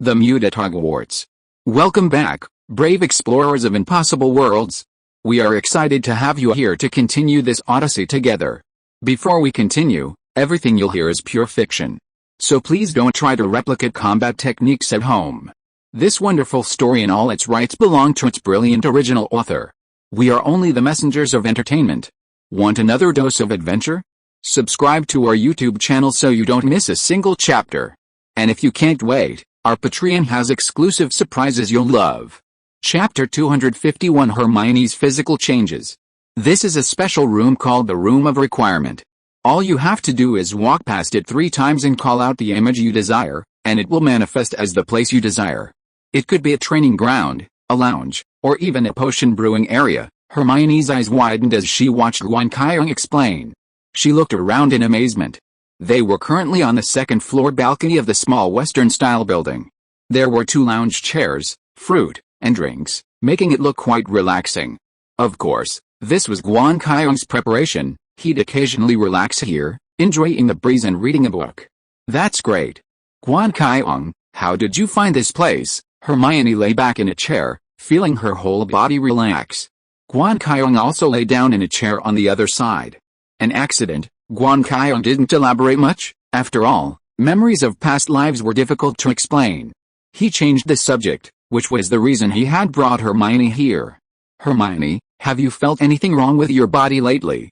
The Mute at Hogwarts. Welcome back, brave explorers of impossible worlds. We are excited to have you here to continue this odyssey together. Before we continue, everything you'll hear is pure fiction. So please don't try to replicate combat techniques at home. This wonderful story in all its rights belong to its brilliant original author. We are only the messengers of entertainment. Want another dose of adventure? Subscribe to our YouTube channel so you don't miss a single chapter. And if you can't wait, our Patreon has exclusive surprises you'll love. Chapter 251 Hermione's Physical Changes. This is a special room called the Room of Requirement. All you have to do is walk past it 3 times and call out the image you desire, and it will manifest as the place you desire. It could be a training ground, a lounge, or even a potion brewing area. Hermione's eyes widened as she watched Guan Qiong explain. She looked around in amazement. They were currently on the second-floor balcony of the small Western-style building. There were 2 lounge chairs, fruit, and drinks, making it look quite relaxing. Of course, this was Guan Qiong's preparation. He'd occasionally relax here, enjoying the breeze and reading a book. That's great. Guan Qiong, how did you find this place? Hermione lay back in a chair, feeling her whole body relax. Guan Qiong also lay down in a chair on the other side. An accident. Guan Qiong didn't elaborate much. After all, memories of past lives were difficult to explain. He changed the subject, which was the reason he had brought Hermione here. Hermione, have you felt anything wrong with your body lately?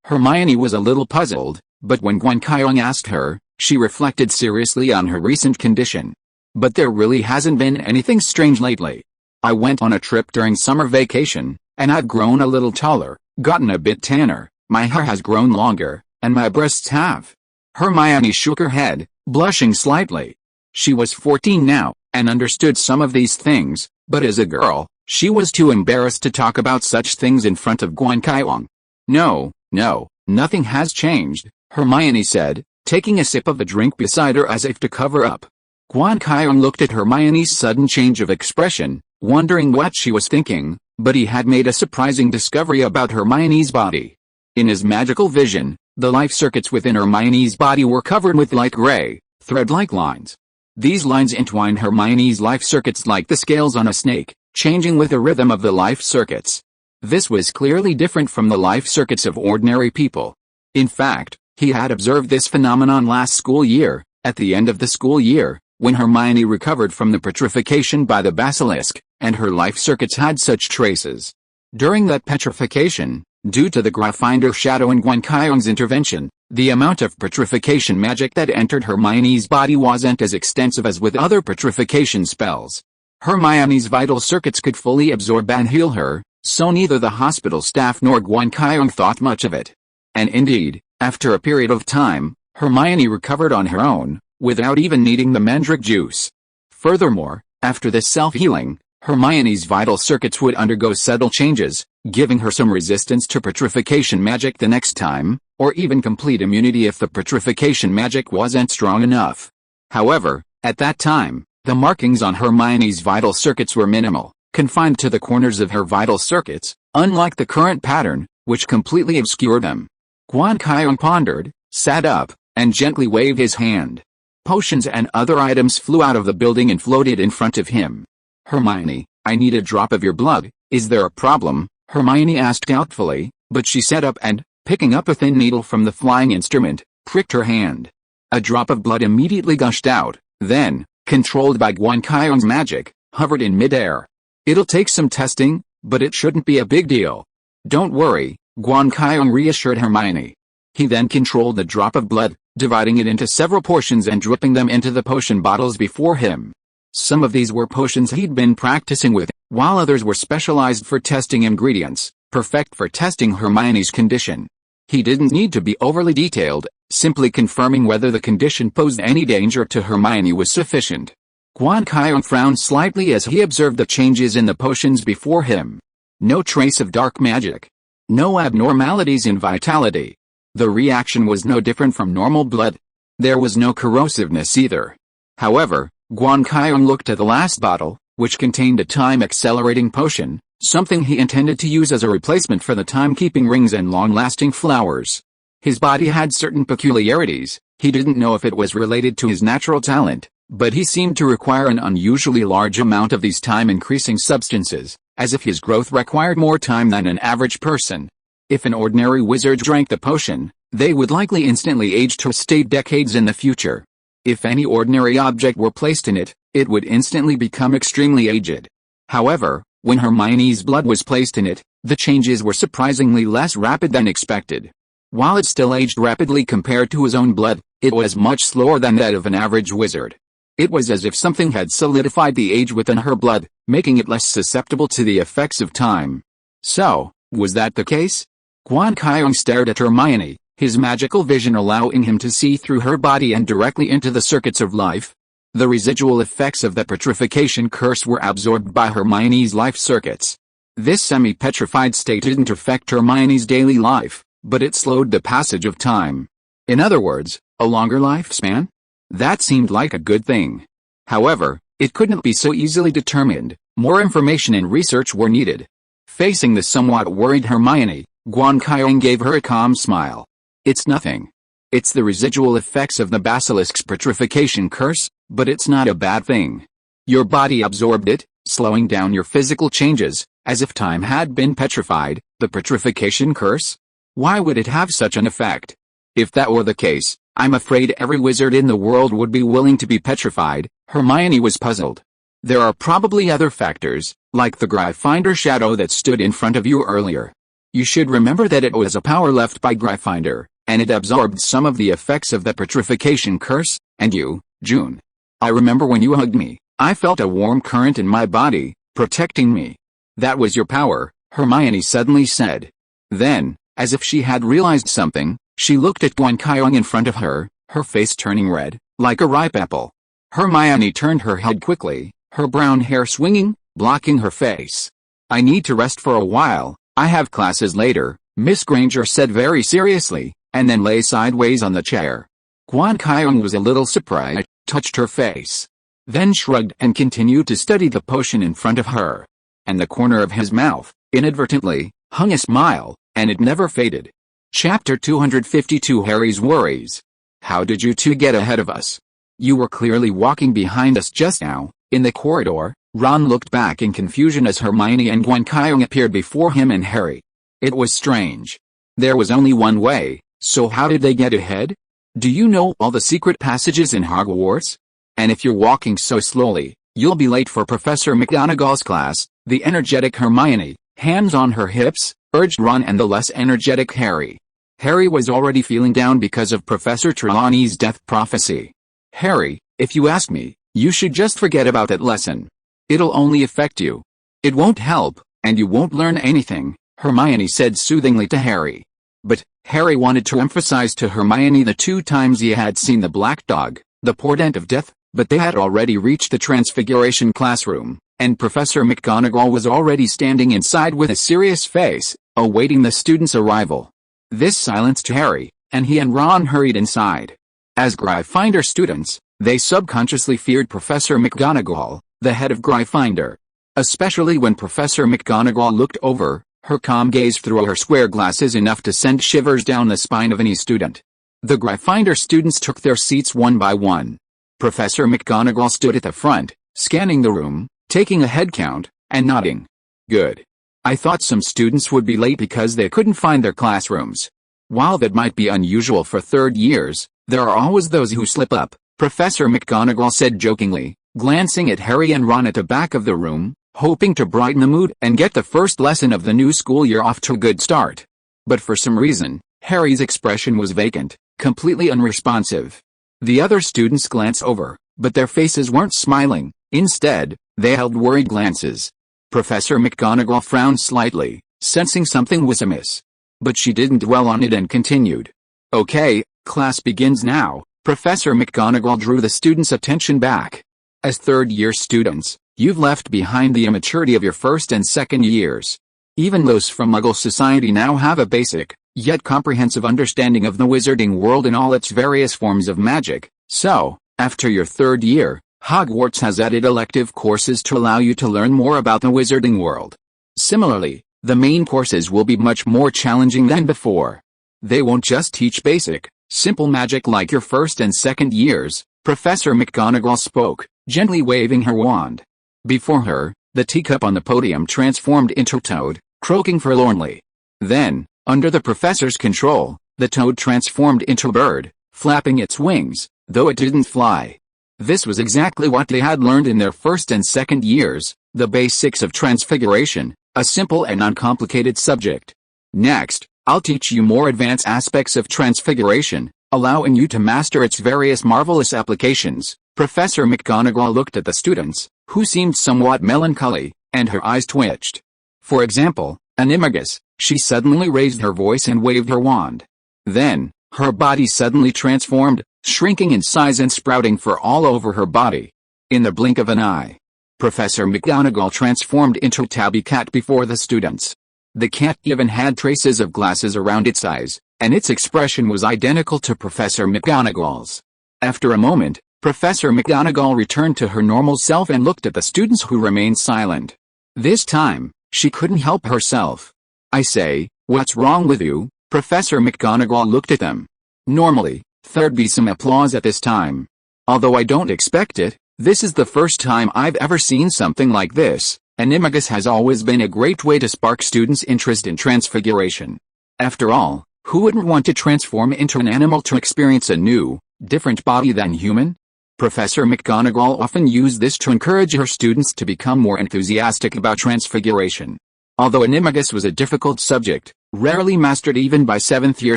Hermione was a little puzzled, but when Guan Qiong asked her, she reflected seriously on her recent condition. But there really hasn't been anything strange lately. I went on a trip during summer vacation, and I've grown a little taller, gotten a bit tanner, my hair has grown longer, and my breasts have. Hermione shook her head, blushing slightly. She was 14 now, and understood some of these things, but as a girl, she was too embarrassed to talk about such things in front of Guan Qiong. No, nothing has changed, Hermione said, taking a sip of the drink beside her as if to cover up. Guan Qiong looked at Hermione's sudden change of expression, wondering what she was thinking, but he had made a surprising discovery about Hermione's body. In his magical vision, the life circuits within Hermione's body were covered with light gray, thread-like lines. These lines entwine Hermione's life circuits like the scales on a snake, changing with the rhythm of the life circuits. This was clearly different from the life circuits of ordinary people. In fact, he had observed this phenomenon last school year, at the end of the school year, when Hermione recovered from the petrification by the basilisk, and her life circuits had such traces. During that petrification, due to the Gryffindor shadow and Guan Qiong's intervention, the amount of petrification magic that entered Hermione's body wasn't as extensive as with other petrification spells. Hermione's vital circuits could fully absorb and heal her, so neither the hospital staff nor Guan Qiong thought much of it. And indeed, after a period of time, Hermione recovered on her own, without even needing the mandrake juice. Furthermore, after this self-healing, Hermione's vital circuits would undergo subtle changes, giving her some resistance to petrification magic the next time, or even complete immunity if the petrification magic wasn't strong enough. However, at that time, the markings on Hermione's vital circuits were minimal, confined to the corners of her vital circuits, unlike the current pattern, which completely obscured them. Guan Qiong pondered, sat up, and gently waved his hand. Potions and other items flew out of the building and floated in front of him. Hermione, I need a drop of your blood. Is there a problem? Hermione asked doubtfully, but she sat up and, picking up a thin needle from the flying instrument, pricked her hand. A drop of blood immediately gushed out, then, controlled by Guan Qiong's magic, hovered in midair. It'll take some testing, but it shouldn't be a big deal. Don't worry, Guan Qiong reassured Hermione. He then controlled the drop of blood, dividing it into several portions and dripping them into the potion bottles before him. Some of these were potions he'd been practicing with, while others were specialized for testing ingredients, perfect for testing Hermione's condition. He didn't need to be overly detailed, simply confirming whether the condition posed any danger to Hermione was sufficient. Guan Qiong frowned slightly as he observed the changes in the potions before him. No trace of dark magic. No abnormalities in vitality. The reaction was no different from normal blood. There was no corrosiveness either. However, Guan Qiong looked at the last bottle, which contained a time-accelerating potion, something he intended to use as a replacement for the time-keeping rings and long-lasting flowers. His body had certain peculiarities. He didn't know if it was related to his natural talent, But he seemed to require an unusually large amount of these time-increasing substances, as if his growth required more time than an average person. If an ordinary wizard drank the potion, they would likely instantly age to a state decades in the future. If any ordinary object were placed in it, it would instantly become extremely aged. However, when Hermione's blood was placed in it, the changes were surprisingly less rapid than expected. While it still aged rapidly compared to his own blood, it was much slower than that of an average wizard. It was as if something had solidified the age within her blood, making it less susceptible to the effects of time. So, was that the case? Guan Qiong stared at Hermione, his magical vision allowing him to see through her body and directly into the circuits of life. The residual effects of the petrification curse were absorbed by Hermione's life circuits. This semi-petrified state didn't affect Hermione's daily life, but it slowed the passage of time. In other words, a longer lifespan? That seemed like a good thing. However, it couldn't be so easily determined. More information and research were needed. Facing the somewhat worried Hermione, Guan Qiong gave her a calm smile. It's nothing. It's the residual effects of the basilisk's petrification curse, but it's not a bad thing. Your body absorbed it, slowing down your physical changes, as if time had been petrified. The petrification curse? Why would it have such an effect? If that were the case, I'm afraid every wizard in the world would be willing to be petrified. Hermione was puzzled. There are probably other factors, like the Gryffindor shadow that stood in front of you earlier. You should remember that it was a power left by Gryffindor, and it absorbed some of the effects of the petrification curse. And you, June. I remember when you hugged me, I felt a warm current in my body, protecting me. That was your power, Hermione suddenly said. Then, as if she had realized something, she looked at Guan Qiong in front of her, her face turning red, like a ripe apple. Hermione turned her head quickly, her brown hair swinging, blocking her face. I need to rest for a while, I have classes later, Miss Granger said very seriously, and then lay sideways on the chair. Guan Qiong was a little surprised, touched her face. Then shrugged and continued to study the potion in front of her. And the corner of his mouth, inadvertently, hung a smile, and it never faded. Chapter 252 Harry's Worries. How did you two get ahead of us? You were clearly walking behind us just now, in the corridor. Ron looked back in confusion as Hermione and Guan Qiong appeared before him and Harry. It was strange. There was only one way, so how did they get ahead? Do you know all the secret passages in Hogwarts? And if you're walking so slowly, you'll be late for Professor McGonagall's class. The energetic Hermione, hands on her hips, urged Ron and the less energetic Harry. Harry was already feeling down because of Professor Trelawney's death prophecy. Harry, if you ask me, you should just forget about that lesson. It'll only affect you. It won't help, and you won't learn anything, Hermione said soothingly to Harry. But, Harry wanted to emphasize to Hermione the 2 times he had seen the black dog, the portent of death, but they had already reached the Transfiguration classroom, and Professor McGonagall was already standing inside with a serious face, awaiting the students' arrival. This silenced Harry, and he and Ron hurried inside. As Gryffindor students, they subconsciously feared Professor McGonagall, the head of Gryffindor. Especially when Professor McGonagall looked over, her calm gaze through her square glasses enough to send shivers down the spine of any student. The Gryffindor students took their seats one by one. Professor McGonagall stood at the front, scanning the room, taking a head count, and nodding. Good. I thought some students would be late because they couldn't find their classrooms. While that might be unusual for third years, there are always those who slip up, Professor McGonagall said jokingly, glancing at Harry and Ron at the back of the room, hoping to brighten the mood and get the first lesson of the new school year off to a good start. But for some reason, Harry's expression was vacant, completely unresponsive. The other students glanced over, but their faces weren't smiling. Instead, they held worried glances. Professor McGonagall frowned slightly, sensing something was amiss. But she didn't dwell on it and continued. Okay, class begins now. Professor McGonagall drew the students' attention back. As third-year students, you've left behind the immaturity of your first and second years. Even those from Muggle society now have a basic, yet comprehensive understanding of the wizarding world in all its various forms of magic. So, after your third year, Hogwarts has added elective courses to allow you to learn more about the wizarding world. Similarly, the main courses will be much more challenging than before. They won't just teach basic, simple magic like your first and second years. Professor McGonagall spoke, gently waving her wand. Before her, the teacup on the podium transformed into Toad, croaking forlornly. Then, under the professor's control, the Toad transformed into Bird, flapping its wings, though it didn't fly. This was exactly what they had learned in their first and second years, the basics of transfiguration, a simple and uncomplicated subject. Next, I'll teach you more advanced aspects of transfiguration, allowing you to master its various marvelous applications. Professor McGonagall looked at the students, who seemed somewhat melancholy, and her eyes twitched. For example, Animagus, she suddenly raised her voice and waved her wand. Then, her body suddenly transformed, shrinking in size and sprouting fur all over her body. In the blink of an eye, Professor McGonagall transformed into a tabby cat before the students. The cat even had traces of glasses around its eyes, and its expression was identical to Professor McGonagall's. After a moment, Professor McGonagall returned to her normal self and looked at the students who remained silent. This time, she couldn't help herself. "I say, what's wrong with you?" Professor McGonagall looked at them. Normally, there'd be some applause at this time. Although I don't expect it, this is the first time I've ever seen something like this. Animagus has always been a great way to spark students' interest in transfiguration. After all, who wouldn't want to transform into an animal to experience a new, different body than human? Professor McGonagall often used this to encourage her students to become more enthusiastic about transfiguration. Although Animagus was a difficult subject, rarely mastered even by seventh-year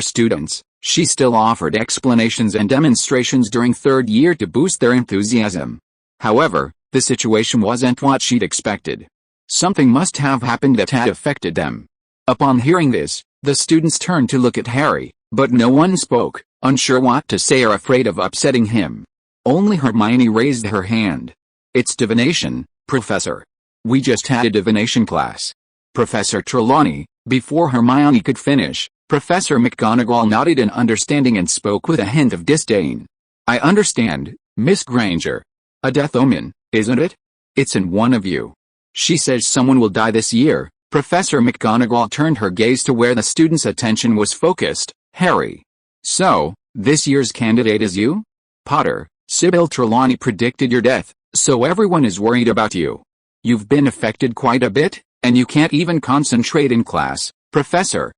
students, she still offered explanations and demonstrations during third year to boost their enthusiasm. However, the situation wasn't what she'd expected. Something must have happened that had affected them. Upon hearing this, the students turned to look at Harry, but no one spoke, unsure what to say or afraid of upsetting him. Only Hermione raised her hand. "It's divination, Professor. We just had a divination class." Professor Trelawney. Before Hermione could finish, Professor McGonagall nodded in understanding and spoke with a hint of disdain. "I understand, Miss Granger. A death omen, isn't it? It's in one of you. She says someone will die this year." Professor McGonagall turned her gaze to where the students' attention was focused. "Harry. So, this year's candidate is you? Potter, Sybil Trelawney predicted your death, so everyone is worried about you. You've been affected quite a bit, and you can't even concentrate in class." "Professor,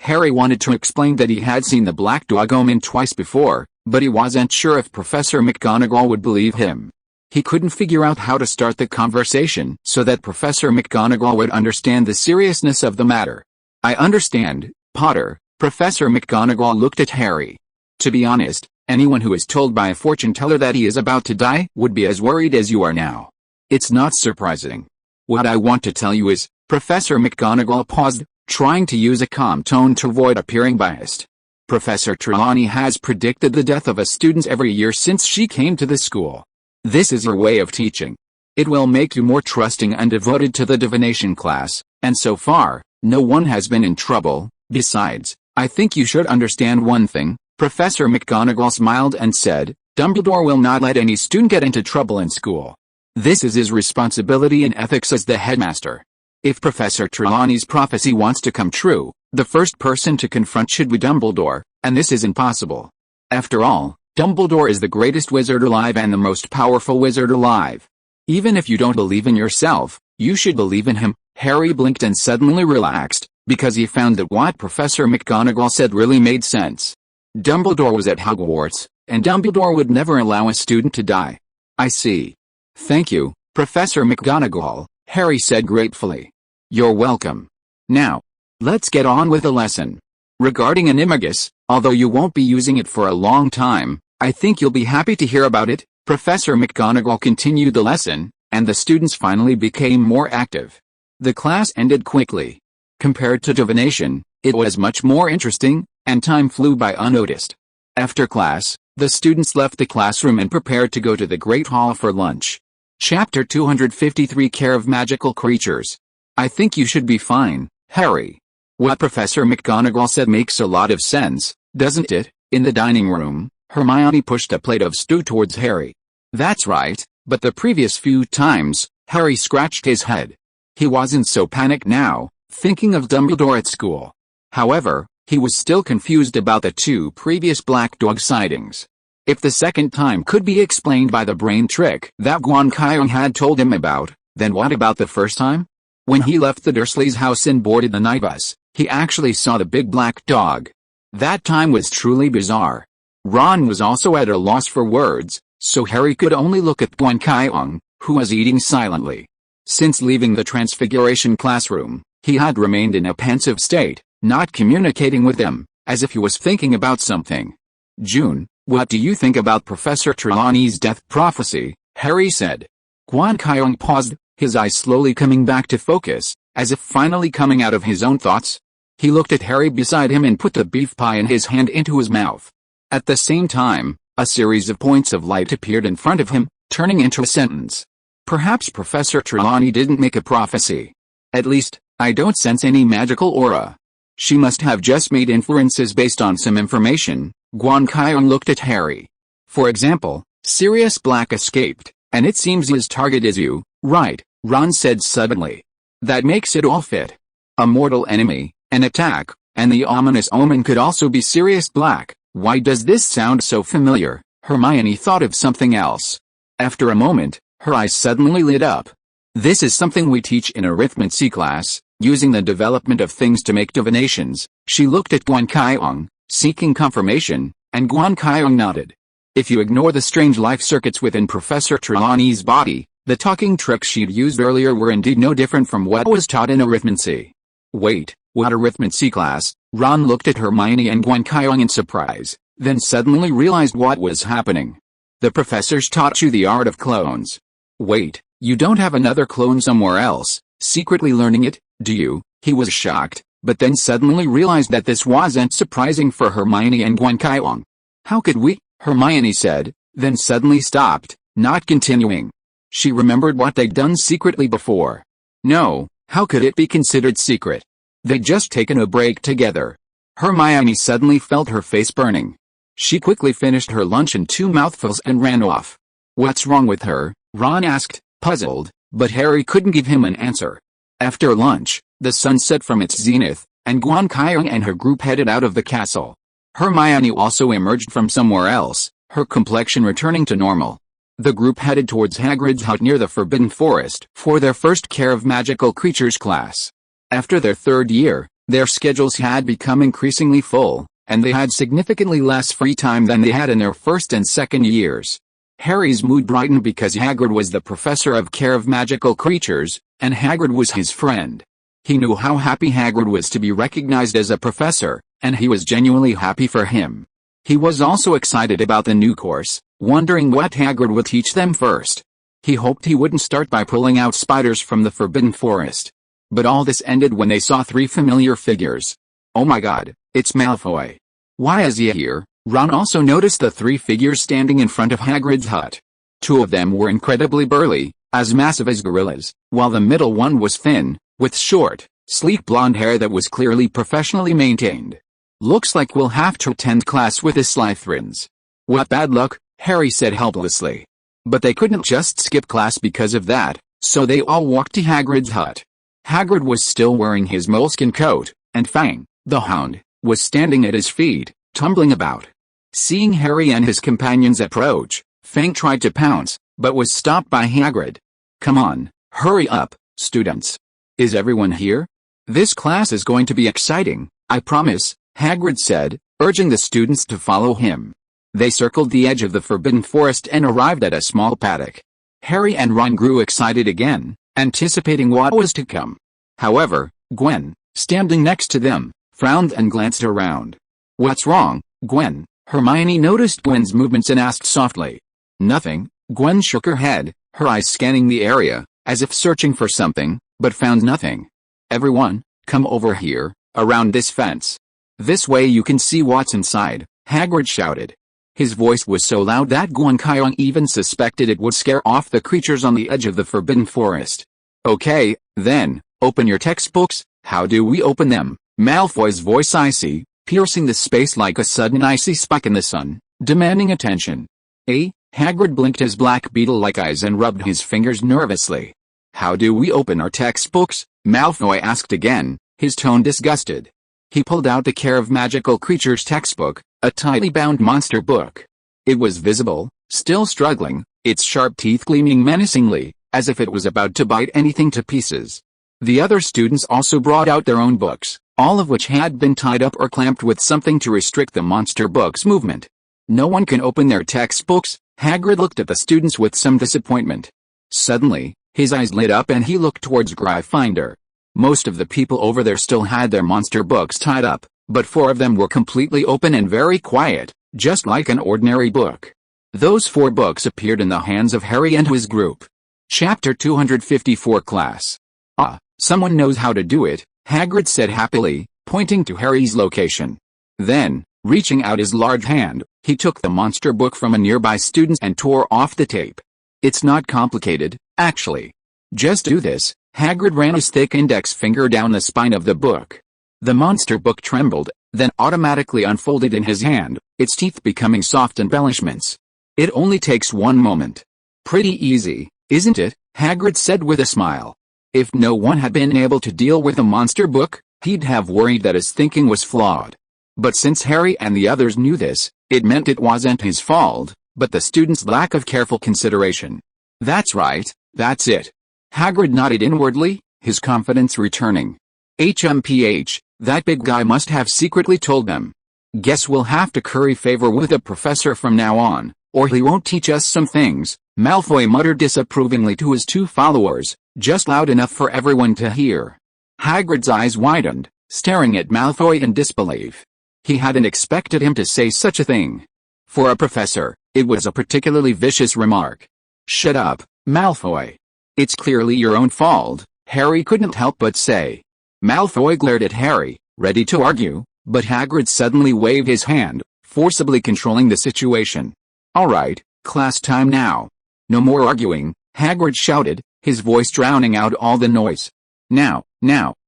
Harry wanted to explain that he had seen the black dog omen twice before, but he wasn't sure if Professor McGonagall would believe him. He couldn't figure out how to start the conversation so that Professor McGonagall would understand the seriousness of the matter. "I understand, Potter." Professor McGonagall looked at Harry. "To be honest, anyone who is told by a fortune teller that he is about to die would be as worried as you are now. It's not surprising. What I want to tell you is," Professor McGonagall paused, trying to use a calm tone to avoid appearing biased. "Professor Trelawney has predicted the death of a student every year since she came to the school. This is her way of teaching. It will make you more trusting and devoted to the divination class, and so far, no one has been in trouble. Besides, I think you should understand one thing." Professor McGonagall smiled and said, "Dumbledore will not let any student get into trouble in school. This is his responsibility in ethics as the headmaster. If Professor Trelawney's prophecy wants to come true, the first person to confront should be Dumbledore, and this is impossible. After all, Dumbledore is the greatest wizard alive and the most powerful wizard alive. Even if you don't believe in yourself, you should believe in him." Harry blinked and suddenly relaxed, because he found that what Professor McGonagall said really made sense. Dumbledore was at Hogwarts, and Dumbledore would never allow a student to die. "I see. Thank you, Professor McGonagall," Harry said gratefully. "You're welcome. Now, let's get on with the lesson. Regarding Animagus, although you won't be using it for a long time, I think you'll be happy to hear about it." Professor McGonagall continued the lesson, and the students finally became more active. The class ended quickly. Compared to divination, it was much more interesting, and time flew by unnoticed. After class, the students left the classroom and prepared to go to the Great Hall for lunch. Chapter 253 Care of Magical Creatures. "I think you should be fine, Harry. What Professor McGonagall said makes a lot of sense, doesn't it?" In the dining room, Hermione pushed a plate of stew towards Harry. "That's right, but the previous few times," Harry scratched his head. He wasn't so panicked now, thinking of Dumbledore at school. However, he was still confused about the two previous black dog sightings. If the second time could be explained by the brain trick that Guan Qiong had told him about, then what about the first time? When he left the Dursleys' house and boarded the night bus, he actually saw the big black dog. That time was truly bizarre. Ron was also at a loss for words, so Harry could only look at Guan Qiong, who was eating silently. Since leaving the Transfiguration classroom, he had remained in a pensive state, not communicating with them, as if he was thinking about something. June, what do you think about Professor Trelawney's death prophecy? Harry said. Guan Qiong paused, his eyes slowly coming back to focus, as if finally coming out of his own thoughts. He looked at Harry beside him and put the beef pie in his hand into his mouth. At the same time, a series of points of light appeared in front of him, turning into a sentence. Perhaps Professor Trelawney didn't make a prophecy. At least, I don't sense any magical aura. She must have just made inferences based on some information. Guan Qiong looked at Harry. For example, Sirius Black escaped, and it seems his target is you, right? Ron said suddenly. That makes it all fit. A mortal enemy, an attack, and the ominous omen could also be Sirius Black. Why does this sound so familiar? Hermione thought of something else. After a moment, her eyes suddenly lit up. This is something we teach in arithmancy class, using the development of things to make divinations. She looked at Guan Qiong, seeking confirmation, and Guan Qiong nodded. If you ignore the strange life circuits within Professor Trelawney's body, the talking tricks she'd used earlier were indeed no different from what was taught in arithmancy. Wait, what arithmancy class? Ron looked at Hermione and Guan Qiong in surprise, then suddenly realized what was happening. The professors taught you the art of clones. Wait, you don't have another clone somewhere else, secretly learning it, do you? He was shocked, but then suddenly realized that this wasn't surprising for Hermione and Guan Qiong. How could we? Hermione said, then suddenly stopped, not continuing. She remembered what they'd done secretly before. No, how could it be considered secret? They'd just taken a break together. Hermione suddenly felt her face burning. She quickly finished her lunch in 2 mouthfuls and ran off. What's wrong with her? Ron asked, puzzled, but Harry couldn't give him an answer. After lunch, the sun set from its zenith, and Guan Qiong and her group headed out of the castle. Hermione also emerged from somewhere else, her complexion returning to normal. The group headed towards Hagrid's hut near the Forbidden Forest for their first Care of Magical Creatures class. After their 3rd year, their schedules had become increasingly full, and they had significantly less free time than they had in their 1st and 2nd years. Harry's mood brightened because Hagrid was the professor of Care of Magical Creatures, and Hagrid was his friend. He knew how happy Hagrid was to be recognized as a professor, and he was genuinely happy for him. He was also excited about the new course, wondering what Hagrid would teach them first. He hoped he wouldn't start by pulling out spiders from the Forbidden Forest. But all this ended when they saw 3 familiar figures. Oh my god, it's Malfoy. Why is he here? Ron also noticed the 3 figures standing in front of Hagrid's hut. 2 of them were incredibly burly, as massive as gorillas, while the middle one was thin, with short, sleek blonde hair that was clearly professionally maintained. Looks like we'll have to attend class with the Slytherins. What bad luck, Harry said helplessly. But they couldn't just skip class because of that, so they all walked to Hagrid's hut. Hagrid was still wearing his moleskin coat, and Fang, the hound, was standing at his feet, tumbling about. Seeing Harry and his companions approach, Fang tried to pounce, but was stopped by Hagrid. Come on, hurry up, students. Is everyone here? This class is going to be exciting, I promise, Hagrid said, urging the students to follow him. They circled the edge of the Forbidden Forest and arrived at a small paddock. Harry and Ron grew excited again, anticipating what was to come. However, Gwen, standing next to them, frowned and glanced around. What's wrong, Gwen? Hermione noticed Gwen's movements and asked softly. Nothing, Gwen shook her head, her eyes scanning the area, as if searching for something, but found nothing. Everyone, come over here, around this fence. This way you can see what's inside, Hagrid shouted. His voice was so loud that Guan Qiong even suspected it would scare off the creatures on the edge of the Forbidden Forest. Okay, then, open your textbooks. How do we open them? Malfoy's voice icy, piercing the space like a sudden icy spike in the sun, demanding attention. Hagrid blinked his black beetle-like eyes and rubbed his fingers nervously. How do we open our textbooks? Malfoy asked again, his tone disgusted. He pulled out the Care of Magical Creatures textbook, a tightly bound monster book. It was visible, still struggling, its sharp teeth gleaming menacingly, as if it was about to bite anything to pieces. The other students also brought out their own books, all of which had been tied up or clamped with something to restrict the monster book's movement. No one can open their textbooks. Hagrid looked at the students with some disappointment. Suddenly, his eyes lit up and he looked towards Gryffindor. Most of the people over there still had their monster books tied up, but 4 of them were completely open and very quiet, just like an ordinary book. Those 4 books appeared in the hands of Harry and his group. Chapter 254 Class. Ah, someone knows how to do it, Hagrid said happily, pointing to Harry's location. Then, reaching out his large hand, he took the monster book from a nearby student and tore off the tape. It's not complicated, actually. Just do this. Hagrid ran his thick index finger down the spine of the book. The monster book trembled, then automatically unfolded in his hand, its teeth becoming soft embellishments. It only takes 1 moment. Pretty easy, isn't it? Hagrid said with a smile. If no one had been able to deal with a monster book, he'd have worried that his thinking was flawed. But since Harry and the others knew this, it meant it wasn't his fault, but the students' lack of careful consideration. That's right, that's it. Hagrid nodded inwardly, his confidence returning. HMPH, that big guy must have secretly told them. Guess we'll have to curry favor with the professor from now on, or he won't teach us some things, Malfoy muttered disapprovingly to his 2 followers, just loud enough for everyone to hear. Hagrid's eyes widened, staring at Malfoy in disbelief. He hadn't expected him to say such a thing. For a professor, it was a particularly vicious remark. Shut up, Malfoy. It's clearly your own fault, Harry couldn't help but say. Malfoy glared at Harry, ready to argue, but Hagrid suddenly waved his hand, forcibly controlling the situation. All right, class time now. No more arguing, Hagrid shouted, his voice drowning out all the noise. Now,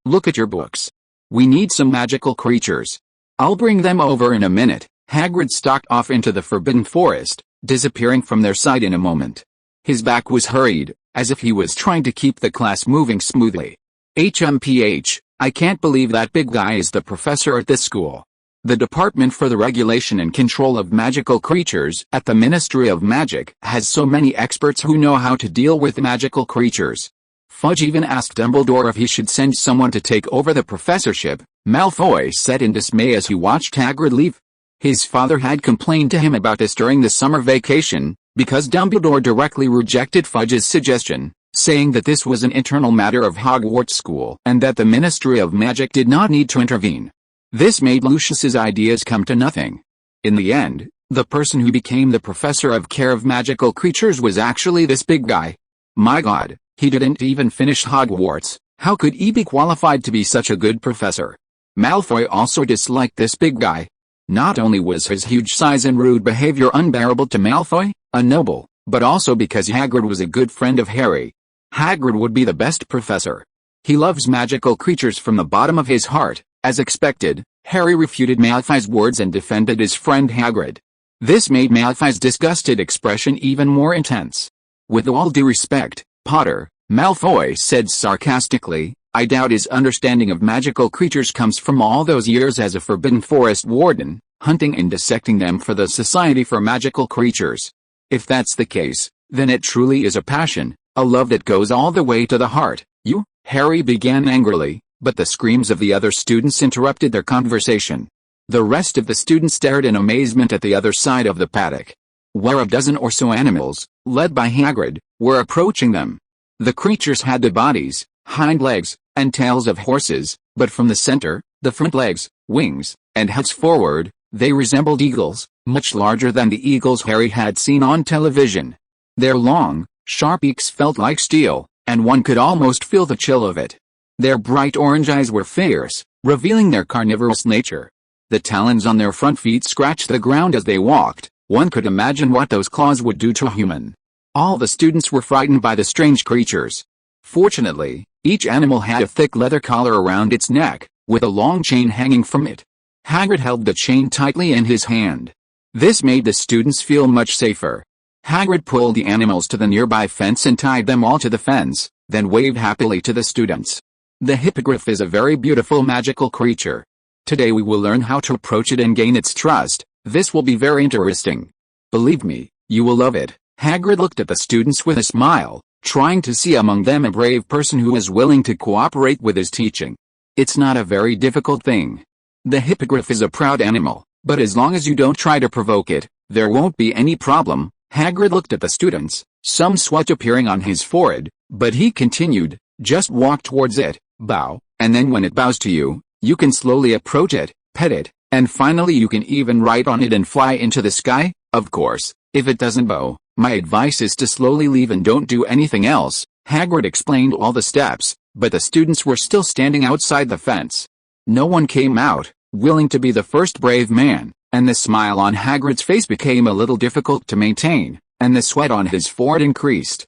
look at your books. We need some magical creatures. I'll bring them over in a minute. Hagrid stalked off into the Forbidden Forest, disappearing from their sight in a moment. His back was hurried, as if he was trying to keep the class moving smoothly. HMPH, I can't believe that big guy is the professor at this school. The Department for the Regulation and Control of Magical Creatures at the Ministry of Magic has so many experts who know how to deal with magical creatures. Fudge even asked Dumbledore if he should send someone to take over the professorship, Malfoy said in dismay as he watched Hagrid leave. His father had complained to him about this during the summer vacation, because Dumbledore directly rejected Fudge's suggestion, saying that this was an internal matter of Hogwarts school and that the Ministry of Magic did not need to intervene. This made Lucius's ideas come to nothing. In the end, the person who became the professor of care of magical creatures was actually this big guy. My God, he didn't even finish Hogwarts. How could he be qualified to be such a good professor? Malfoy also disliked this big guy. Not only was his huge size and rude behavior unbearable to Malfoy, a noble, but also because Hagrid was a good friend of Harry. Hagrid would be the best professor. He loves magical creatures from the bottom of his heart. As expected, Harry refuted Malfoy's words and defended his friend Hagrid. This made Malfoy's disgusted expression even more intense. With all due respect, Potter, Malfoy said sarcastically, I doubt his understanding of magical creatures comes from all those years as a Forbidden Forest warden, hunting and dissecting them for the Society for Magical Creatures. If that's the case, then it truly is a passion, a love that goes all the way to the heart. You, Harry began angrily, but the screams of the other students interrupted their conversation. The rest of the students stared in amazement at the other side of the paddock, where a dozen or so animals, led by Hagrid, were approaching them. The creatures had the bodies, hind legs, and tails of horses, but from the center, the front legs, wings, and heads forward, they resembled eagles, much larger than the eagles Harry had seen on television. Their long, sharp beaks felt like steel, and one could almost feel the chill of it. Their bright orange eyes were fierce, revealing their carnivorous nature. The talons on their front feet scratched the ground as they walked. One could imagine what those claws would do to a human. All the students were frightened by the strange creatures. Fortunately, each animal had a thick leather collar around its neck, with a long chain hanging from it. Hagrid held the chain tightly in his hand. This made the students feel much safer. Hagrid pulled the animals to the nearby fence and tied them all to the fence, then waved happily to the students. The hippogriff is a very beautiful magical creature. Today we will learn how to approach it and gain its trust. This will be very interesting. Believe me, you will love it. Hagrid looked at the students with a smile, trying to see among them a brave person who is willing to cooperate with his teaching. It's not a very difficult thing. The hippogriff is a proud animal, but as long as you don't try to provoke it, there won't be any problem. Hagrid looked at the students, some sweat appearing on his forehead, but he continued, just walk towards it, bow, and then when it bows to you, you can slowly approach it, pet it, and finally you can even ride on it and fly into the sky. Of course, if it doesn't bow, my advice is to slowly leave and don't do anything else. Hagrid explained all the steps, but the students were still standing outside the fence. No one came out, willing to be the first brave man, and the smile on Hagrid's face became a little difficult to maintain, and the sweat on his forehead increased.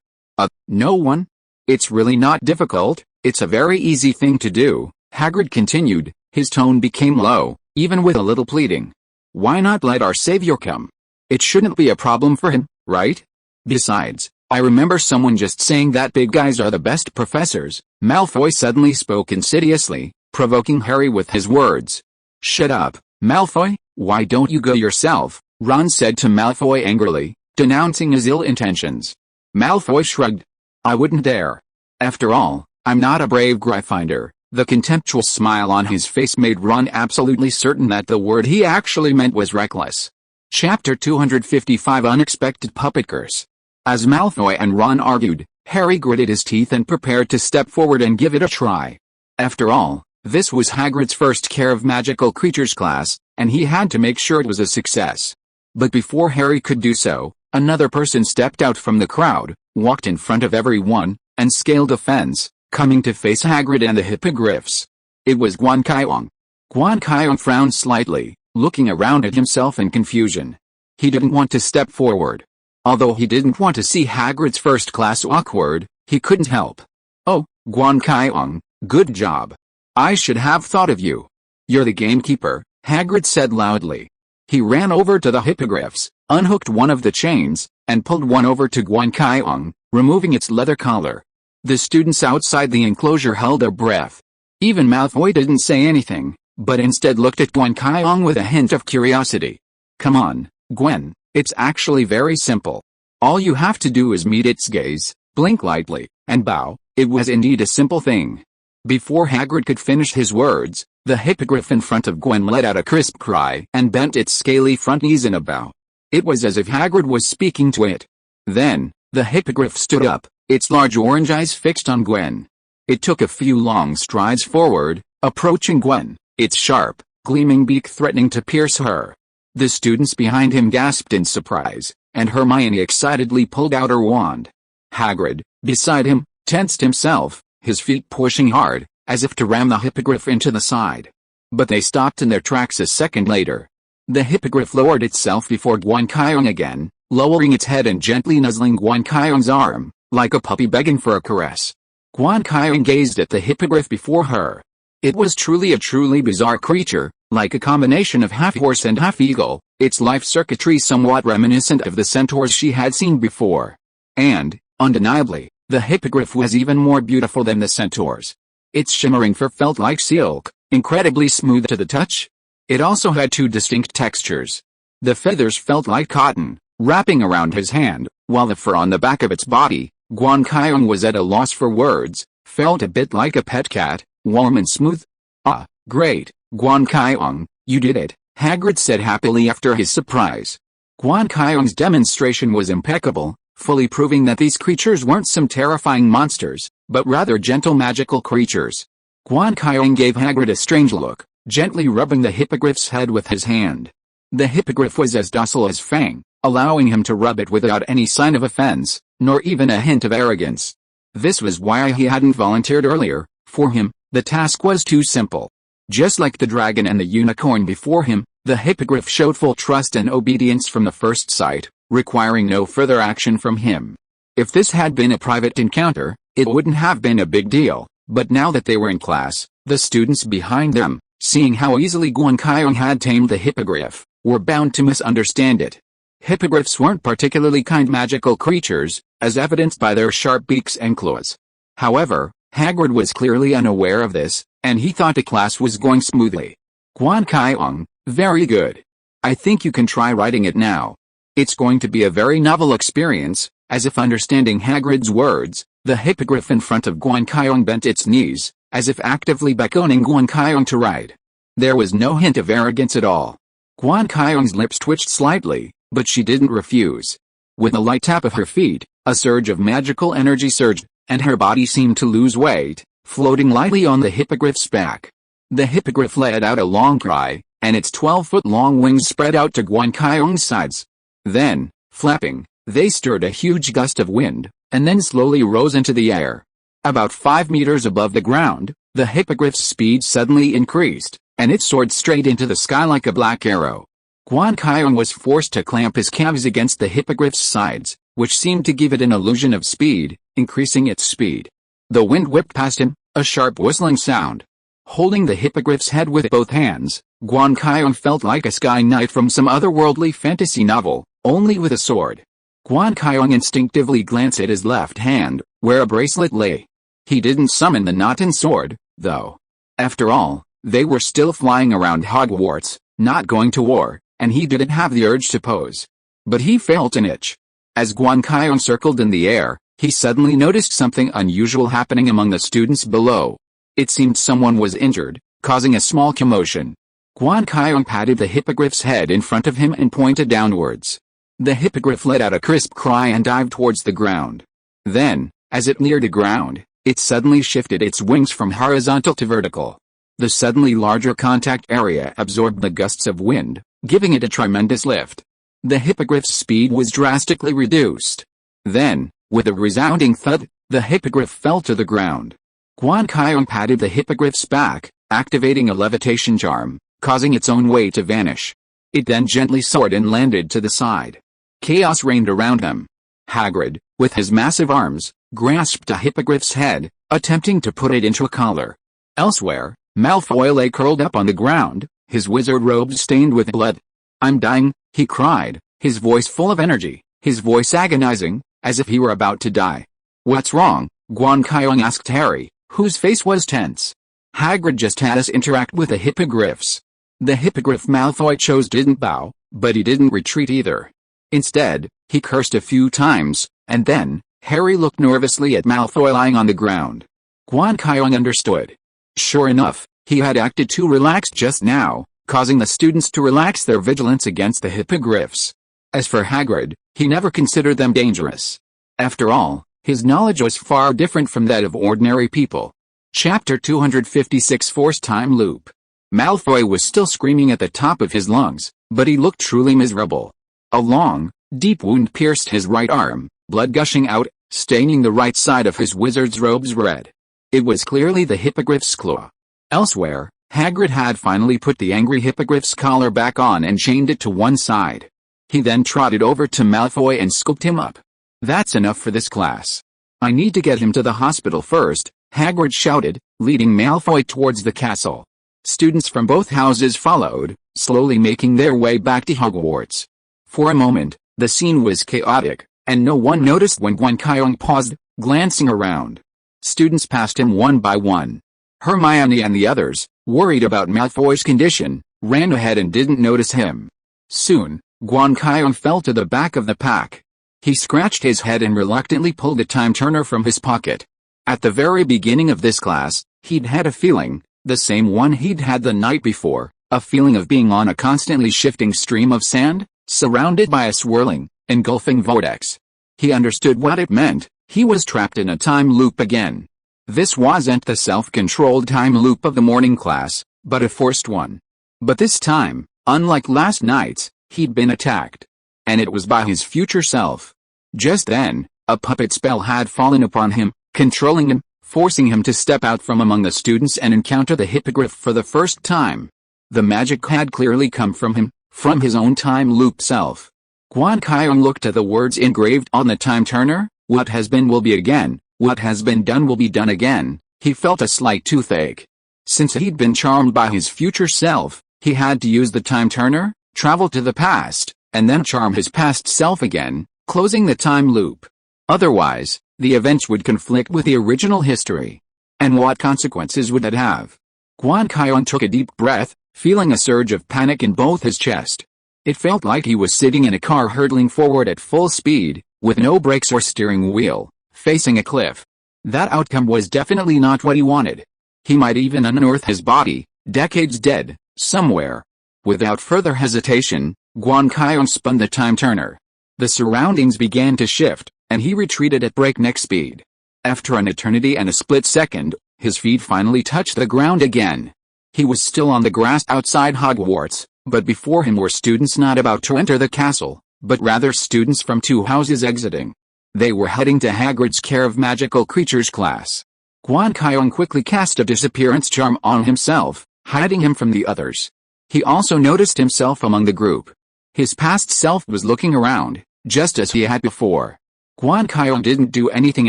No one? It's really not difficult, it's a very easy thing to do, Hagrid continued. His tone became low, even with a little pleading. Why not let our savior come? It shouldn't be a problem for him, right? Besides, I remember someone just saying that big guys are the best professors. Malfoy suddenly spoke insidiously, provoking Harry with his words. Shut up, Malfoy, why don't you go yourself? Ron said to Malfoy angrily, denouncing his ill intentions. Malfoy shrugged. I wouldn't dare. After all, I'm not a brave Gryffindor. The contemptuous smile on his face made Ron absolutely certain that the word he actually meant was reckless. Chapter 255 Unexpected Puppet Curse. As Malfoy and Ron argued, Harry gritted his teeth and prepared to step forward and give it a try. After all, this was Hagrid's first Care of Magical Creatures class, and he had to make sure it was a success. But before Harry could do so, another person stepped out from the crowd, walked in front of everyone, and scaled a fence, coming to face Hagrid and the hippogriffs. It was Guan Qiong. Guan Qiong frowned slightly, looking around at himself in confusion. He didn't want to step forward. Although he didn't want to see Hagrid's first class awkward, he couldn't help. Oh, Guan Qiong, good job. I should have thought of you. You're the gamekeeper, Hagrid said loudly. He ran over to the hippogriffs, unhooked one of the chains, and pulled one over to Guan Qiong, removing its leather collar. The students outside the enclosure held their breath. Even Malfoy didn't say anything, but instead looked at Guan Qiong with a hint of curiosity. Come on, Gwen, it's actually very simple. All you have to do is meet its gaze, blink lightly, and bow. It was indeed a simple thing. Before Hagrid could finish his words, the hippogriff in front of Gwen let out a crisp cry and bent its scaly front knees in a bow. It was as if Hagrid was speaking to it. Then, the hippogriff stood up, its large orange eyes fixed on Gwen. It took a few long strides forward, approaching Gwen, its sharp, gleaming beak threatening to pierce her. The students behind him gasped in surprise, and Hermione excitedly pulled out her wand. Hagrid, beside him, tensed himself, his feet pushing hard, as if to ram the hippogriff into the side. But they stopped in their tracks a second later. The hippogriff lowered itself before Guan Qiong again, lowering its head and gently nuzzling Guan Qiong's arm, like a puppy begging for a caress. Guan Qiong gazed at the hippogriff before her. It was a truly bizarre creature, like a combination of half horse and half eagle, its life circuitry somewhat reminiscent of the centaurs she had seen before. And, undeniably, the hippogriff was even more beautiful than the centaurs. Its shimmering fur felt like silk, incredibly smooth to the touch. It also had two distinct textures. The feathers felt like cotton, wrapping around his hand, while the fur on the back of its body, Guan Qiong was at a loss for words, felt a bit like a pet cat, warm and smooth. Ah, great, Guan Qiong, you did it, Hagrid said happily after his surprise. Guan Qiong's demonstration was impeccable, fully proving that these creatures weren't some terrifying monsters, but rather gentle magical creatures. Guan Qiong gave Hagrid a strange look, gently rubbing the hippogriff's head with his hand. The hippogriff was as docile as Fang, allowing him to rub it without any sign of offense, nor even a hint of arrogance. This was why he hadn't volunteered earlier. For him, the task was too simple. Just like the dragon and the unicorn before him, the hippogriff showed full trust and obedience from the first sight, requiring no further action from him. If this had been a private encounter, it wouldn't have been a big deal, but now that they were in class, the students behind them, seeing how easily Guan Qiong had tamed the hippogriff, were bound to misunderstand it. Hippogriffs weren't particularly kind magical creatures, as evidenced by their sharp beaks and claws. However, Hagrid was clearly unaware of this, and he thought the class was going smoothly. Guan Qiong, very good. I think you can try writing it now. It's going to be a very novel experience." As if understanding Hagrid's words, the hippogriff in front of Guan Qiong bent its knees, as if actively beckoning Guan Qiong to ride. There was no hint of arrogance at all. Guan Qiong's lips twitched slightly, but she didn't refuse. With a light tap of her feet, a surge of magical energy surged, and her body seemed to lose weight, floating lightly on the hippogriff's back. The hippogriff let out a long cry, and its 12-foot-long wings spread out to Guan Qiong's sides. Then, flapping, they stirred a huge gust of wind, and then slowly rose into the air. About 5 meters above the ground, the hippogriff's speed suddenly increased, and it soared straight into the sky like a black arrow. Guan Qiong was forced to clamp his calves against the hippogriff's sides, which seemed to give it an illusion of speed, increasing its speed. The wind whipped past him, a sharp whistling sound. Holding the hippogriff's head with both hands, Guan Qiong felt like a sky knight from some otherworldly fantasy novel, only with a sword. Guan Qiong instinctively glanced at his left hand, where a bracelet lay. He didn't summon the knot and sword, though. After all, they were still flying around Hogwarts, not going to war, and he didn't have the urge to pose. But he felt an itch. As Guan Qiong circled in the air, he suddenly noticed something unusual happening among the students below. It seemed someone was injured, causing a small commotion. Guan Qiong patted the hippogriff's head in front of him and pointed downwards. The hippogriff let out a crisp cry and dived towards the ground. Then, as it neared the ground, it suddenly shifted its wings from horizontal to vertical. The suddenly larger contact area absorbed the gusts of wind, giving it a tremendous lift. The hippogriff's speed was drastically reduced. Then, with a resounding thud, the hippogriff fell to the ground. Guan Qiong patted the hippogriff's back, activating a levitation charm, causing its own weight to vanish. It then gently soared and landed to the side. Chaos reigned around them. Hagrid, with his massive arms, grasped a hippogriff's head, attempting to put it into a collar. Elsewhere, Malfoy lay curled up on the ground, his wizard robes stained with blood. "I'm dying," he cried, his voice full of energy, his voice agonizing, as if he were about to die. "What's wrong?" Guan Qiong asked Harry, whose face was tense. "Hagrid just had us interact with the hippogriffs." The hippogriff Malfoy chose didn't bow, but he didn't retreat either. Instead, he cursed a few times, and then, Harry looked nervously at Malfoy lying on the ground. Guan Qiong understood. Sure enough, he had acted too relaxed just now, causing the students to relax their vigilance against the hippogriffs. As for Hagrid, he never considered them dangerous. After all, his knowledge was far different from that of ordinary people. Chapter 256 Forced Time Loop. Malfoy was still screaming at the top of his lungs, but he looked truly miserable. A long, deep wound pierced his right arm, blood gushing out, staining the right side of his wizard's robes red. It was clearly the hippogriff's claw. Elsewhere, Hagrid had finally put the angry hippogriff's collar back on and chained it to one side. He then trotted over to Malfoy and scooped him up. "That's enough for this class. I need to get him to the hospital first," Hagrid shouted, leading Malfoy towards the castle. Students from both houses followed, slowly making their way back to Hogwarts. For a moment, the scene was chaotic, and no one noticed when Guan Qiong paused, glancing around. Students passed him one by one. Hermione and the others, worried about Malfoy's condition, ran ahead and didn't notice him. Soon, Guan Qiong fell to the back of the pack. He scratched his head and reluctantly pulled a time turner from his pocket. At the very beginning of this class, he'd had a feeling, the same one he'd had the night before, a feeling of being on a constantly shifting stream of sand, surrounded by a swirling, engulfing vortex. He understood what it meant. He was trapped in a time loop again. This wasn't the self-controlled time loop of the morning class, but a forced one. But this time, unlike last night's, he'd been attacked. And it was by his future self. Just then, a puppet spell had fallen upon him, controlling him, forcing him to step out from among the students and encounter the hippogriff for the first time. The magic had clearly come from him, from his own time loop self. Guan Qiong looked at the words engraved on the time turner. What has been will be again, what has been done will be done again. He felt a slight toothache. Since he'd been charmed by his future self, he had to use the time turner, travel to the past, and then charm his past self again, closing the time loop. Otherwise, the events would conflict with the original history. And what consequences would that have? Guan Qiong took a deep breath, feeling a surge of panic in both his chest. It felt like he was sitting in a car hurtling forward at full speed, with no brakes or steering wheel, facing a cliff. That outcome was definitely not what he wanted. He might even unearth his body, decades dead, somewhere. Without further hesitation, Guan Qiong spun the time turner. The surroundings began to shift, and he retreated at breakneck speed. After an eternity and a split second, his feet finally touched the ground again. He was still on the grass outside Hogwarts, but before him were students not about to enter the castle, but rather students from two houses exiting. They were heading to Hagrid's Care of Magical Creatures class. Guan Qiong quickly cast a disappearance charm on himself, hiding him from the others. He also noticed himself among the group. His past self was looking around, just as he had before. Guan Qiong didn't do anything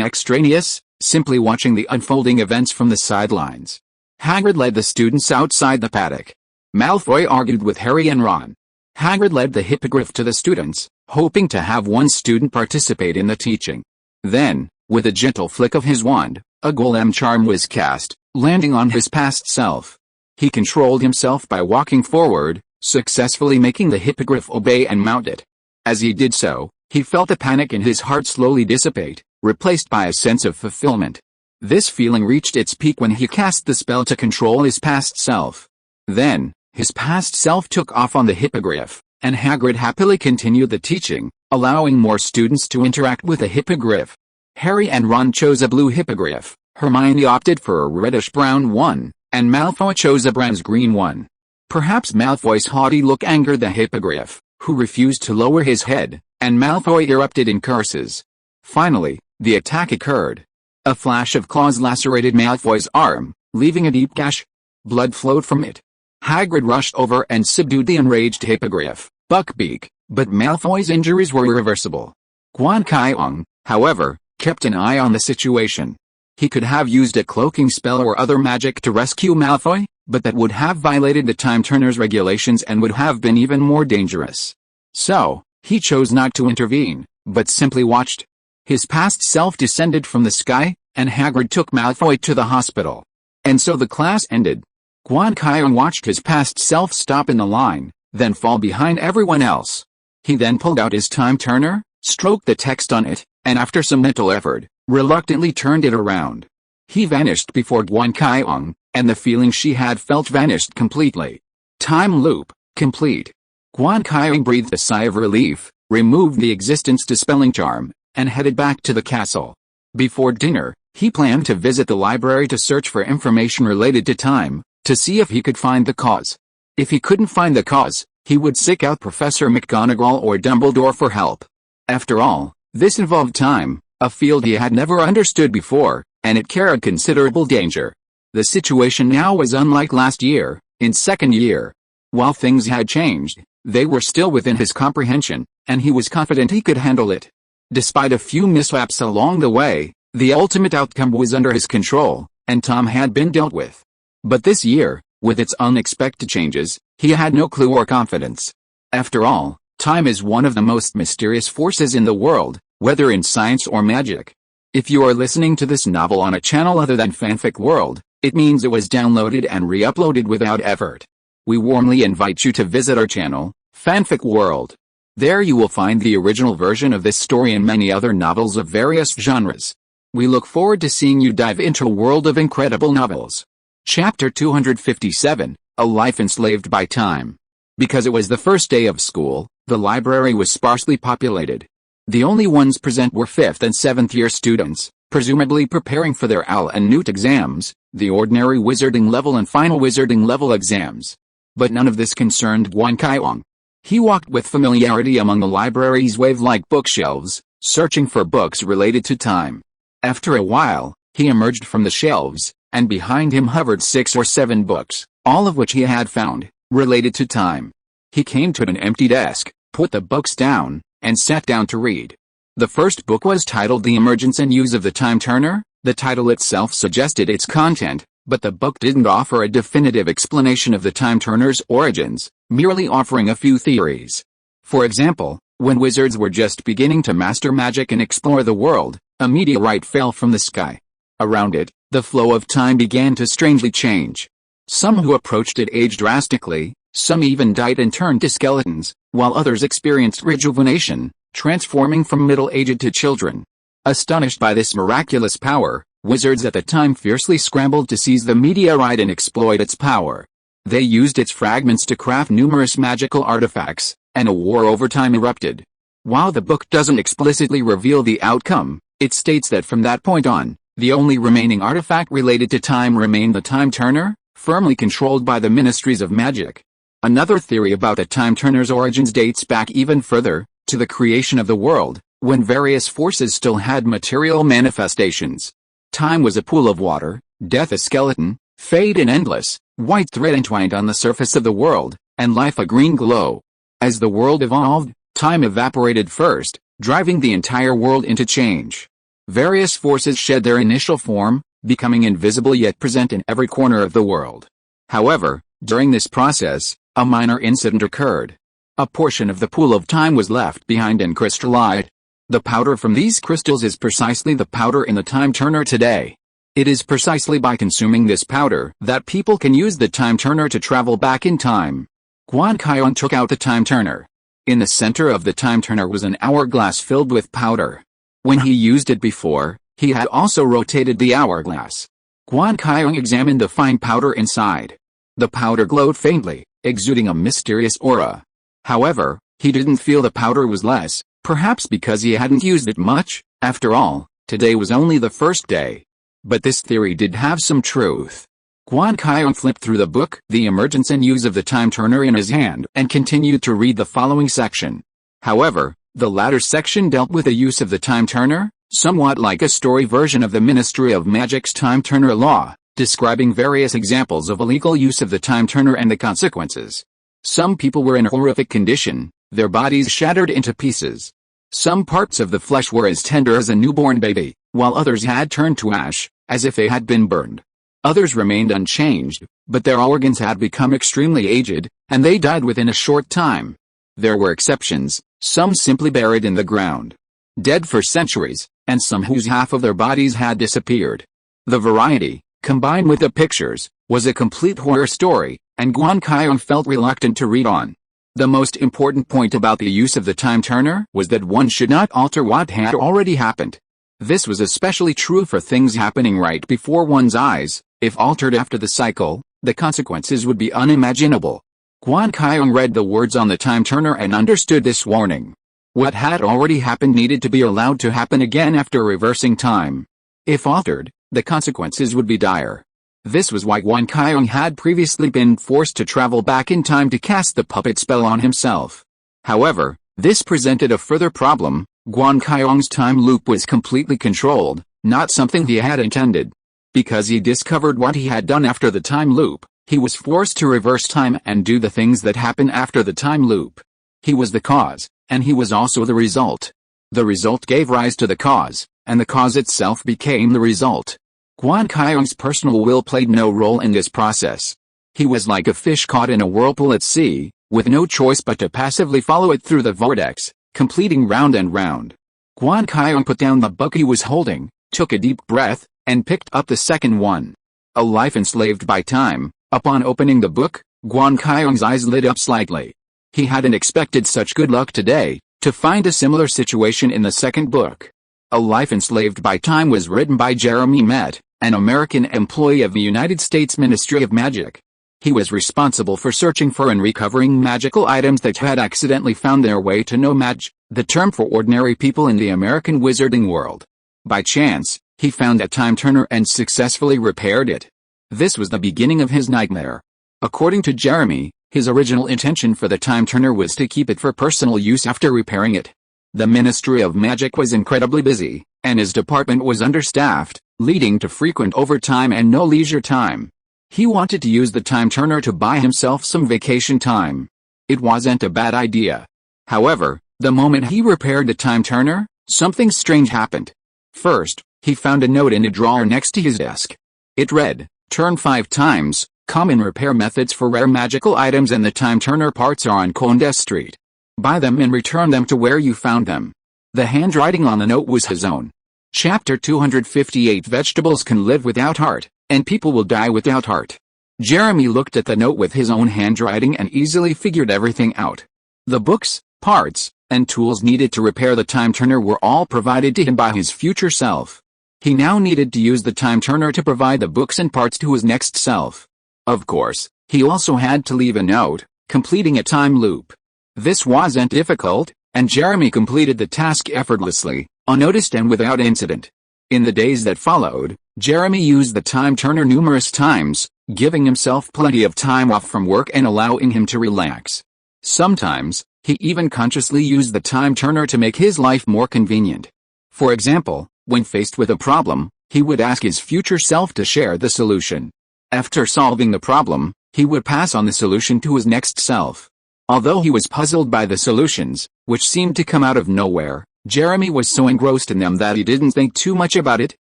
extraneous, simply watching the unfolding events from the sidelines. Hagrid led the students outside the paddock. Malfoy argued with Harry and Ron. Hagrid led the hippogriff to the students, hoping to have one student participate in the teaching. Then, with a gentle flick of his wand, a golem charm was cast, landing on his past self. He controlled himself by walking forward, successfully making the hippogriff obey and mount it. As he did so, he felt the panic in his heart slowly dissipate, replaced by a sense of fulfillment. This feeling reached its peak when he cast the spell to control his past self. Then, his past self took off on the hippogriff, and Hagrid happily continued the teaching, allowing more students to interact with the hippogriff. Harry and Ron chose a blue hippogriff, Hermione opted for a reddish-brown one, and Malfoy chose a bronze-green one. Perhaps Malfoy's haughty look angered the hippogriff, who refused to lower his head, and Malfoy erupted in curses. Finally, the attack occurred. A flash of claws lacerated Malfoy's arm, leaving a deep gash. Blood flowed from it. Hagrid rushed over and subdued the enraged hippogriff, Buckbeak, but Malfoy's injuries were irreversible. Guan Qiong, however, kept an eye on the situation. He could have used a cloaking spell or other magic to rescue Malfoy, but that would have violated the Time Turner's regulations and would have been even more dangerous. So, he chose not to intervene, but simply watched. His past self descended from the sky, and Hagrid took Malfoy to the hospital. And so the class ended. Guan Qiong watched his past self stop in the line, then fall behind everyone else. He then pulled out his time turner, stroked the text on it, and after some mental effort, reluctantly turned it around. He vanished before Guan Qiong, and the feeling she had felt vanished completely. Time loop, complete. Guan Qiong breathed a sigh of relief, removed the existence dispelling charm, and headed back to the castle. Before dinner, he planned to visit the library to search for information related to time, to see if he could find the cause. If he couldn't find the cause, he would seek out Professor McGonagall or Dumbledore for help. After all, this involved time, a field he had never understood before, and it carried considerable danger. The situation now was unlike last year, in second year. While things had changed, they were still within his comprehension, and he was confident he could handle it. Despite a few mishaps along the way, the ultimate outcome was under his control, and Tom had been dealt with. But this year, with its unexpected changes, he had no clue or confidence. After all, time is one of the most mysterious forces in the world, whether in science or magic. If you are listening to this novel on a channel other than Fanfic World, it means it was downloaded and re-uploaded without effort. We warmly invite you to visit our channel, Fanfic World. There you will find the original version of this story and many other novels of various genres. We look forward to seeing you dive into a world of incredible novels. Chapter 257, A Life Enslaved by Time. Because it was the first day of school, the library was sparsely populated. The only ones present were 5th and 7th year students, presumably preparing for their OWL and NEWT exams, the ordinary wizarding level and final wizarding level exams. But none of this concerned Guan Qiong. He walked with familiarity among the library's wave-like bookshelves, searching for books related to time. After a while, he emerged from the shelves, and behind him hovered 6 or 7 books, all of which he had found, related to time. He came to an empty desk, put the books down, and sat down to read. The first book was titled The Emergence and Use of the Time Turner. The title itself suggested its content, but the book didn't offer a definitive explanation of the Time Turner's origins, merely offering a few theories. For example, when wizards were just beginning to master magic and explore the world, a meteorite fell from the sky. Around it, the flow of time began to strangely change. Some who approached it aged drastically, Some even died and turned to skeletons, while others experienced rejuvenation, transforming from middle-aged to children. Astonished by this miraculous power, wizards at the time fiercely scrambled to seize the meteorite and exploit its power. They used its fragments to craft numerous magical artifacts, and a war over time erupted. While the book doesn't explicitly reveal the outcome, it states that from that point on, the only remaining artifact related to time remained the Time Turner, firmly controlled by the Ministries of Magic. Another theory about the Time Turner's origins dates back even further, to the creation of the world, when various forces still had material manifestations. Time was a pool of water, death a skeleton, fate an endless, white thread entwined on the surface of the world, and life a green glow. As the world evolved, time evaporated first, driving the entire world into change. Various forces shed their initial form, becoming invisible yet present in every corner of the world. However, during this process, a minor incident occurred. A portion of the pool of time was left behind and crystallized. The powder from these crystals is precisely the powder in the Time Turner today. It is precisely by consuming this powder that people can use the Time Turner to travel back in time. Guan Qiong took out the Time Turner. In the center of the Time Turner was an hourglass filled with powder. When he used it before, he had also rotated the hourglass. Guan Qiong examined the fine powder inside. The powder glowed faintly, exuding a mysterious aura. However, he didn't feel the powder was less, perhaps because he hadn't used it much. After all, today was only the first day. But this theory did have some truth. Guan Qiong flipped through the book, The Emergence and Use of the Time Turner, in his hand, and continued to read the following section. However, the latter section dealt with the use of the Time Turner, somewhat like a story version of the Ministry of Magic's Time Turner law, describing various examples of illegal use of the Time Turner and the consequences. Some people were in a horrific condition, their bodies shattered into pieces. Some parts of the flesh were as tender as a newborn baby, while others had turned to ash, as if they had been burned. Others remained unchanged, but their organs had become extremely aged, and they died within a short time. There were exceptions, some simply buried in the ground, dead for centuries, and some whose half of their bodies had disappeared. The variety, combined with the pictures, was a complete horror story, and Guan Qiong felt reluctant to read on. The most important point about the use of the Time Turner was that one should not alter what had already happened. This was especially true for things happening right before one's eyes. If altered after the cycle, the consequences would be unimaginable. Guan Qiong read the words on the Time Turner and understood this warning. What had already happened needed to be allowed to happen again after reversing time. If altered, the consequences would be dire. This was why Guan Qiong had previously been forced to travel back in time to cast the puppet spell on himself. However, this presented a further problem. Guan Qiong's time loop was completely controlled, not something he had intended. Because he discovered what he had done after the time loop, he was forced to reverse time and do the things that happen after the time loop. He was the cause, and he was also the result. The result gave rise to the cause, and the cause itself became the result. Guan Qiong's personal will played no role in this process. He was like a fish caught in a whirlpool at sea, with no choice but to passively follow it through the vortex, completing round and round. Guan Qiong put down the book he was holding, took a deep breath, and picked up the second one. A Life Enslaved by Time. Upon opening the book, Guan Qiong's eyes lit up slightly. He hadn't expected such good luck today, to find a similar situation in the second book. A Life Enslaved by Time was written by Jeremy Met, an American employee of the United States Ministry of Magic. He was responsible for searching for and recovering magical items that had accidentally found their way to no mag, the term for ordinary people in the American wizarding world. By chance, he found a Time Turner and successfully repaired it. This was the beginning of his nightmare. According to Jeremy, his original intention for the Time Turner was to keep it for personal use after repairing it. The Ministry of Magic was incredibly busy, and his department was understaffed, leading to frequent overtime and no leisure time. He wanted to use the Time Turner to buy himself some vacation time. It wasn't a bad idea. However, the moment he repaired the Time Turner, something strange happened. First, he found a note in a drawer next to his desk. It read, "Turn 5 times, common repair methods for rare magical items and the Time Turner parts are on Condes Street. Buy them and return them to where you found them." The handwriting on the note was his own. Chapter 258. Vegetables can live without heart, and people will die without heart. Jeremy looked at the note with his own handwriting and easily figured everything out. The books, parts, and tools needed to repair the time turner were all provided to him by his future self. He now needed to use the time turner to provide the books and parts to his next self. Of course, he also had to leave a note, completing a time loop. This wasn't difficult, and Jeremy completed the task effortlessly, unnoticed and without incident. In the days that followed, Jeremy used the time turner numerous times, giving himself plenty of time off from work and allowing him to relax. Sometimes, he even consciously used the time turner to make his life more convenient. For example, when faced with a problem, he would ask his future self to share the solution. After solving the problem, he would pass on the solution to his next self. Although he was puzzled by the solutions, which seemed to come out of nowhere, Jeremy was so engrossed in them that he didn't think too much about it,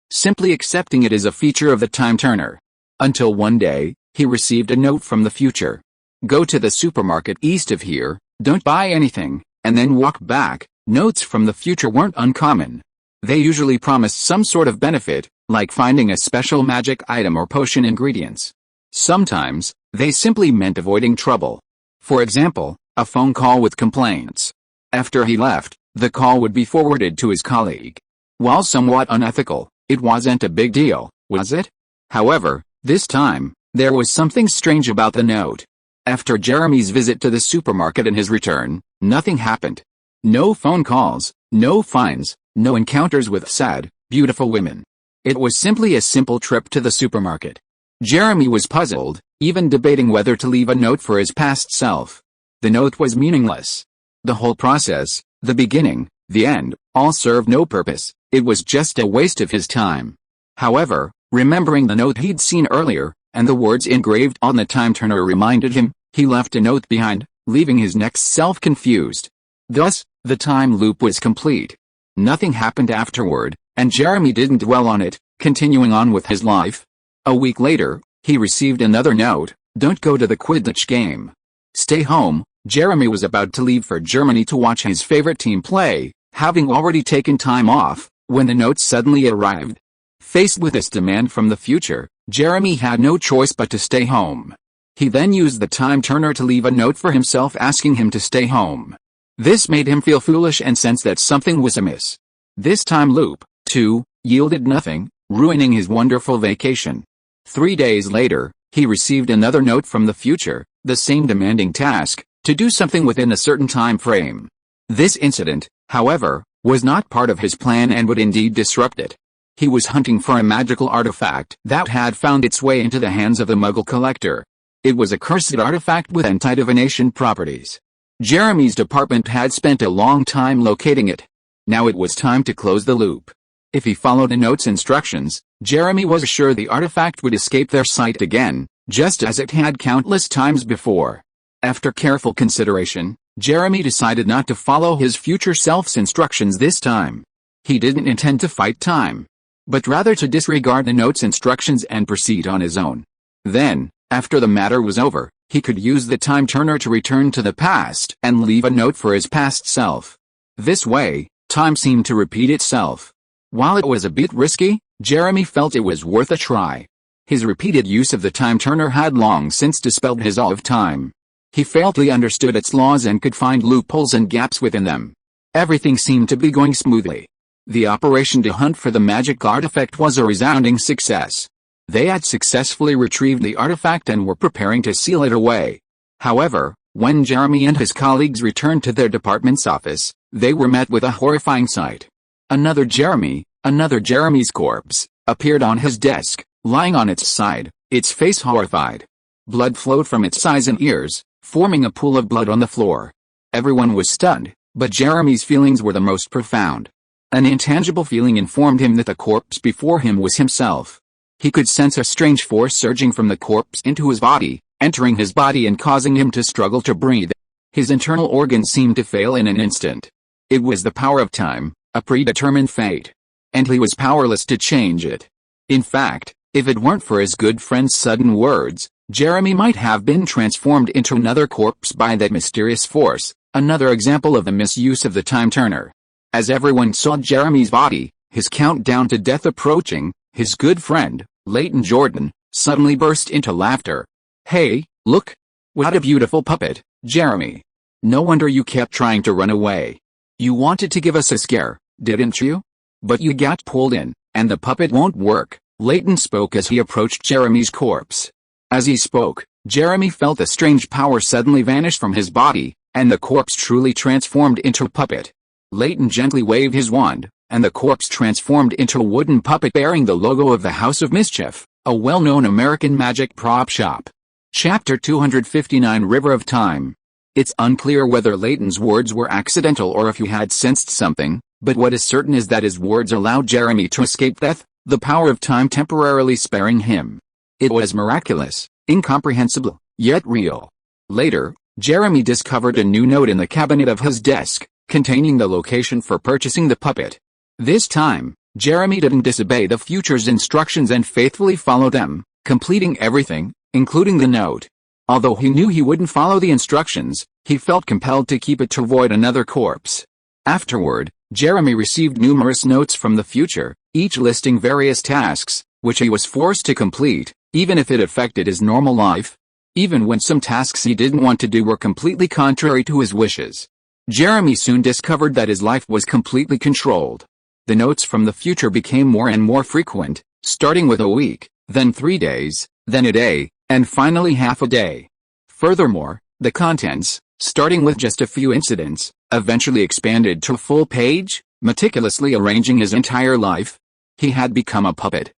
simply accepting it as a feature of the time turner. Until one day, he received a note from the future. Go to the supermarket east of here, don't buy anything, and then walk back. Notes from the future weren't uncommon. They usually promised some sort of benefit, like finding a special magic item or potion ingredients. Sometimes, they simply meant avoiding trouble. For example, a phone call with complaints. After he left, the call would be forwarded to his colleague. While somewhat unethical, it wasn't a big deal, was it? However, this time, there was something strange about the note. After Jeremy's visit to the supermarket and his return, nothing happened. No phone calls, no fines, no encounters with sad, beautiful women. It was simply a simple trip to the supermarket. Jeremy was puzzled, even debating whether to leave a note for his past self. The note was meaningless. The whole process, the beginning, the end, all served no purpose. It was just a waste of his time. However, remembering the note he'd seen earlier, and the words engraved on the time turner reminded him, he left a note behind, leaving his next self confused. Thus, the time loop was complete. Nothing happened afterward, and Jeremy didn't dwell on it, continuing on with his life. A week later, he received another note, don't go to the Quidditch game. Stay home. Jeremy was about to leave for Germany to watch his favorite team play, having already taken time off, when the note suddenly arrived. Faced with this demand from the future, Jeremy had no choice but to stay home. He then used the time turner to leave a note for himself asking him to stay home. This made him feel foolish and sense that something was amiss. This time loop, too, yielded nothing, ruining his wonderful vacation. 3 days later, he received another note from the future, the same demanding task, to do something within a certain time frame. This incident, however, was not part of his plan and would indeed disrupt it. He was hunting for a magical artifact that had found its way into the hands of the Muggle collector. It was a cursed artifact with anti-divination properties. Jeremy's department had spent a long time locating it. Now it was time to close the loop. If he followed the note's instructions, Jeremy was sure the artifact would escape their sight again, just as it had countless times before. After careful consideration, Jeremy decided not to follow his future self's instructions this time. He didn't intend to fight time, but rather to disregard the note's instructions and proceed on his own. Then, after the matter was over, he could use the time turner to return to the past and leave a note for his past self. This way, time seemed to repeat itself. While it was a bit risky, Jeremy felt it was worth a try. His repeated use of the time turner had long since dispelled his awe of time. He faintly understood its laws and could find loopholes and gaps within them. Everything seemed to be going smoothly. The operation to hunt for the magic artifact was a resounding success. They had successfully retrieved the artifact and were preparing to seal it away. However, when Jeremy and his colleagues returned to their department's office, they were met with a horrifying sight. Another Jeremy's corpse, appeared on his desk, lying on its side, its face horrified. Blood flowed from its eyes and ears, forming a pool of blood on the floor. Everyone was stunned, but Jeremy's feelings were the most profound. An intangible feeling informed him that the corpse before him was himself. He could sense a strange force surging from the corpse into his body, entering his body and causing him to struggle to breathe. His internal organs seemed to fail in an instant. It was the power of time, a predetermined fate. And he was powerless to change it. In fact, if it weren't for his good friend's sudden words, Jeremy might have been transformed into another corpse by that mysterious force, another example of the misuse of the time turner. As everyone saw Jeremy's body, his countdown to death approaching, his good friend, Leighton Jordan, suddenly burst into laughter. Hey, look! What a beautiful puppet, Jeremy. No wonder you kept trying to run away. You wanted to give us a scare, didn't you? But you got pulled in, and the puppet won't work, Layton spoke as he approached Jeremy's corpse. As he spoke, Jeremy felt a strange power suddenly vanish from his body, and the corpse truly transformed into a puppet. Layton gently waved his wand, and the corpse transformed into a wooden puppet bearing the logo of the House of Mischief, a well-known American magic prop shop. Chapter 259 River of Time. It's unclear whether Layton's words were accidental or if he had sensed something, but what is certain is that his words allowed Jeremy to escape death, the power of time temporarily sparing him. It was miraculous, incomprehensible, yet real. Later, Jeremy discovered a new note in the cabinet of his desk, containing the location for purchasing the puppet. This time, Jeremy didn't disobey the future's instructions and faithfully followed them, completing everything, including the note. Although he knew he wouldn't follow the instructions, he felt compelled to keep it to avoid another corpse. Afterward, Jeremy received numerous notes from the future, each listing various tasks, which he was forced to complete, even if it affected his normal life. Even when some tasks he didn't want to do were completely contrary to his wishes. Jeremy soon discovered that his life was completely controlled. The notes from the future became more and more frequent, starting with a week, then 3 days, then a day, and finally half a day. Furthermore, the contents, starting with just a few incidents, eventually expanded to a full page, meticulously arranging his entire life. He had become a puppet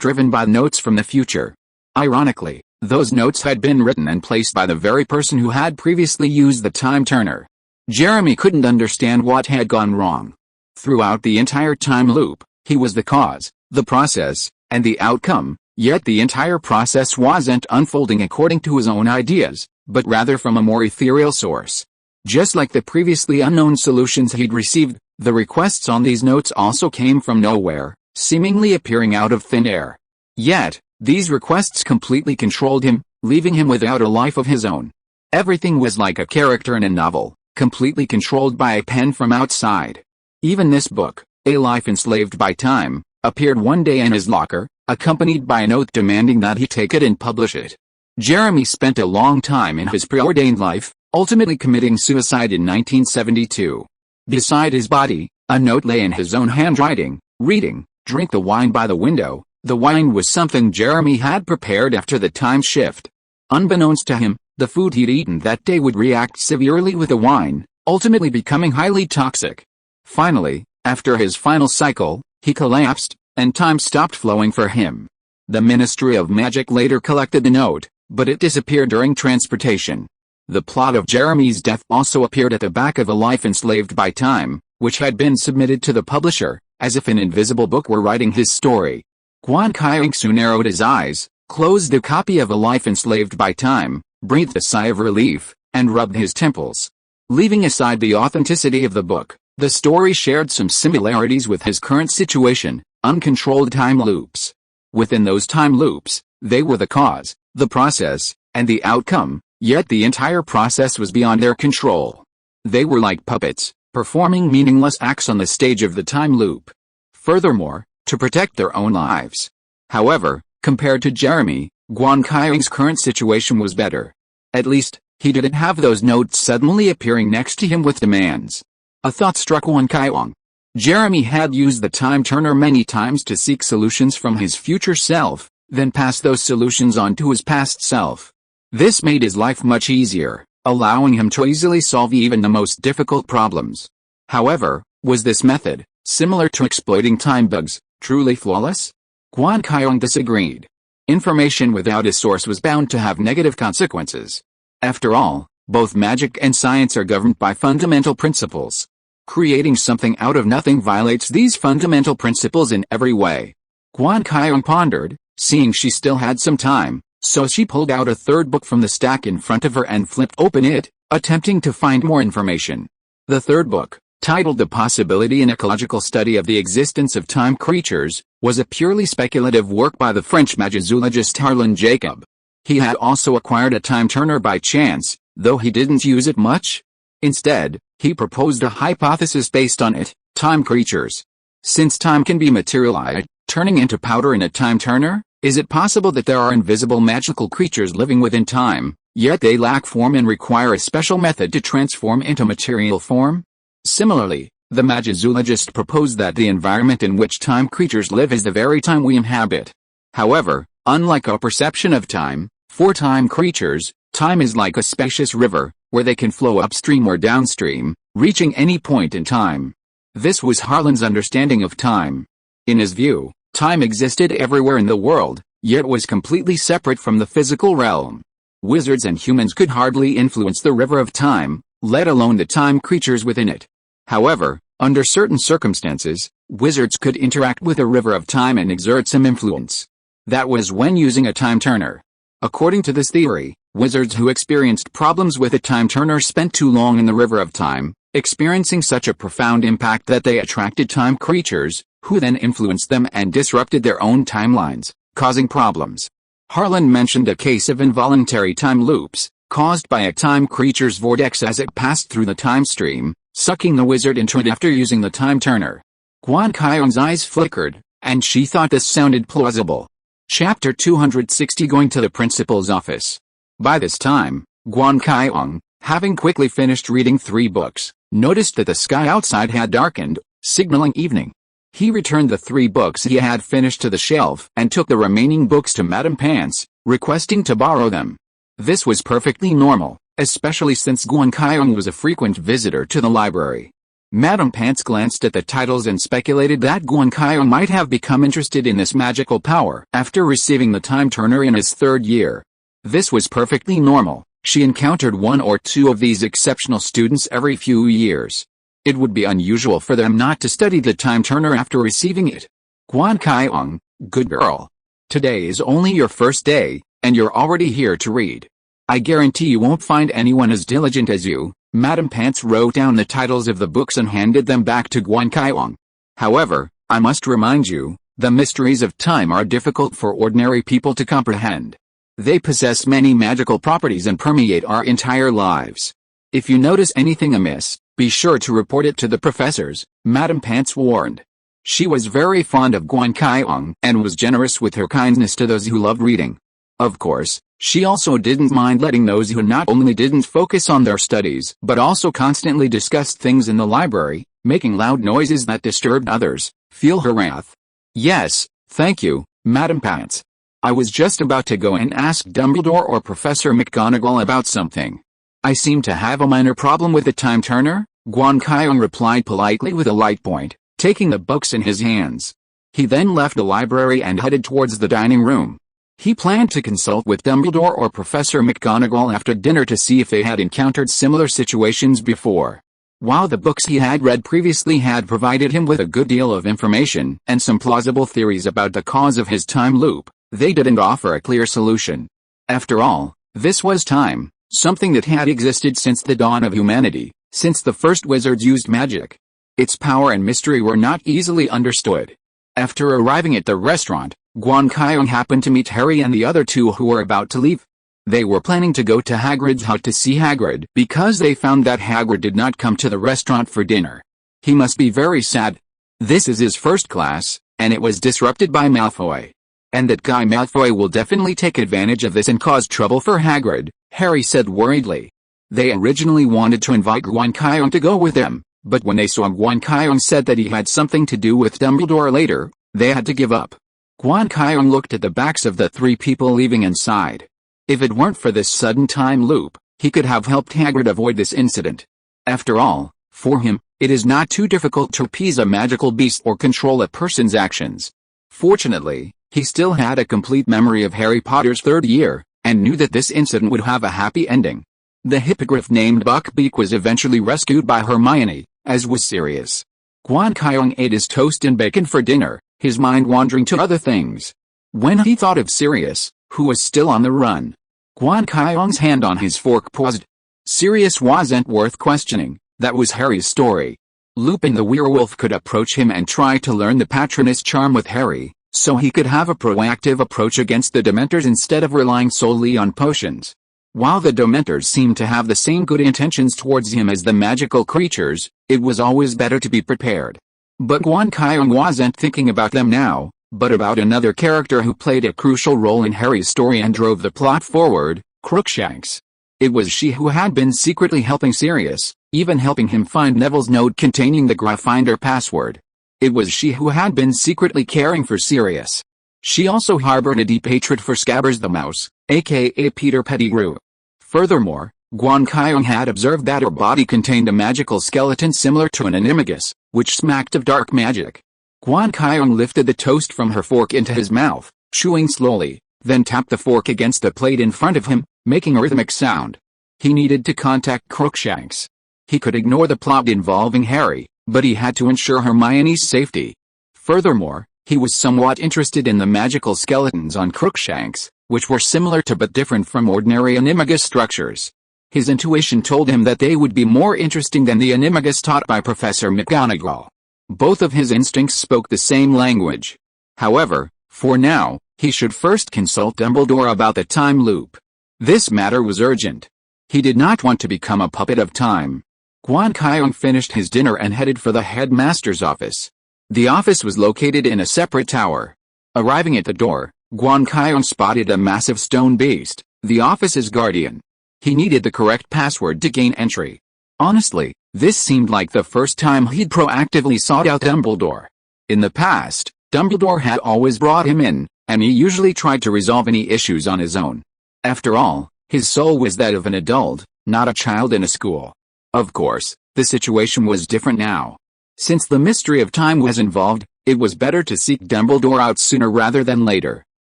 driven by notes from the future. Ironically, those notes had been written and placed by the very person who had previously used the time turner. Jeremy couldn't understand what had gone wrong. Throughout the entire time loop, he was the cause, the process, and the outcome, yet the entire process wasn't unfolding according to his own ideas, but rather from a more ethereal source. Just like the previously unknown solutions he'd received, the requests on these notes also came from nowhere, seemingly appearing out of thin air. Yet, these requests completely controlled him, leaving him without a life of his own. Everything was like a character in a novel, completely controlled by a pen from outside. Even this book, A Life Enslaved by Time, appeared one day in his locker, accompanied by a note demanding that he take it and publish it. Jeremy spent a long time in his preordained life, ultimately committing suicide in 1972. Beside his body, a note lay in his own handwriting, reading, "Drink the wine by the window." The wine was something Jeremy had prepared after the time shift. Unbeknownst to him, the food he'd eaten that day would react severely with the wine, ultimately becoming highly toxic. Finally, after his final cycle, he collapsed, and time stopped flowing for him. The Ministry of Magic later collected the note, but it disappeared during transportation. The plot of Jeremy's death also appeared at the back of A Life Enslaved by Time, which had been submitted to the publisher, as if an invisible book were writing his story. Guan Qiong soon narrowed his eyes, closed the copy of A Life Enslaved by Time, breathed a sigh of relief, and rubbed his temples. Leaving aside the authenticity of the book, the story shared some similarities with his current situation, uncontrolled time loops. Within those time loops, they were the cause, the process, and the outcome, yet the entire process was beyond their control. They were like puppets, performing meaningless acts on the stage of the time loop. Furthermore, to protect their own lives. However, compared to Jeremy, Guan Qiong's current situation was better. At least, he didn't have those notes suddenly appearing next to him with demands. A thought struck Guan Qiong. Jeremy had used the time turner many times to seek solutions from his future self, then pass those solutions on to his past self. This made his life much easier, allowing him to easily solve even the most difficult problems. However, was this method, similar to exploiting time bugs, truly flawless? Guan Qiong disagreed. Information without a source was bound to have negative consequences. After all, both magic and science are governed by fundamental principles. Creating something out of nothing violates these fundamental principles in every way. Guan Qiong pondered, seeing she still had some time, so she pulled out a third book from the stack in front of her and flipped open it, attempting to find more information. The third book, titled The Possibility and Ecological Study of the Existence of Time Creatures, was a purely speculative work by the French magizoologist Harlan Jacob. He had also acquired a time turner by chance, though he didn't use it much. Instead, he proposed a hypothesis based on it: time creatures. Since time can be materialized, turning into powder in a time turner, Is it possible that there are invisible magical creatures living within time, yet they lack form and require a special method to transform into material form? Similarly, the magizoologist proposed that the environment in which time creatures live is the very time we inhabit. However, unlike our perception of time, for time creatures, time is like a spacious river, where they can flow upstream or downstream, reaching any point in time. This was Harlan's understanding of time. In his view, time existed everywhere in the world, yet was completely separate from the physical realm. Wizards and humans could hardly influence the river of time, let alone the time creatures within it. However, under certain circumstances, wizards could interact with a river of time and exert some influence. That was when using a time turner. According to this theory, wizards who experienced problems with a time turner spent too long in the river of time, experiencing such a profound impact that they attracted time creatures, who then influenced them and disrupted their own timelines, causing problems. Harlan mentioned a case of involuntary time loops, caused by a time creature's vortex as it passed through the time stream, sucking the wizard into it after using the time turner. Guan Qiong's eyes flickered, and she thought this sounded plausible. Chapter 260 Going to the Principal's Office. By this time, Guan Qiong, having quickly finished reading 3 books, noticed that the sky outside had darkened, signaling evening. He returned the 3 books he had finished to the shelf and took the remaining books to Madame Pants, requesting to borrow them. This was perfectly normal, especially since Guan Qiong was a frequent visitor to the library. Madame Pants glanced at the titles and speculated that Guan Qiong might have become interested in this magical power after receiving the time turner in his 3rd year. This was perfectly normal. She encountered 1 or 2 of these exceptional students every few years. It would be unusual for them not to study the time turner after receiving it. Guan Qiong, good girl. Today is only your first day, and you're already here to read. I guarantee you won't find anyone as diligent as you. Madame Pants wrote down the titles of the books and handed them back to Guan Qiong. However, I must remind you, the mysteries of time are difficult for ordinary people to comprehend. They possess many magical properties and permeate our entire lives. If you notice anything amiss, be sure to report it to the professors, Madame Pants warned. She was very fond of Guan Qiong and was generous with her kindness to those who loved reading. Of course, she also didn't mind letting those who not only didn't focus on their studies but also constantly discussed things in the library, making loud noises that disturbed others, feel her wrath. Yes, thank you, Madame Pants. I was just about to go and ask Dumbledore or Professor McGonagall about something. I seem to have a minor problem with the time turner, Guan Qiong replied politely with a light point, taking the books in his hands. He then left the library and headed towards the dining room. He planned to consult with Dumbledore or Professor McGonagall after dinner to see if they had encountered similar situations before. While the books he had read previously had provided him with a good deal of information and some plausible theories about the cause of his time loop, they didn't offer a clear solution. After all, this was time, something that had existed since the dawn of humanity, since the first wizards used magic. Its power and mystery were not easily understood. After arriving at the restaurant, Guan Qiong happened to meet Harry and the other 2 who were about to leave. They were planning to go to Hagrid's hut to see Hagrid because they found that Hagrid did not come to the restaurant for dinner. He must be very sad. This is his first class, and it was disrupted by Malfoy. And that guy Malfoy will definitely take advantage of this and cause trouble for Hagrid, Harry said worriedly. They originally wanted to invite Guan Qiong to go with them, but when they saw Guan Qiong said that he had something to do with Dumbledore later, they had to give up. Guan Qiong looked at the backs of the 3 people leaving and sighed. If it weren't for this sudden time loop, he could have helped Hagrid avoid this incident. After all, for him, it is not too difficult to appease a magical beast or control a person's actions. Fortunately, he still had a complete memory of Harry Potter's 3rd year, and knew that this incident would have a happy ending. The hippogriff named Buckbeak was eventually rescued by Hermione, as was Sirius. Guan Qiong ate his toast and bacon for dinner, his mind wandering to other things. When he thought of Sirius, who was still on the run, Guan Qiong's hand on his fork paused. Sirius wasn't worth questioning, that was Harry's story. Lupin the werewolf could approach him and try to learn the Patronus charm with Harry, so he could have a proactive approach against the Dementors instead of relying solely on potions. While the Dementors seemed to have the same good intentions towards him as the magical creatures, it was always better to be prepared. But Guan Qiong wasn't thinking about them now, but about another character who played a crucial role in Harry's story and drove the plot forward, Crookshanks. It was she who had been secretly helping Sirius, even helping him find Neville's note containing the Gryffindor password. It was she who had been secretly caring for Sirius. She also harbored a deep hatred for Scabbers the Mouse, aka Peter Pettigrew. Furthermore, Guan Qiong had observed that her body contained a magical skeleton similar to an animagus, which smacked of dark magic. Guan Qiong lifted the toast from her fork into his mouth, chewing slowly, then tapped the fork against the plate in front of him, making a rhythmic sound. He needed to contact Crookshanks. He could ignore the plot involving Harry, but he had to ensure Hermione's safety. Furthermore, he was somewhat interested in the magical skeletons on Crookshanks, which were similar to but different from ordinary animagus structures. His intuition told him that they would be more interesting than the animagus taught by Professor McGonagall. Both of his instincts spoke the same language. However, for now, he should first consult Dumbledore about the time loop. This matter was urgent. He did not want to become a puppet of time. Guan Qiong finished his dinner and headed for the headmaster's office. The office was located in a separate tower. Arriving at the door, Guan Qiong spotted a massive stone beast, the office's guardian. He needed the correct password to gain entry. Honestly, this seemed like the first time he'd proactively sought out Dumbledore. In the past, Dumbledore had always brought him in, and he usually tried to resolve any issues on his own. After all, his soul was that of an adult, not a child in a school. Of course, the situation was different now. Since the mystery of time was involved, it was better to seek Dumbledore out sooner rather than later.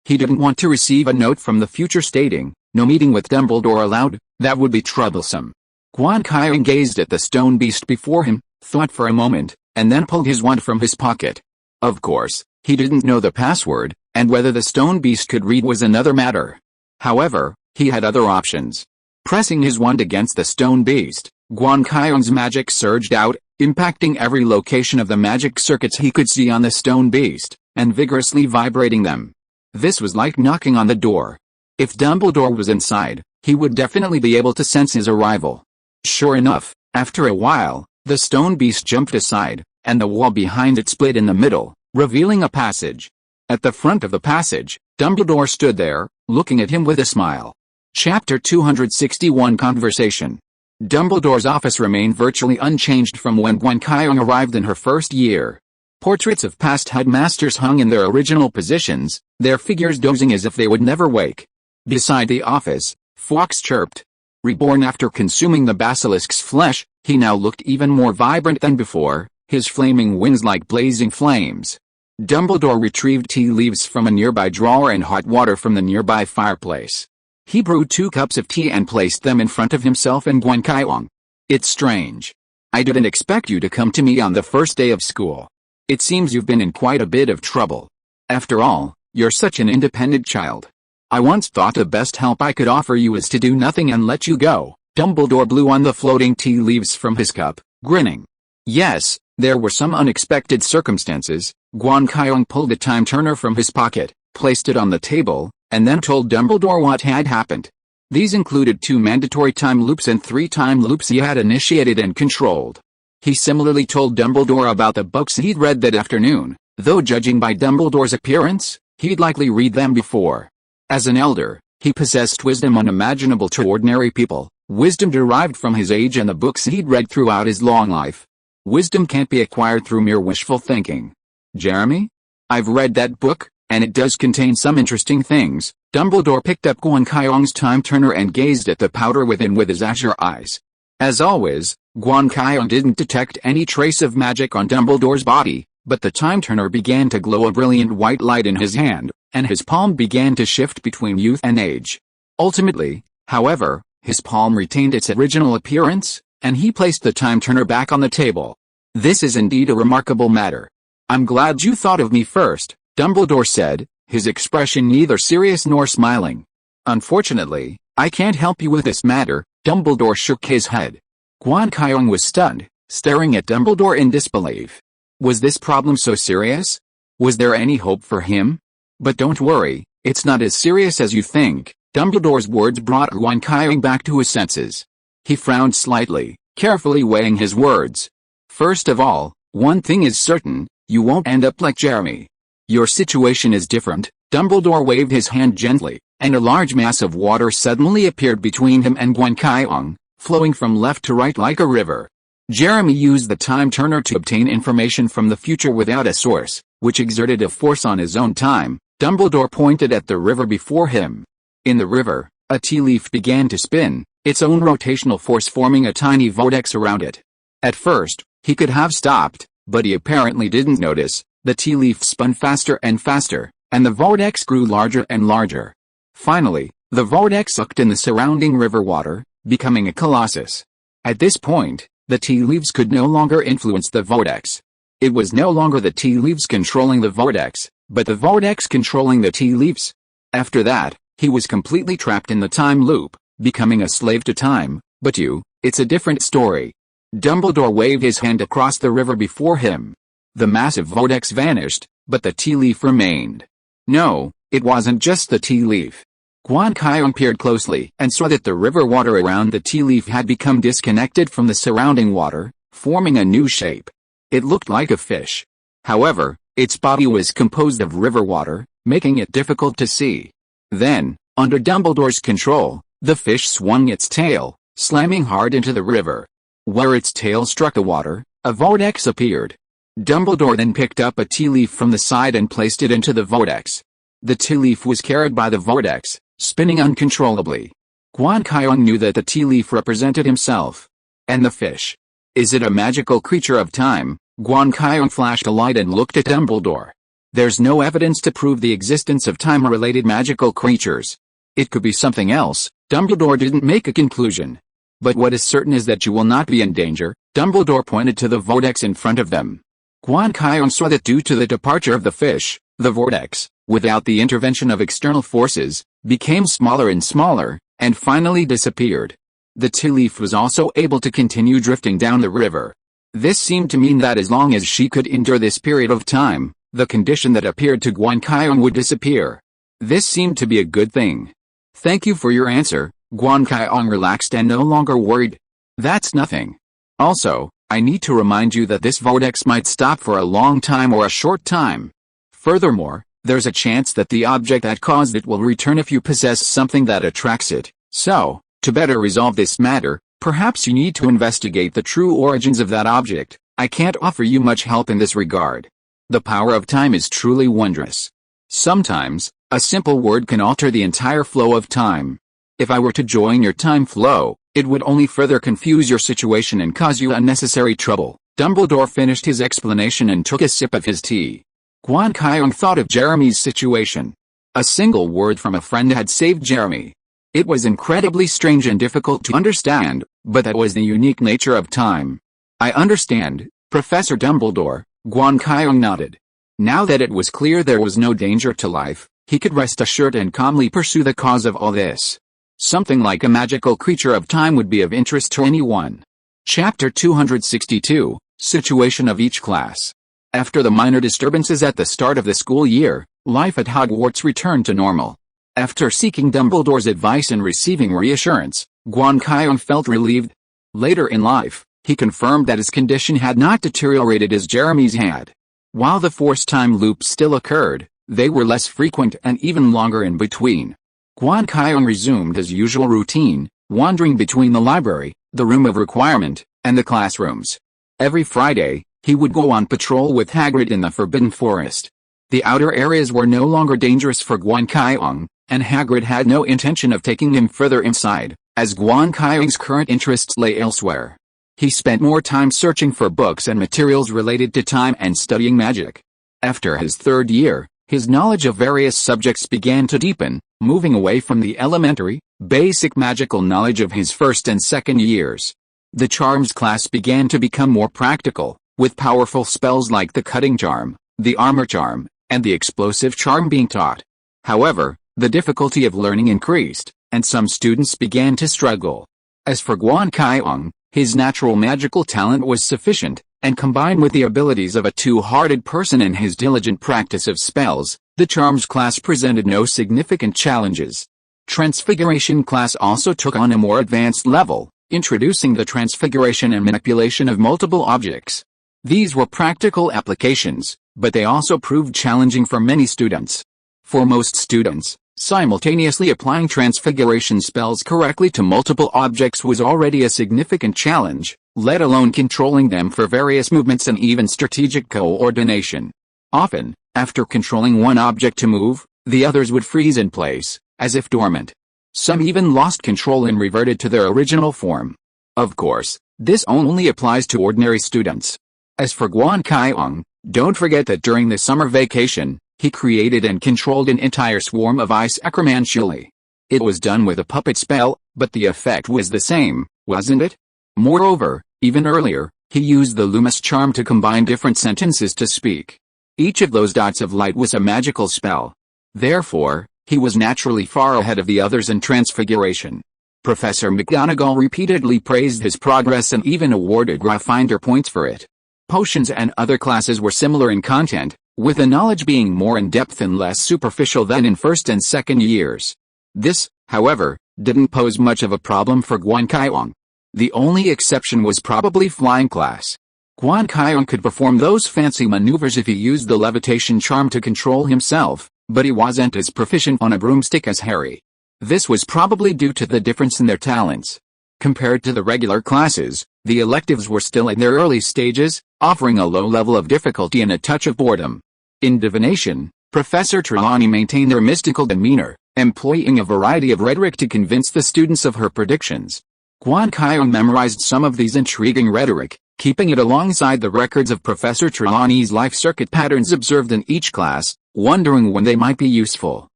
He didn't want to receive a note from the future stating, "No meeting with Dumbledore allowed," that would be troublesome. Guan Qiong gazed at the stone beast before him, thought for a moment, and then pulled his wand from his pocket. Of course, he didn't know the password, and whether the stone beast could read was another matter. However, he had other options. Pressing his wand against the stone beast, Guan Qiong's magic surged out, impacting every location of the magic circuits he could see on the stone beast, and vigorously vibrating them. This was like knocking on the door. If Dumbledore was inside, he would definitely be able to sense his arrival. Sure enough, after a while, the stone beast jumped aside, and the wall behind it split in the middle, revealing a passage. At the front of the passage, Dumbledore stood there, looking at him with a smile. Chapter 261 Conversation. Dumbledore's office remained virtually unchanged from when Guan Qiong arrived in her first year. Portraits of past headmasters hung in their original positions, their figures dozing as if they would never wake. Beside the office, Fawkes chirped. Reborn after consuming the basilisk's flesh, he now looked even more vibrant than before, his flaming wings like blazing flames. Dumbledore retrieved tea leaves from a nearby drawer and hot water from the nearby fireplace. He brewed 2 cups of tea and placed them in front of himself and Guan Qiong. "It's strange. I didn't expect you to come to me on the first day of school. It seems you've been in quite a bit of trouble. After all, you're such an independent child. I once thought the best help I could offer you is to do nothing and let you go." Dumbledore blew on the floating tea leaves from his cup, grinning. Yes, there were some unexpected circumstances. Guan Qiong pulled a time turner from his pocket, placed it on the table, and then told Dumbledore what had happened. These included 2 mandatory time loops and 3 time loops he had initiated and controlled. He similarly told Dumbledore about the books he'd read that afternoon, though judging by Dumbledore's appearance, he'd likely read them before. As an elder, he possessed wisdom unimaginable to ordinary people, wisdom derived from his age and the books he'd read throughout his long life. Wisdom can't be acquired through mere wishful thinking. "Jeremy? I've read that book, and it does contain some interesting things." Dumbledore picked up Guan Qiong's time turner and gazed at the powder within with his azure eyes. As always, Guan Qiong didn't detect any trace of magic on Dumbledore's body, but the time turner began to glow a brilliant white light in his hand, and his palm began to shift between youth and age. Ultimately, however, his palm retained its original appearance, and he placed the time turner back on the table. "This is indeed a remarkable matter. I'm glad you thought of me first," Dumbledore said, his expression neither serious nor smiling. "Unfortunately, I can't help you with this matter." Dumbledore shook his head. Guan Qiong was stunned, staring at Dumbledore in disbelief. Was this problem so serious? Was there any hope for him? "But don't worry, it's not as serious as you think." Dumbledore's words brought Guan Qiong back to his senses. He frowned slightly, carefully weighing his words. "First of all, one thing is certain, you won't end up like Jeremy." Your situation is different. Dumbledore waved his hand gently, and a large mass of water suddenly appeared between him and Guan Qiong, flowing from left to right like a river. Jeremy used the time turner to obtain information from the future without a source, which exerted a force on his own time. Dumbledore pointed at the river before him. In the river, a tea leaf began to spin, its own rotational force forming a tiny vortex around it. At first, he could have stopped, but he apparently didn't notice. The tea leaf spun faster and faster, and the vortex grew larger and larger. Finally, the vortex sucked in the surrounding river water, becoming a colossus. At this point, the tea leaves could no longer influence the vortex. It was no longer the tea leaves controlling the vortex, but the vortex controlling the tea leaves. After that, he was completely trapped in the time loop, becoming a slave to time. But it's a different story. Dumbledore waved his hand across the river before him. The massive vortex vanished, but the tea leaf remained. No, it wasn't just the tea leaf. Guan Qiong peered closely and saw that the river water around the tea leaf had become disconnected from the surrounding water, forming a new shape. It looked like a fish. However, its body was composed of river water, making it difficult to see. Then, under Dumbledore's control, the fish swung its tail, slamming hard into the river. Where its tail struck the water, a vortex appeared. Dumbledore then picked up a tea leaf from the side and placed it into the vortex. The tea leaf was carried by the vortex, spinning uncontrollably. Guan Qiong knew that the tea leaf represented himself. And the fish? Is it a magical creature of time? Guan Qiong flashed a light and looked at Dumbledore. There's no evidence to prove the existence of time-related magical creatures. It could be something else. Dumbledore didn't make a conclusion. But what is certain is that you will not be in danger. Dumbledore pointed to the vortex in front of them. Guan Qiong saw that due to the departure of the fish, the vortex, without the intervention of external forces, became smaller and smaller, and finally disappeared. The tea leaf was also able to continue drifting down the river. This seemed to mean that as long as she could endure this period of time, the condition that appeared to Guan Qiong would disappear. This seemed to be a good thing. Thank you for your answer. Guan Qiong relaxed and no longer worried. That's nothing. Also, I need to remind you that this vortex might stop for a long time or a short time. Furthermore, there's a chance that the object that caused it will return if you possess something that attracts it. So, to better resolve this matter, perhaps you need to investigate the true origins of that object. I can't offer you much help in this regard. The power of time is truly wondrous. Sometimes, a simple word can alter the entire flow of time. If I were to join your time flow, it would only further confuse your situation and cause you unnecessary trouble. Dumbledore finished his explanation and took a sip of his tea. Guan Qiong thought of Jeremy's situation. A single word from a friend had saved Jeremy. It was incredibly strange and difficult to understand, but that was the unique nature of time. I understand, Professor Dumbledore. Guan Qiong nodded. Now that it was clear there was no danger to life, he could rest assured and calmly pursue the cause of all this. Something like a magical creature of time would be of interest to anyone. Chapter 262, Situation of each class. After the minor disturbances at the start of the school year, life at Hogwarts returned to normal. After seeking Dumbledore's advice and receiving reassurance, Guan Qiong felt relieved. Later in life, he confirmed that his condition had not deteriorated as Jeremy's had. While the forced time loops still occurred, they were less frequent and even longer in between. Guan Qiong resumed his usual routine, wandering between the library, the room of requirement, and the classrooms. Every Friday, he would go on patrol with Hagrid in the Forbidden Forest. The outer areas were no longer dangerous for Guan Qiong, and Hagrid had no intention of taking him further inside, as Guan Qiong's current interests lay elsewhere. He spent more time searching for books and materials related to time and studying magic. After his third year, his knowledge of various subjects began to deepen, moving away from the elementary, basic magical knowledge of his first and second years. The charms class began to become more practical, with powerful spells like the cutting charm, the armor charm, and the explosive charm being taught. However, the difficulty of learning increased, and some students began to struggle. As for Guan Qiong, his natural magical talent was sufficient, and combined with the abilities of a two-hearted person and his diligent practice of spells, the charms class presented no significant challenges. Transfiguration class also took on a more advanced level, introducing the transfiguration and manipulation of multiple objects. These were practical applications, but they also proved challenging for many students. For most students, simultaneously applying transfiguration spells correctly to multiple objects was already a significant challenge, let alone controlling them for various movements and even strategic coordination. Often, after controlling one object to move, the others would freeze in place, as if dormant. Some even lost control and reverted to their original form. Of course, this only applies to ordinary students. As for Guan Qiong, don't forget that during the summer vacation, he created and controlled an entire swarm of ice acromantuli. It was done with a puppet spell, but the effect was the same, wasn't it? Moreover, even earlier, he used the Lumis charm to combine different sentences to speak. Each of those dots of light was a magical spell. Therefore, he was naturally far ahead of the others in transfiguration. Professor McGonagall repeatedly praised his progress and even awarded Gryffindor points for it. Potions and other classes were similar in content, with the knowledge being more in-depth and less superficial than in first and second years. This, however, didn't pose much of a problem for Guan Qiong. The only exception was probably flying class. Guan Qiong could perform those fancy maneuvers if he used the levitation charm to control himself, but he wasn't as proficient on a broomstick as Harry. This was probably due to the difference in their talents. Compared to the regular classes, the electives were still in their early stages, offering a low level of difficulty and a touch of boredom. In divination, Professor Trelawney maintained her mystical demeanor, employing a variety of rhetoric to convince the students of her predictions. Guan Qiong memorized some of these intriguing rhetoric, keeping it alongside the records of Professor Trelawney's life circuit patterns observed in each class, wondering when they might be useful.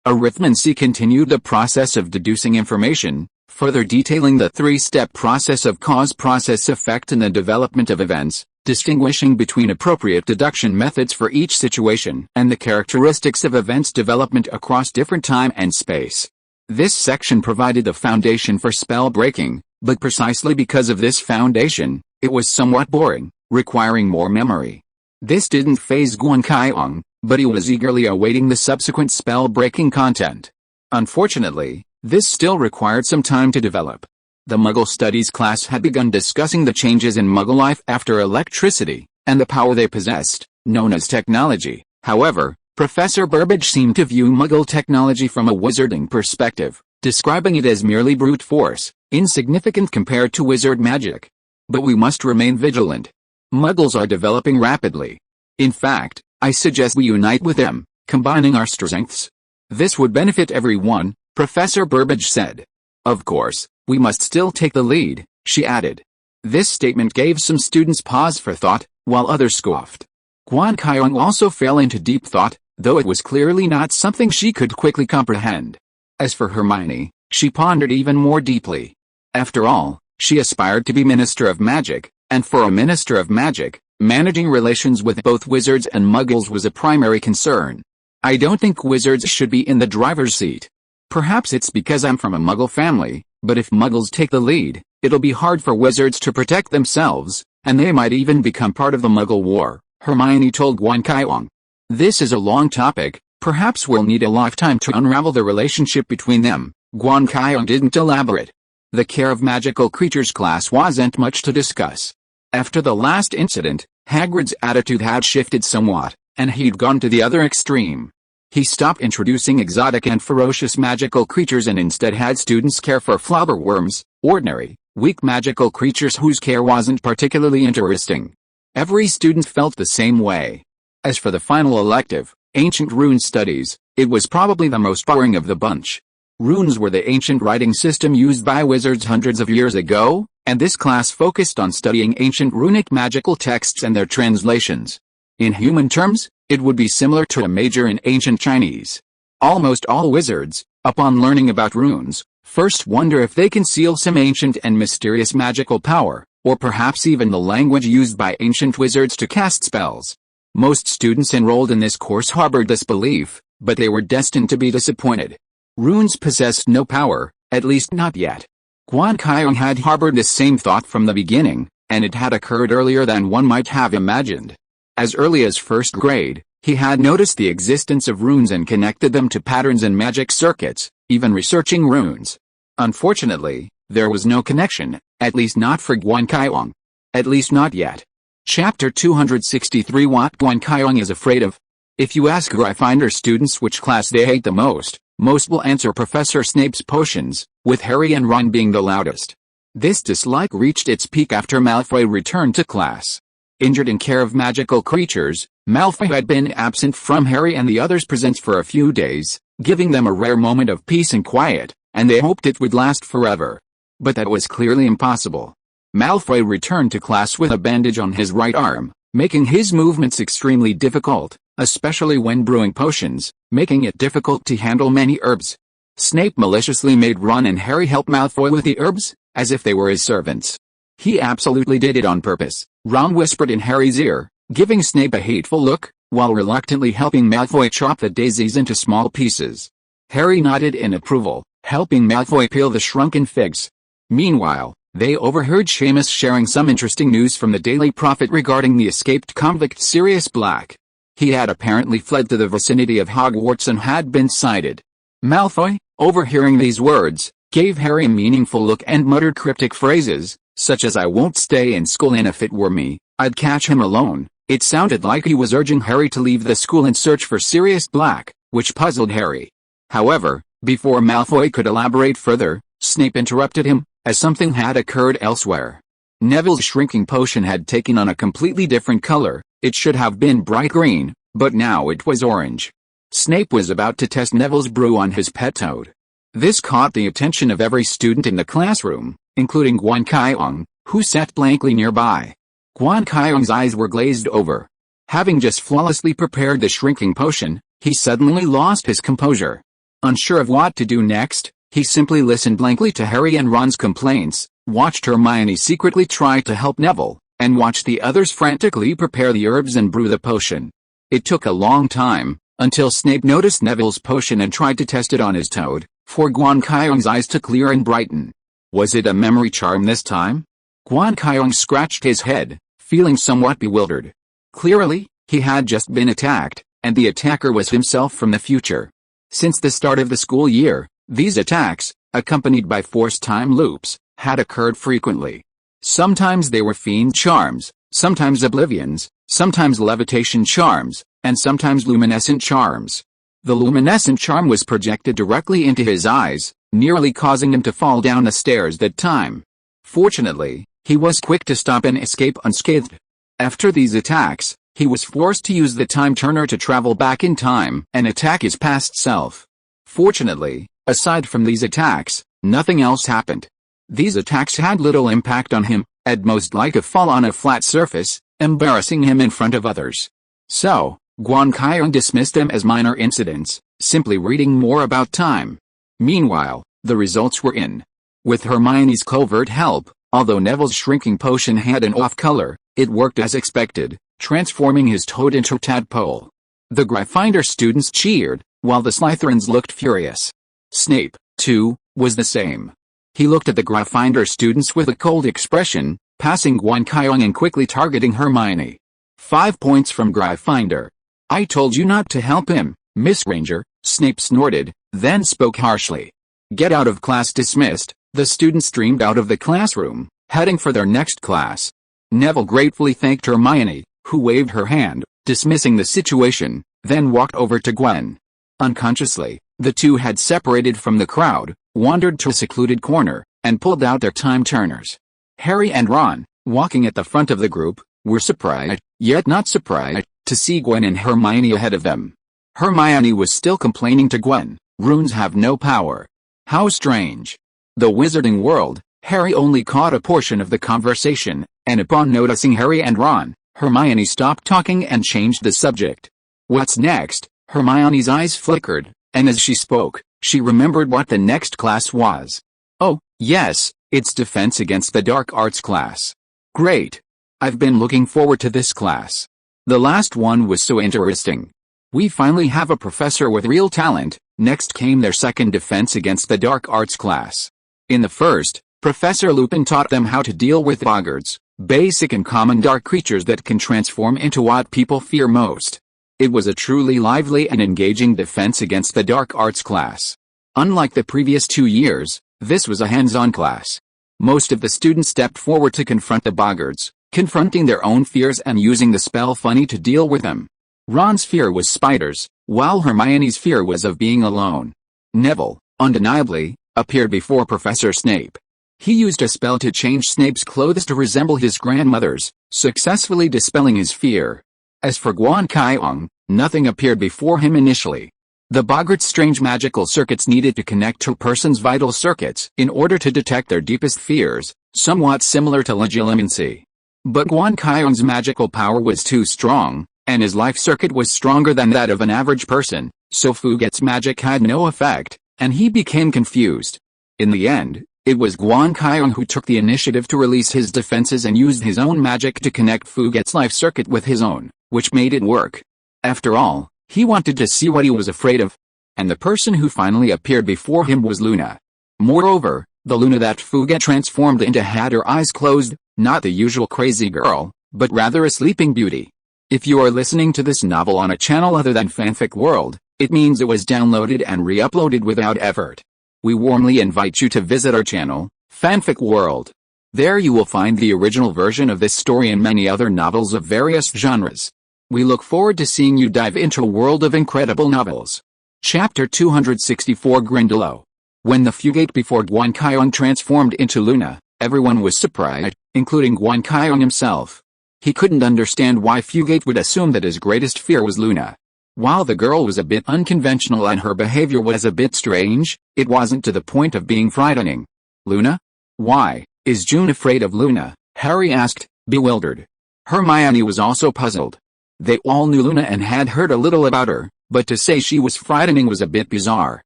Arithmancy continued the process of deducing information, further detailing the three-step process of cause-process-effect in the development of events, distinguishing between appropriate deduction methods for each situation and the characteristics of events' development across different time and space. This section provided the foundation for spell breaking, but precisely because of this foundation, it was somewhat boring, requiring more memory. This didn't faze Guan Qiong, but he was eagerly awaiting the subsequent spell-breaking content. Unfortunately, this still required some time to develop. The Muggle Studies class had begun discussing the changes in Muggle life after electricity, and the power they possessed, known as technology. However, Professor Burbage seemed to view Muggle technology from a wizarding perspective, describing it as merely brute force, insignificant compared to wizard magic. But we must remain vigilant. Muggles are developing rapidly. In fact, I suggest we unite with them, combining our strengths. This would benefit everyone, Professor Burbage said. Of course, we must still take the lead, she added. This statement gave some students pause for thought, while others scoffed. Guan Qiong also fell into deep thought, though it was clearly not something she could quickly comprehend. As for Hermione, she pondered even more deeply. After all, she aspired to be Minister of Magic, and for a Minister of Magic, managing relations with both wizards and muggles was a primary concern. I don't think wizards should be in the driver's seat. Perhaps it's because I'm from a muggle family, but if muggles take the lead, it'll be hard for wizards to protect themselves, and they might even become part of the Muggle War, Hermione told Guan Qiong. This is a long topic, perhaps we'll need a lifetime to unravel the relationship between them. Guan Qiong didn't elaborate. The care of magical creatures class wasn't much to discuss. After the last incident, Hagrid's attitude had shifted somewhat, and he'd gone to the other extreme. He stopped introducing exotic and ferocious magical creatures and instead had students care for flobberworms, ordinary, weak magical creatures whose care wasn't particularly interesting. Every student felt the same way. As for the final elective, Ancient Rune Studies, it was probably the most boring of the bunch. Runes were the ancient writing system used by wizards hundreds of years ago, and this class focused on studying ancient runic magical texts and their translations. In human terms, it would be similar to a major in ancient Chinese. Almost all wizards, upon learning about runes, first wonder if they conceal some ancient and mysterious magical power, or perhaps even the language used by ancient wizards to cast spells. Most students enrolled in this course harbored this belief, but they were destined to be disappointed. Runes possessed no power, at least not yet. Guan Qiong had harbored this same thought from the beginning, and it had occurred earlier than one might have imagined. As early as first grade, he had noticed the existence of runes and connected them to patterns in magic circuits, even researching runes. Unfortunately, there was no connection, at least not for Guan Qiong. At least not yet. Chapter 263 What Guan Qiong is afraid of. If you ask Gryffindor students which class they hate the most will answer Professor Snape's potions, with Harry and Ron being the loudest. This dislike reached its peak after Malfoy returned to class. Injured in care of magical creatures, Malfoy had been absent from Harry and the others' presence for a few days, giving them a rare moment of peace and quiet, and they hoped it would last forever. But that was clearly impossible. Malfoy returned to class with a bandage on his right arm, making his movements extremely difficult, especially when brewing potions, making it difficult to handle many herbs. Snape maliciously made Ron and Harry help Malfoy with the herbs, as if they were his servants. He absolutely did it on purpose, Ron whispered in Harry's ear, giving Snape a hateful look, while reluctantly helping Malfoy chop the daisies into small pieces. Harry nodded in approval, helping Malfoy peel the shrunken figs. Meanwhile, they overheard Seamus sharing some interesting news from the Daily Prophet regarding the escaped convict Sirius Black. He had apparently fled to the vicinity of Hogwarts and had been sighted. Malfoy, overhearing these words, gave Harry a meaningful look and muttered cryptic phrases, such as "I won't stay in school and if it were me, I'd catch him alone." It sounded like he was urging Harry to leave the school and search for Sirius Black, which puzzled Harry. However, before Malfoy could elaborate further, Snape interrupted him, as something had occurred elsewhere. Neville's shrinking potion had taken on a completely different color. It should have been bright green, but now it was orange. Snape was about to test Neville's brew on his pet toad. This caught the attention of every student in the classroom, including Guan Qiong, who sat blankly nearby. Guan Qiong's eyes were glazed over. Having just flawlessly prepared the shrinking potion, he suddenly lost his composure. Unsure of what to do next, he simply listened blankly to Harry and Ron's complaints, watched Hermione secretly try to help Neville, and watched the others frantically prepare the herbs and brew the potion. It took a long time, until Snape noticed Neville's potion and tried to test it on his toad, for Guan Qiong's eyes to clear and brighten. Was it a memory charm this time? Guan Qiong scratched his head, feeling somewhat bewildered. Clearly, he had just been attacked, and the attacker was himself from the future. Since the start of the school year, these attacks, accompanied by forced time loops, had occurred frequently. Sometimes they were fiend charms, sometimes oblivions, sometimes levitation charms, and sometimes luminescent charms. The luminescent charm was projected directly into his eyes, nearly causing him to fall down the stairs that time. Fortunately, he was quick to stop and escape unscathed. After these attacks, he was forced to use the time turner to travel back in time and attack his past self. Fortunately, aside from these attacks, nothing else happened. These attacks had little impact on him, at most like a fall on a flat surface, embarrassing him in front of others. So, Guan Qiong dismissed them as minor incidents, simply reading more about time. Meanwhile, the results were in. With Hermione's covert help, although Neville's shrinking potion had an off color, it worked as expected, transforming his toad into a tadpole. The Gryffindor students cheered, while the Slytherins looked furious. Snape, too, was the same. He looked at the Gryffindor students with a cold expression, passing Guan Qiong and quickly targeting Hermione. 5 points from Gryffindor. "I told you not to help him, Miss Granger," Snape snorted, then spoke harshly. "Get out of class." Dismissed, the students streamed out of the classroom, heading for their next class. Neville gratefully thanked Hermione, who waved her hand, dismissing the situation, then walked over to Gwen. Unconsciously, the two had separated from the crowd, wandered to a secluded corner, and pulled out their time turners. Harry and Ron, walking at the front of the group, were surprised, yet not surprised, to see Gwen and Hermione ahead of them. Hermione was still complaining to Gwen, "Runes have no power." How strange. The wizarding world, Harry only caught a portion of the conversation, and upon noticing Harry and Ron, Hermione stopped talking and changed the subject. "What's next?" Hermione's eyes flickered, and as she spoke, she remembered what the next class was. "Oh, yes, it's Defense Against the Dark Arts class. Great. I've been looking forward to this class. The last one was so interesting. We finally have a professor with real talent." Next came their second Defense Against the Dark Arts class. In the first, Professor Lupin taught them how to deal with boggards, basic and common dark creatures that can transform into what people fear most. It was a truly lively and engaging Defense Against the Dark Arts class. Unlike the previous 2 years, this was a hands-on class. Most of the students stepped forward to confront the boggards, confronting their own fears and using the spell funny to deal with them. Ron's fear was spiders, while Hermione's fear was of being alone. Neville, undeniably, appeared before Professor Snape. He used a spell to change Snape's clothes to resemble his grandmother's, successfully dispelling his fear. As for Guan Qiong, nothing appeared before him initially. The Boggart's strange magical circuits needed to connect to a person's vital circuits in order to detect their deepest fears, somewhat similar to legilimency. But Guan Qiong's magical power was too strong, and his life circuit was stronger than that of an average person, so Fouquet's magic had no effect, and he became confused. In the end, it was Guan Qiong who took the initiative to release his defenses and used his own magic to connect Fouquet's life circuit with his own, which made it work. After all, he wanted to see what he was afraid of. And the person who finally appeared before him was Luna. Moreover, the Luna that Fouquet transformed into had her eyes closed, not the usual crazy girl, but rather a sleeping beauty. If you are listening to this novel on a channel other than Fanfic World, it means it was downloaded and re-uploaded without effort. We warmly invite you to visit our channel, Fanfic World. There you will find the original version of this story and many other novels of various genres. We look forward to seeing you dive into a world of incredible novels. Chapter 264 Grindylow. When the Fugate before Guan Qiong transformed into Luna, everyone was surprised, including Guan Qiong himself. He couldn't understand why Fugate would assume that his greatest fear was Luna. While the girl was a bit unconventional and her behavior was a bit strange, it wasn't to the point of being frightening. Luna? Why is June afraid of Luna? Harry asked, bewildered. Hermione was also puzzled. They all knew Luna and had heard a little about her, but to say she was frightening was a bit bizarre.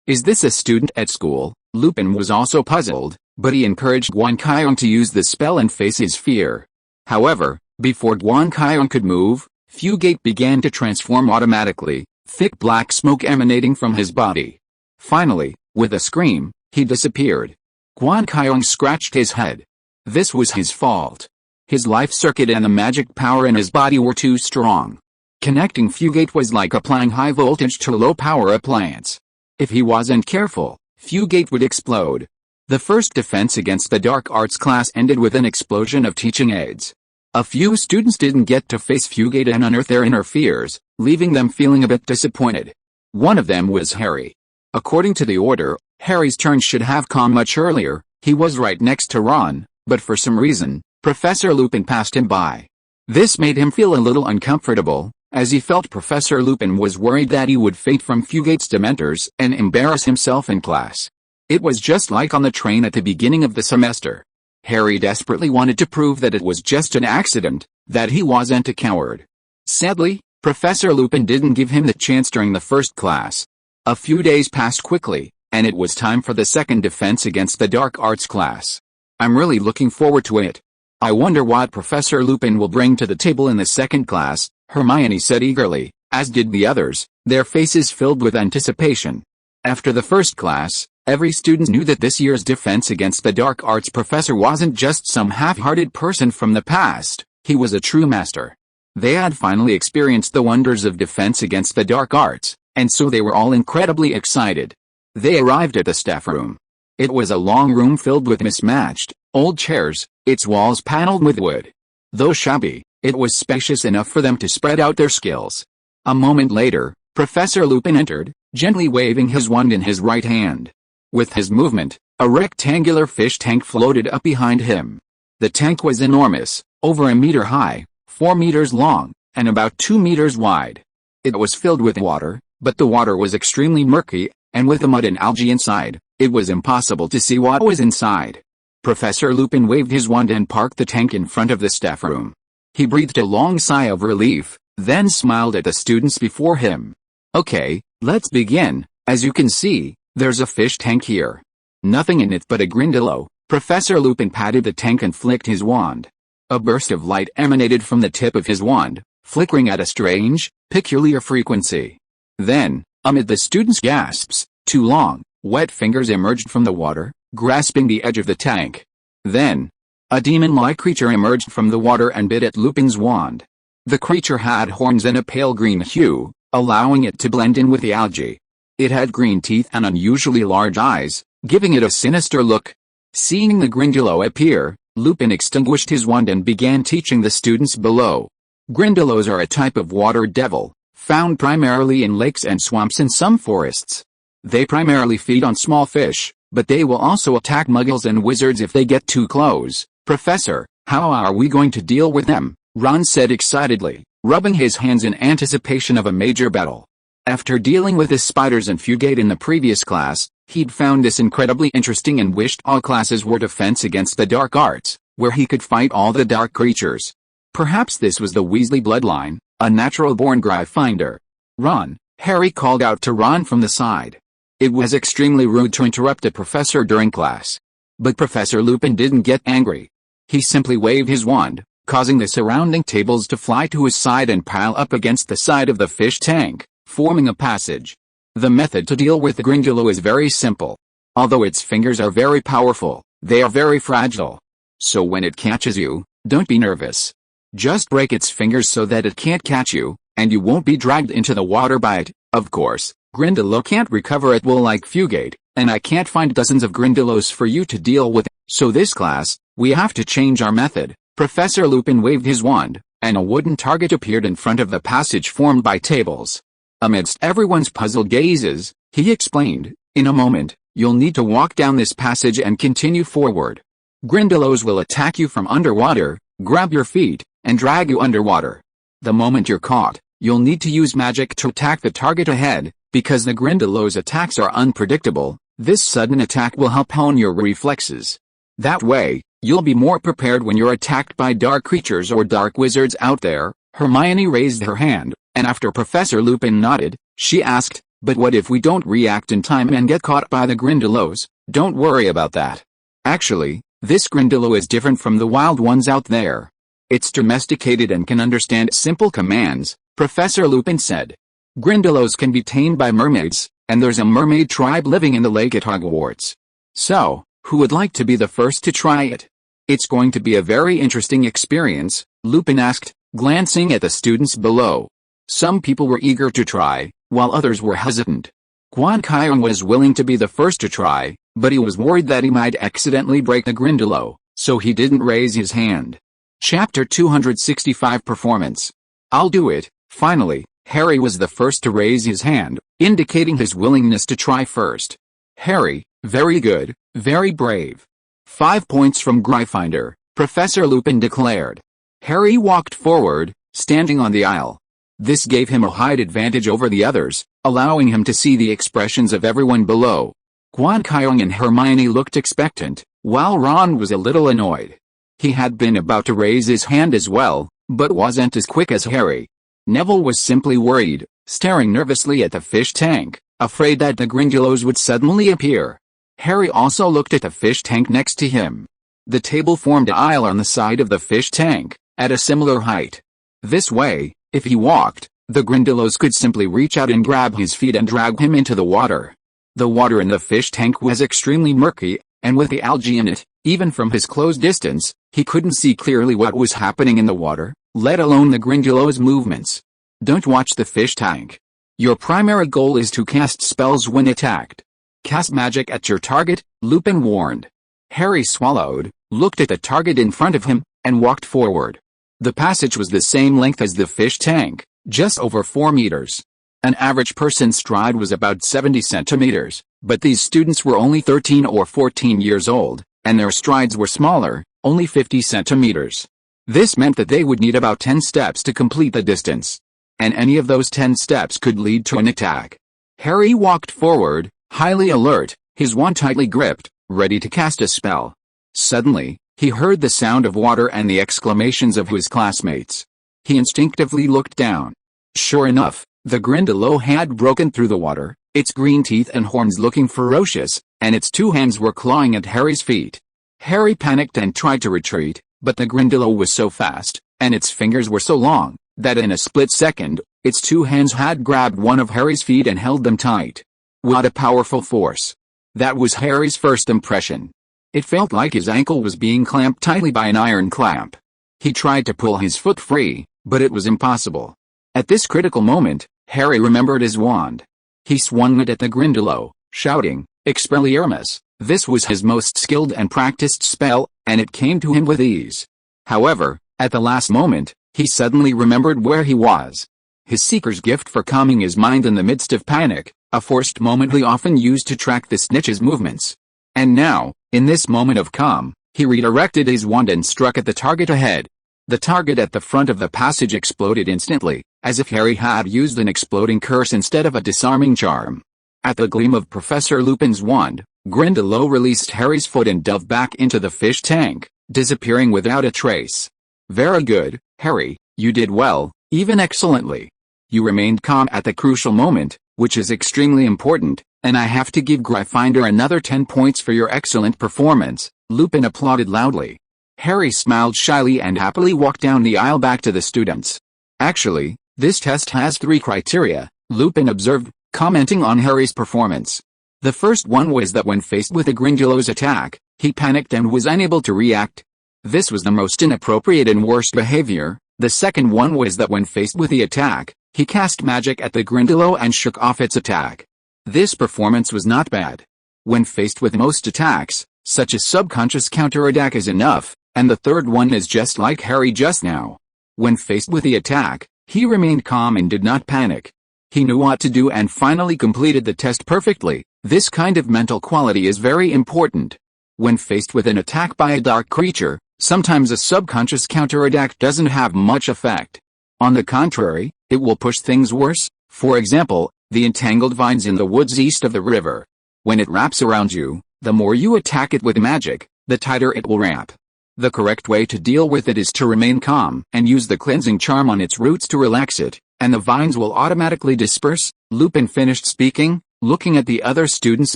Is this a student at school? Lupin was also puzzled, but he encouraged Guan Qiong to use the spell and face his fear. However, before Guan Qiong could move, Fugate began to transform automatically, thick black smoke emanating from his body. Finally, with a scream, he disappeared. Guan Qiong scratched his head. This was his fault. His life circuit and the magic power in his body were too strong. Connecting Fugate was like applying high voltage to a low power appliance. If he wasn't careful, Fugate would explode. The first defense against the dark arts class ended with an explosion of teaching aids. A few students didn't get to face Fugate and unearth their inner fears, leaving them feeling a bit disappointed. One of them was Harry. According to the order, Harry's turn should have come much earlier. He was right next to Ron, but for some reason, Professor Lupin passed him by. This made him feel a little uncomfortable, as he felt Professor Lupin was worried that he would faint from Fugate's dementors and embarrass himself in class. It was just like on the train at the beginning of the semester. Harry desperately wanted to prove that it was just an accident, that he wasn't a coward. Sadly, Professor Lupin didn't give him the chance during the first class. A few days passed quickly, and it was time for the second defense against the dark arts class. I'm really looking forward to it. I wonder what Professor Lupin will bring to the table in the second class, Hermione said eagerly, as did the others, their faces filled with anticipation. After the first class, every student knew that this year's defense against the dark arts professor wasn't just some half-hearted person from the past, he was a true master. They had finally experienced the wonders of defense against the dark arts, and so they were all incredibly excited. They arrived at the staff room. It was a long room filled with mismatched, old chairs, its walls paneled with wood. Though shabby, it was spacious enough for them to spread out their skills. A moment later, Professor Lupin entered, gently waving his wand in his right hand. With his movement, a rectangular fish tank floated up behind him. The tank was enormous, over a meter high, 4 meters long, and about 2 meters wide. It was filled with water, but the water was extremely murky, and with the mud and algae inside, it was impossible to see what was inside. Professor Lupin waved his wand and parked the tank in front of the staff room. He breathed a long sigh of relief, then smiled at the students before him. Okay, let's begin. As you can see, there's a fish tank here. Nothing in it but a Grindylow. Professor Lupin patted the tank and flicked his wand. A burst of light emanated from the tip of his wand, flickering at a strange, peculiar frequency. Then, amid the students' gasps, 2 long, wet fingers emerged from the water, grasping the edge of the tank. Then, a demon-like creature emerged from the water and bit at Lupin's wand. The creature had horns and a pale green hue, allowing it to blend in with the algae. It had green teeth and unusually large eyes, giving it a sinister look. Seeing the Grindylow appear, Lupin extinguished his wand and began teaching the students below. Grindylows are a type of water devil, found primarily in lakes and swamps and some forests. They primarily feed on small fish, but they will also attack muggles and wizards if they get too close. Professor, how are we going to deal with them? Ron said excitedly, rubbing his hands in anticipation of a major battle. After dealing with the spiders and Fugate in the previous class, he'd found this incredibly interesting and wished all classes were defense against the dark arts, where he could fight all the dark creatures. Perhaps this was the Weasley bloodline, a natural-born Gryffindor. Ron, Harry called out to Ron from the side. It was extremely rude to interrupt a professor during class. But Professor Lupin didn't get angry. He simply waved his wand, causing the surrounding tables to fly to his side and pile up against the side of the fish tank, forming a passage. The method to deal with the Grindylow is very simple. Although its fingers are very powerful, they are very fragile. So when it catches you, don't be nervous. Just break its fingers so that it can't catch you, and you won't be dragged into the water by it. Of course, Grindylow can't recover at will like Fugate, and I can't find dozens of Grindylows for you to deal with, so this class, we have to change our method. Professor Lupin waved his wand, and a wooden target appeared in front of the passage formed by tables. Amidst everyone's puzzled gazes, he explained, in a moment, you'll need to walk down this passage and continue forward. Grindylows will attack you from underwater, grab your feet, and drag you underwater. The moment you're caught, you'll need to use magic to attack the target ahead, because the Grindylow's attacks are unpredictable. This sudden attack will help hone your reflexes. That way, you'll be more prepared when you're attacked by dark creatures or dark wizards out there. Hermione raised her hand, and after Professor Lupin nodded, she asked, but what if we don't react in time and get caught by the Grindylows? Don't worry about that. Actually, this Grindylow is different from the wild ones out there. It's domesticated and can understand simple commands, Professor Lupin said. Grindylows can be tamed by mermaids, and there's a mermaid tribe living in the lake at Hogwarts. So, who would like to be the first to try it? It's going to be a very interesting experience, Lupin asked, glancing at the students below. Some people were eager to try, while others were hesitant. Guan Qiong was willing to be the first to try, but he was worried that he might accidentally break the Grindylow, so he didn't raise his hand. Chapter 265 Performance. I'll do it. Finally, Harry was the first to raise his hand, indicating his willingness to try first. Harry, very good, very brave. 5 points from Gryffindor, Professor Lupin declared. Harry walked forward, standing on the aisle. This gave him a height advantage over the others, allowing him to see the expressions of everyone below. Guan Qiong and Hermione looked expectant, while Ron was a little annoyed. He had been about to raise his hand as well, but wasn't as quick as Harry. Neville was simply worried, staring nervously at the fish tank, afraid that the Grindylows would suddenly appear. Harry also looked at the fish tank next to him. The table formed an aisle on the side of the fish tank, at a similar height. This way, if he walked, the Grindylows could simply reach out and grab his feet and drag him into the water. The water in the fish tank was extremely murky, and with the algae in it, even from his close distance, he couldn't see clearly what was happening in the water, let alone the Grindylow's movements. Don't watch the fish tank. Your primary goal is to cast spells when attacked. Cast magic at your target, Lupin warned. Harry swallowed, looked at the target in front of him, and walked forward. The passage was the same length as the fish tank, just over 4 meters. An average person's stride was about 70 centimeters, but these students were only 13 or 14 years old, and their strides were smaller, only 50 centimeters. This meant that they would need about 10 steps to complete the distance. And any of those 10 steps could lead to an attack. Harry walked forward, highly alert, his wand tightly gripped, ready to cast a spell. Suddenly, he heard the sound of water and the exclamations of his classmates. He instinctively looked down. Sure enough, the Grindylow had broken through the water, its green teeth and horns looking ferocious, and its 2 hands were clawing at Harry's feet. Harry panicked and tried to retreat, but the Grindylow was so fast, and its fingers were so long, that in a split second, its 2 hands had grabbed one of Harry's feet and held them tight. What a powerful force. That was Harry's first impression. It felt like his ankle was being clamped tightly by an iron clamp. He tried to pull his foot free, but it was impossible. At this critical moment, Harry remembered his wand. He swung it at the Grindylow, shouting, Expelliarmus, This was his most skilled and practiced spell, and it came to him with ease. However, at the last moment, he suddenly remembered where he was. His seeker's gift for calming his mind in the midst of panic, a forced moment he often used to track the snitch's movements. And now, in this moment of calm, he redirected his wand and struck at the target ahead. The target at the front of the passage exploded instantly, as if Harry had used an exploding curse instead of a disarming charm. At the gleam of Professor Lupin's wand, Grindylow released Harry's foot and dove back into the fish tank, disappearing without a trace. Very good, Harry, you did well, even excellently. You remained calm at the crucial moment, which is extremely important, and I have to give Gryffindor another 10 points for your excellent performance, Lupin applauded loudly. Harry smiled shyly and happily walked down the aisle back to the students. Actually, this test has 3 criteria, Lupin observed, commenting on Harry's performance. The first one was that when faced with a Grindylow's attack, he panicked and was unable to react. This was the most inappropriate and worst behavior. The second one was that when faced with the attack, he cast magic at the Grindylow and shook off its attack. This performance was not bad. When faced with most attacks, such a subconscious counterattack is enough, and the third one is just like Harry just now. When faced with the attack, he remained calm and did not panic. He knew what to do and finally completed the test perfectly. This kind of mental quality is very important. When faced with an attack by a dark creature, sometimes a subconscious counterattack doesn't have much effect. On the contrary, it will push things worse. For example, the entangled vines in the woods east of the river. When it wraps around you, the more you attack it with magic, the tighter it will wrap. The correct way to deal with it is to remain calm and use the cleansing charm on its roots to relax it, and the vines will automatically disperse. Lupin finished speaking, looking at the other students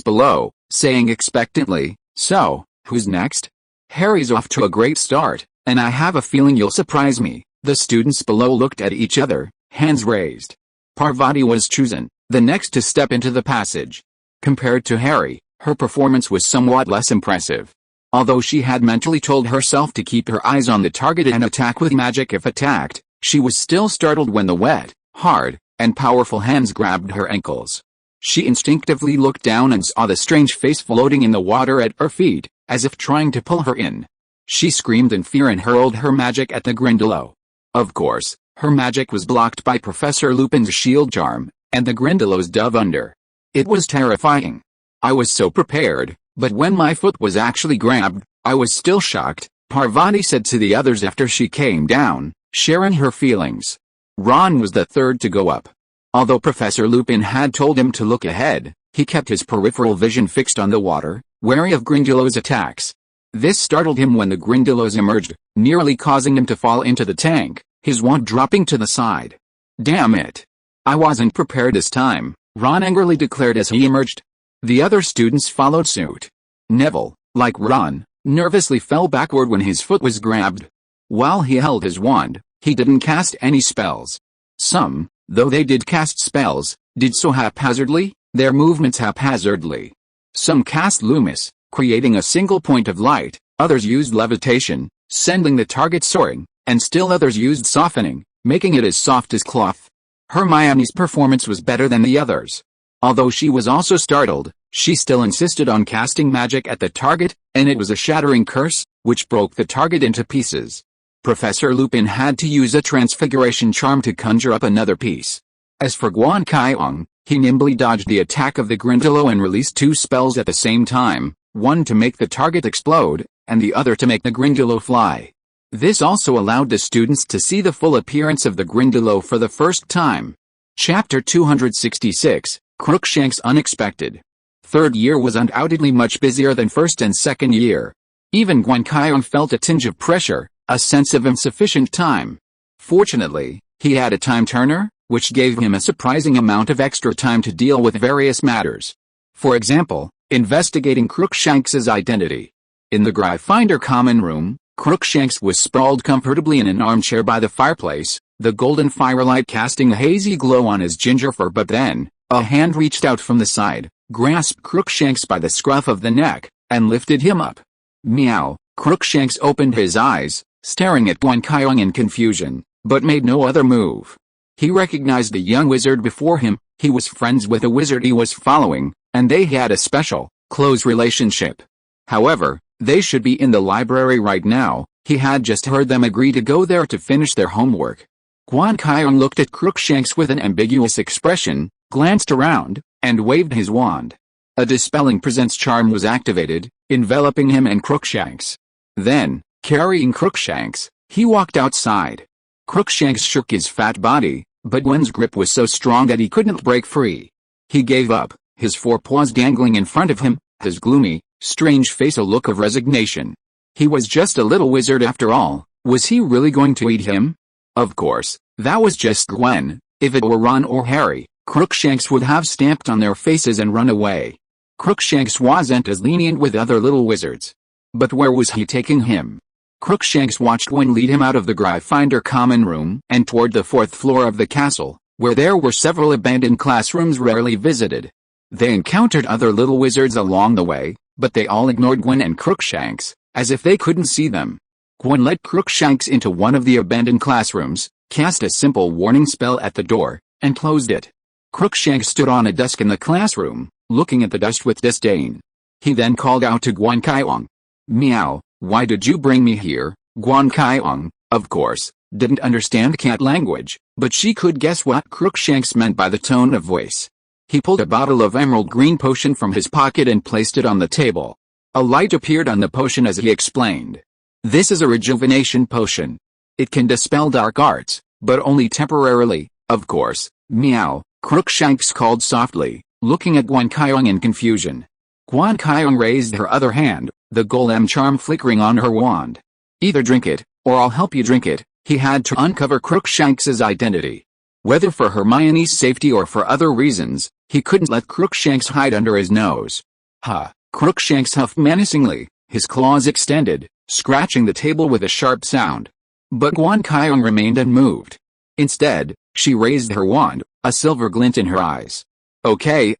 below, saying expectantly, "So, who's next?" "Harry's off to a great start, and I have a feeling you'll surprise me." The students below looked at each other, hands raised. Parvati was chosen, the next to step into the passage. Compared to Harry, her performance was somewhat less impressive. Although she had mentally told herself to keep her eyes on the target and attack with magic if attacked, she was still startled when the wet, hard, and powerful hands grabbed her ankles. She instinctively looked down and saw the strange face floating in the water at her feet, as if trying to pull her in. She screamed in fear and hurled her magic at the Grindylow. Of course, her magic was blocked by Professor Lupin's shield charm, and the Grindylow's dove under. It was terrifying. "I was so prepared, but when my foot was actually grabbed, I was still shocked," Parvati said to the others after she came down, sharing her feelings. Ron was the third to go up. Although Professor Lupin had told him to look ahead, he kept his peripheral vision fixed on the water, wary of Grindylow's attacks. This startled him when the Grindylows emerged, nearly causing him to fall into the tank, his wand dropping to the side. "Damn it! I wasn't prepared this time," Ron angrily declared as he emerged. The other students followed suit. Neville, like Ron, nervously fell backward when his foot was grabbed. While he held his wand, he didn't cast any spells. Some, though they did cast spells, did so haphazardly, their movements haphazardly. Some cast Loomis, creating a single point of light, others used levitation, sending the target soaring, and still others used softening, making it as soft as cloth. Hermione's performance was better than the others. Although she was also startled, she still insisted on casting magic at the target, and it was a shattering curse, which broke the target into pieces. Professor Lupin had to use a transfiguration charm to conjure up another piece. As for Guan Qiong, he nimbly dodged the attack of the Grindylow and released 2 spells at the same time, one to make the target explode, and the other to make the Grindylow fly. This also allowed the students to see the full appearance of the Grindylow for the first time. Chapter 266, Crookshank's Unexpected. Third year was undoubtedly much busier than first and second year. Even Guan Qiong felt a tinge of pressure, a sense of insufficient time. Fortunately, he had a time turner, which gave him a surprising amount of extra time to deal with various matters. For example, investigating Crookshanks's identity. In the Gryffindor common room, Crookshanks was sprawled comfortably in an armchair by the fireplace, the golden firelight casting a hazy glow on his ginger fur. But then, a hand reached out from the side, grasped Crookshanks by the scruff of the neck, and lifted him up. Meow! Crookshanks opened his eyes, staring at Guan Qiong in confusion, but made no other move. He recognized the young wizard before him. He was friends with the wizard he was following, and they had a special, close relationship. However, they should be in the library right now. He had just heard them agree to go there to finish their homework. Guan Qiong looked at Crookshanks with an ambiguous expression, glanced around, and waved his wand. A dispelling presence charm was activated, enveloping him and Crookshanks. Then, carrying Crookshanks, he walked outside. Crookshanks shook his fat body, but Guan's grip was so strong that he couldn't break free. He gave up, his forepaws dangling in front of him, his gloomy, strange face a look of resignation. He was just a little wizard after all. Was he really going to eat him? Of course, that was just Gwen. If it were Ron or Harry, Crookshanks would have stamped on their faces and run away. Crookshanks wasn't as lenient with other little wizards. But where was he taking him? Crookshanks watched Gwen lead him out of the Gryffindor common room and toward the 4th floor of the castle, where there were several abandoned classrooms rarely visited. They encountered other little wizards along the way, but they all ignored Gwen and Crookshanks, as if they couldn't see them. Gwen led Crookshanks into one of the abandoned classrooms, cast a simple warning spell at the door, and closed it. Crookshanks stood on a desk in the classroom, looking at the dust with disdain. He then called out to Guan Qiong. "Meow, why did you bring me here?" Guan Qiong, of course, didn't understand cat language, but she could guess what Crookshanks meant by the tone of voice. He pulled a bottle of emerald green potion from his pocket and placed it on the table. A light appeared on the potion as he explained. "This is a rejuvenation potion. It can dispel dark arts, but only temporarily, of course." "Meow," Crookshanks called softly, looking at Guan Qiong in confusion. Guan Qiong raised her other hand, the golem charm flickering on her wand. "Either drink it, or I'll help you drink it." He had to uncover Crookshanks's identity. Whether for Hermione's safety or for other reasons, he couldn't let Crookshanks hide under his nose. "Ha!" Crookshanks huffed menacingly, his claws extended, scratching the table with a sharp sound. But Guan Qiong remained unmoved. Instead, she raised her wand, a silver glint in her eyes. Okay,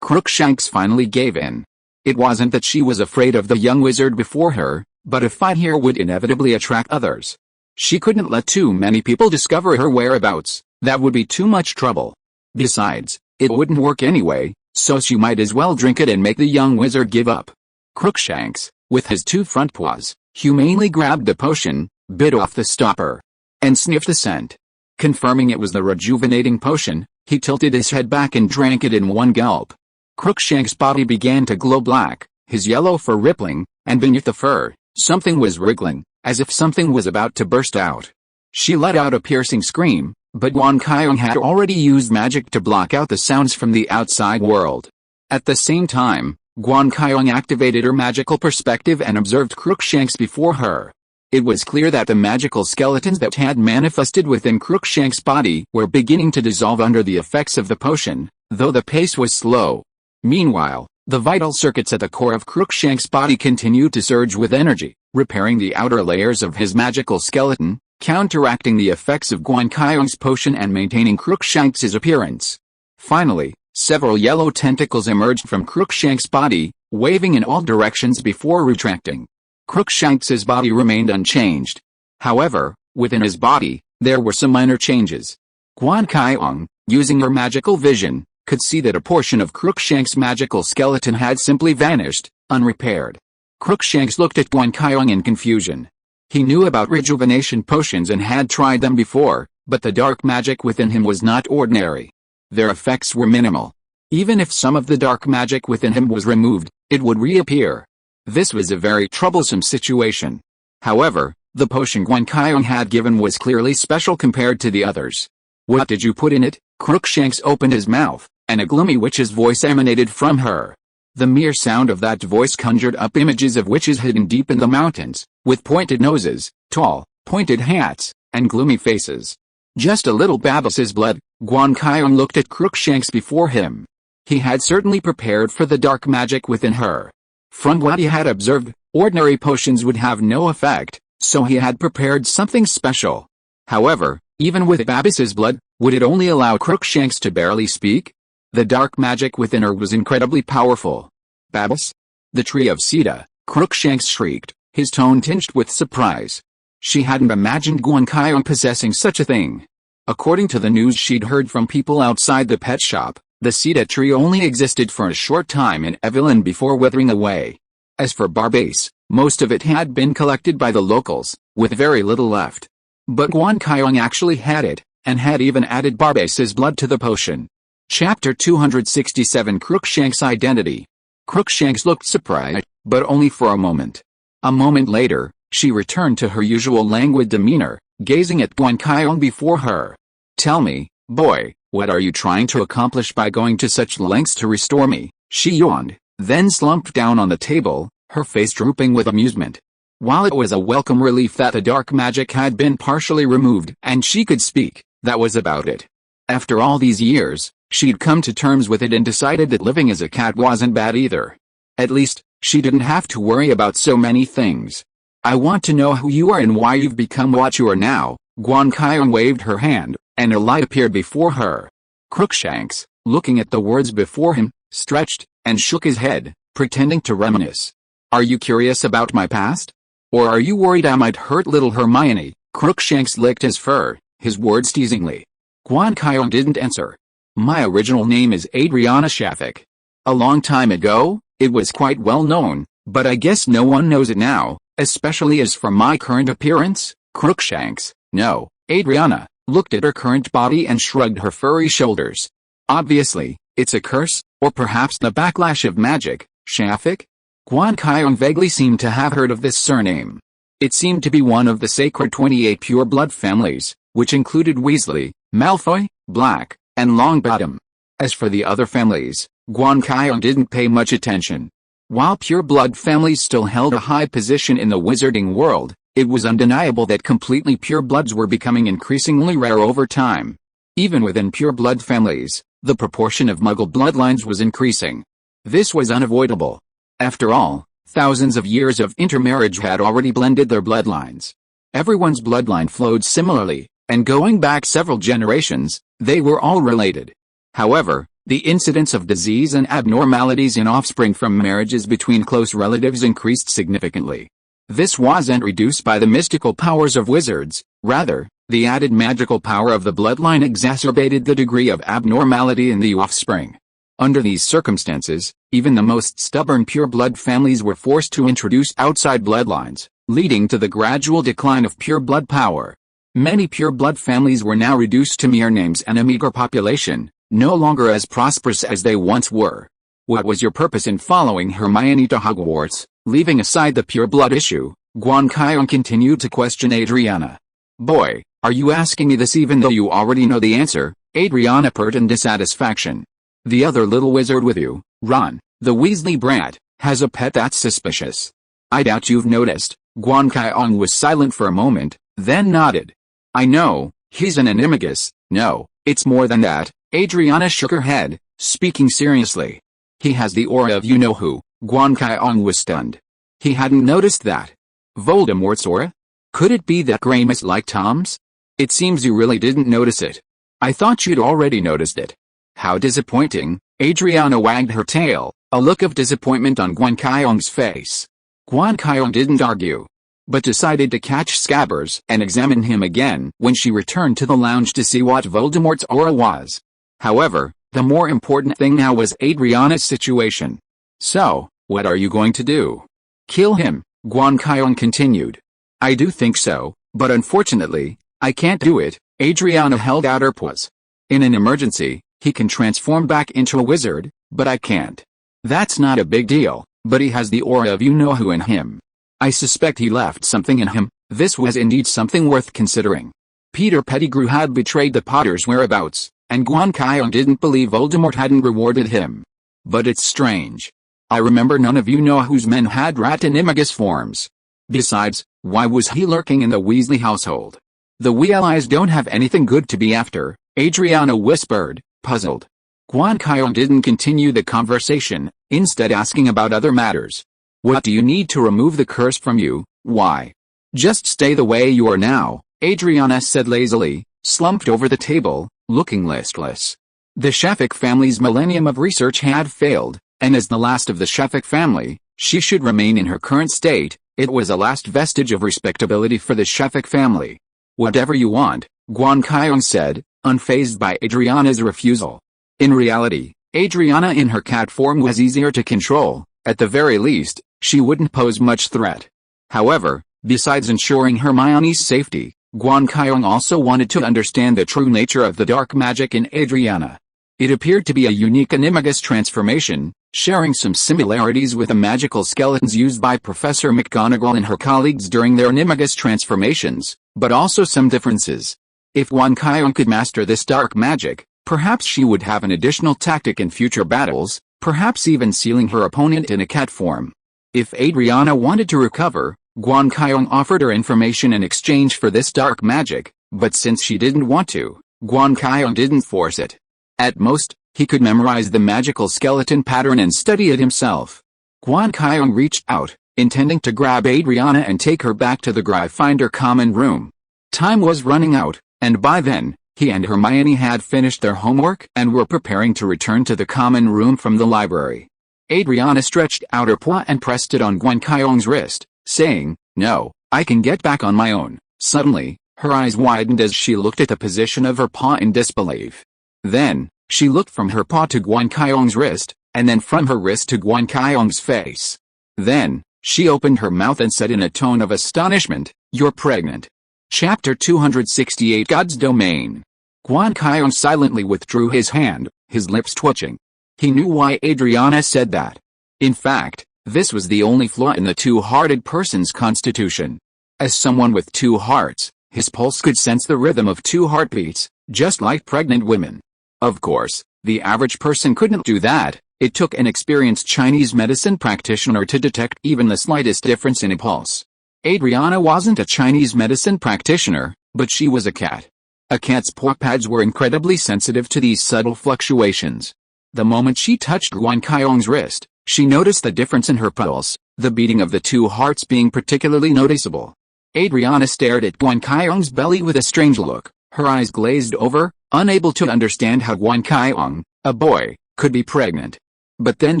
Crookshanks finally gave in. It wasn't that she was afraid of the young wizard before her, but a fight here would inevitably attract others. She couldn't let too many people discover her whereabouts. That would be too much trouble. Besides, it wouldn't work anyway, so she might as well drink it and make the young wizard give up. Crookshanks, with his 2 front paws, humanely grabbed the potion, bit off the stopper, and sniffed the scent. Confirming it was the rejuvenating potion, he tilted his head back and drank it in one gulp. Crookshanks' body began to glow black, his yellow fur rippling, and beneath the fur, something was wriggling, as if something was about to burst out. She let out a piercing scream, but Guan Qiong had already used magic to block out the sounds from the outside world. At the same time, Guan Qiong activated her magical perspective and observed Crookshanks before her. It was clear that the magical skeletons that had manifested within Crookshanks' body were beginning to dissolve under the effects of the potion, though the pace was slow. Meanwhile, the vital circuits at the core of Crookshanks' body continued to surge with energy, repairing the outer layers of his magical skeleton, counteracting the effects of Guan Qiong's potion and maintaining Crookshanks' appearance. Finally, several yellow tentacles emerged from Crookshanks' body, waving in all directions before retracting. Crookshanks' body remained unchanged. However, within his body, there were some minor changes. Guan Qiong, using her magical vision, could see that a portion of Crookshanks' magical skeleton had simply vanished, unrepaired. Crookshanks looked at Guan Qiong in confusion. He knew about rejuvenation potions and had tried them before, but the dark magic within him was not ordinary. Their effects were minimal. Even if some of the dark magic within him was removed, it would reappear. This was a very troublesome situation. However, the potion Guan Qiong had given was clearly special compared to the others. "What did you put in it?" Crookshanks opened his mouth, and a gloomy witch's voice emanated from her. The mere sound of that voice conjured up images of witches hidden deep in the mountains, with pointed noses, tall, pointed hats, and gloomy faces. Just a little Babas's blood. Guan Qiong looked at Crookshanks before him. He had certainly prepared for the dark magic within her. From what he had observed, ordinary potions would have no effect, so he had prepared something special. However, even with Babas's blood, would it only allow Crookshanks to barely speak? The dark magic within her was incredibly powerful. "Babas? The tree of Sita," Crookshanks shrieked, his tone tinged with surprise. She hadn't imagined Guan Qiong possessing such a thing. According to the news she'd heard from people outside the pet shop, The cedar tree only existed for a short time in Evelyn before withering away. As for Barbase, most of it had been collected by the locals, with very little left. But Guan Qiong actually had it, and had even added Barbase's blood to the potion. Chapter 267 Crookshank's Identity. Crookshanks looked surprised, but only for a moment. A moment later, she returned to her usual languid demeanor, gazing at Guan Qiong before her. "Tell me, boy, what are you trying to accomplish by going to such lengths to restore me?" She yawned, then slumped down on the table, her face drooping with amusement. While it was a welcome relief that the dark magic had been partially removed and she could speak, that was about it. After all these years, she'd come to terms with it and decided that living as a cat wasn't bad either. At least, she didn't have to worry about so many things. "I want to know who you are and why you've become what you are now." Guan Qiong waved her hand, and a light appeared before her. Crookshanks, looking at the words before him, stretched, and shook his head, pretending to reminisce. "Are you curious about my past? Or are you worried I might hurt little Hermione?" Crookshanks licked his fur, his words teasingly. Guan Qiong didn't answer. "My original name is Adriana Shafik. A long time ago, it was quite well known, but I guess no one knows it now, especially as for my current appearance." Crookshanks, no, Adriana, looked at her current body and shrugged her furry shoulders. "Obviously, it's a curse, or perhaps the backlash of magic." Shafik? Guan Qiong vaguely seemed to have heard of this surname. It seemed to be one of the sacred 28 pure blood families, which included Weasley, Malfoy, Black, and Longbottom. As for the other families, Guan Qiong didn't pay much attention. While pure blood families still held a high position in the wizarding world, it was undeniable that completely pure bloods were becoming increasingly rare over time. Even within pure blood families, the proportion of Muggle bloodlines was increasing. This was unavoidable. After all, thousands of years of intermarriage had already blended their bloodlines. Everyone's bloodline flowed similarly, and going back several generations, they were all related. However, the incidence of disease and abnormalities in offspring from marriages between close relatives increased significantly. This wasn't reduced by the mystical powers of wizards, rather, the added magical power of the bloodline exacerbated the degree of abnormality in the offspring. Under these circumstances, even the most stubborn pure blood families were forced to introduce outside bloodlines, leading to the gradual decline of pure blood power. Many pure blood families were now reduced to mere names and a meager population, no longer as prosperous as they once were. "What was your purpose in following Hermione to Hogwarts?" Leaving aside the pure blood issue, Guan Qiong continued to question Adriana. "Boy, are you asking me this even though you already know the answer?" Adriana purred in dissatisfaction. "The other little wizard with you, Ron, the Weasley brat, has a pet that's suspicious. I doubt you've noticed." Guan Qiong was silent for a moment, then nodded. "I know, he's an animagus." "No, it's more than that." Adriana shook her head, speaking seriously. "He has the aura of you-know-who." Guan Qiong was stunned. He hadn't noticed that. Voldemort's aura? Could it be that Gramus like Tom's? "It seems you really didn't notice it. I thought you'd already noticed it." "How disappointing." Adriana wagged her tail, a look of disappointment on Guan Qiong's face. Guan Qiong didn't argue, but decided to catch Scabbers and examine him again when she returned to the lounge to see what Voldemort's aura was. However, the more important thing now was Adriana's situation. "So, what are you going to do? Kill him?" Guan Qiong continued. "I do think so, but unfortunately, I can't do it." Adriana held out her paws. "In an emergency, he can transform back into a wizard, but I can't. That's not a big deal, but he has the aura of you-know-who in him. I suspect he left something in him." This was indeed something worth considering. Peter Pettigrew had betrayed the Potter's whereabouts, and Guan Qiong didn't believe Voldemort hadn't rewarded him. But it's strange. I remember none of you-know-whose men had rat animagus forms. Besides, why was he lurking in the Weasley household? "The Weasleys don't have anything good to be after," Adriana whispered, puzzled. Guan Qiong didn't continue the conversation, instead asking about other matters. "What do you need to remove the curse from you?" "Why? Just stay the way you are now," Adriana said lazily, slumped over the table, looking listless. The Shafik family's millennium of research had failed, and as the last of the Shafik family, she should remain in her current state. It was a last vestige of respectability for the Shafik family. "Whatever you want," Guan Qiong said, unfazed by Adriana's refusal. In reality, Adriana in her cat form was easier to control. At the very least, she wouldn't pose much threat. However, besides ensuring Hermione's safety, Guan Qiong also wanted to understand the true nature of the dark magic in Adriana. It appeared to be a unique animagus transformation, sharing some similarities with the magical skeletons used by Professor McGonagall and her colleagues during their animagus transformations, but also some differences. If Guan Qiong could master this dark magic, perhaps she would have an additional tactic in future battles, perhaps even sealing her opponent in a cat form. If Adriana wanted to recover, Guan Qiong offered her information in exchange for this dark magic, but since she didn't want to, Guan Qiong didn't force it. At most, he could memorize the magical skeleton pattern and study it himself. Guan Qiong reached out, intending to grab Adriana and take her back to the Gryffindor common room. Time was running out, and by then, he and Hermione had finished their homework and were preparing to return to the common room from the library. Adriana stretched out her paw and pressed it on Guan Qiong's wrist, saying, "No, I can get back on my own." Suddenly, her eyes widened as she looked at the position of her paw in disbelief. Then, she looked from her paw to Guan Qiong's wrist, and then from her wrist to Guan Qiong's face. Then, she opened her mouth and said in a tone of astonishment, "You're pregnant." Chapter 268 God's Domain. Guan Qiong silently withdrew his hand, his lips twitching. He knew why Adriana said that. In fact, this was the only flaw in the two-hearted person's constitution. As someone with two hearts, his pulse could sense the rhythm of two heartbeats, just like pregnant women. Of course, the average person couldn't do that. It took an experienced Chinese medicine practitioner to detect even the slightest difference in a pulse. Adriana wasn't a Chinese medicine practitioner, but she was a cat. A cat's paw pads were incredibly sensitive to these subtle fluctuations. The moment she touched Guan Qiong's wrist, she noticed the difference in her pulse, the beating of the two hearts being particularly noticeable. Adriana stared at Guan Qiong's belly with a strange look, her eyes glazed over, unable to understand how Guan Qiong, a boy, could be pregnant. But then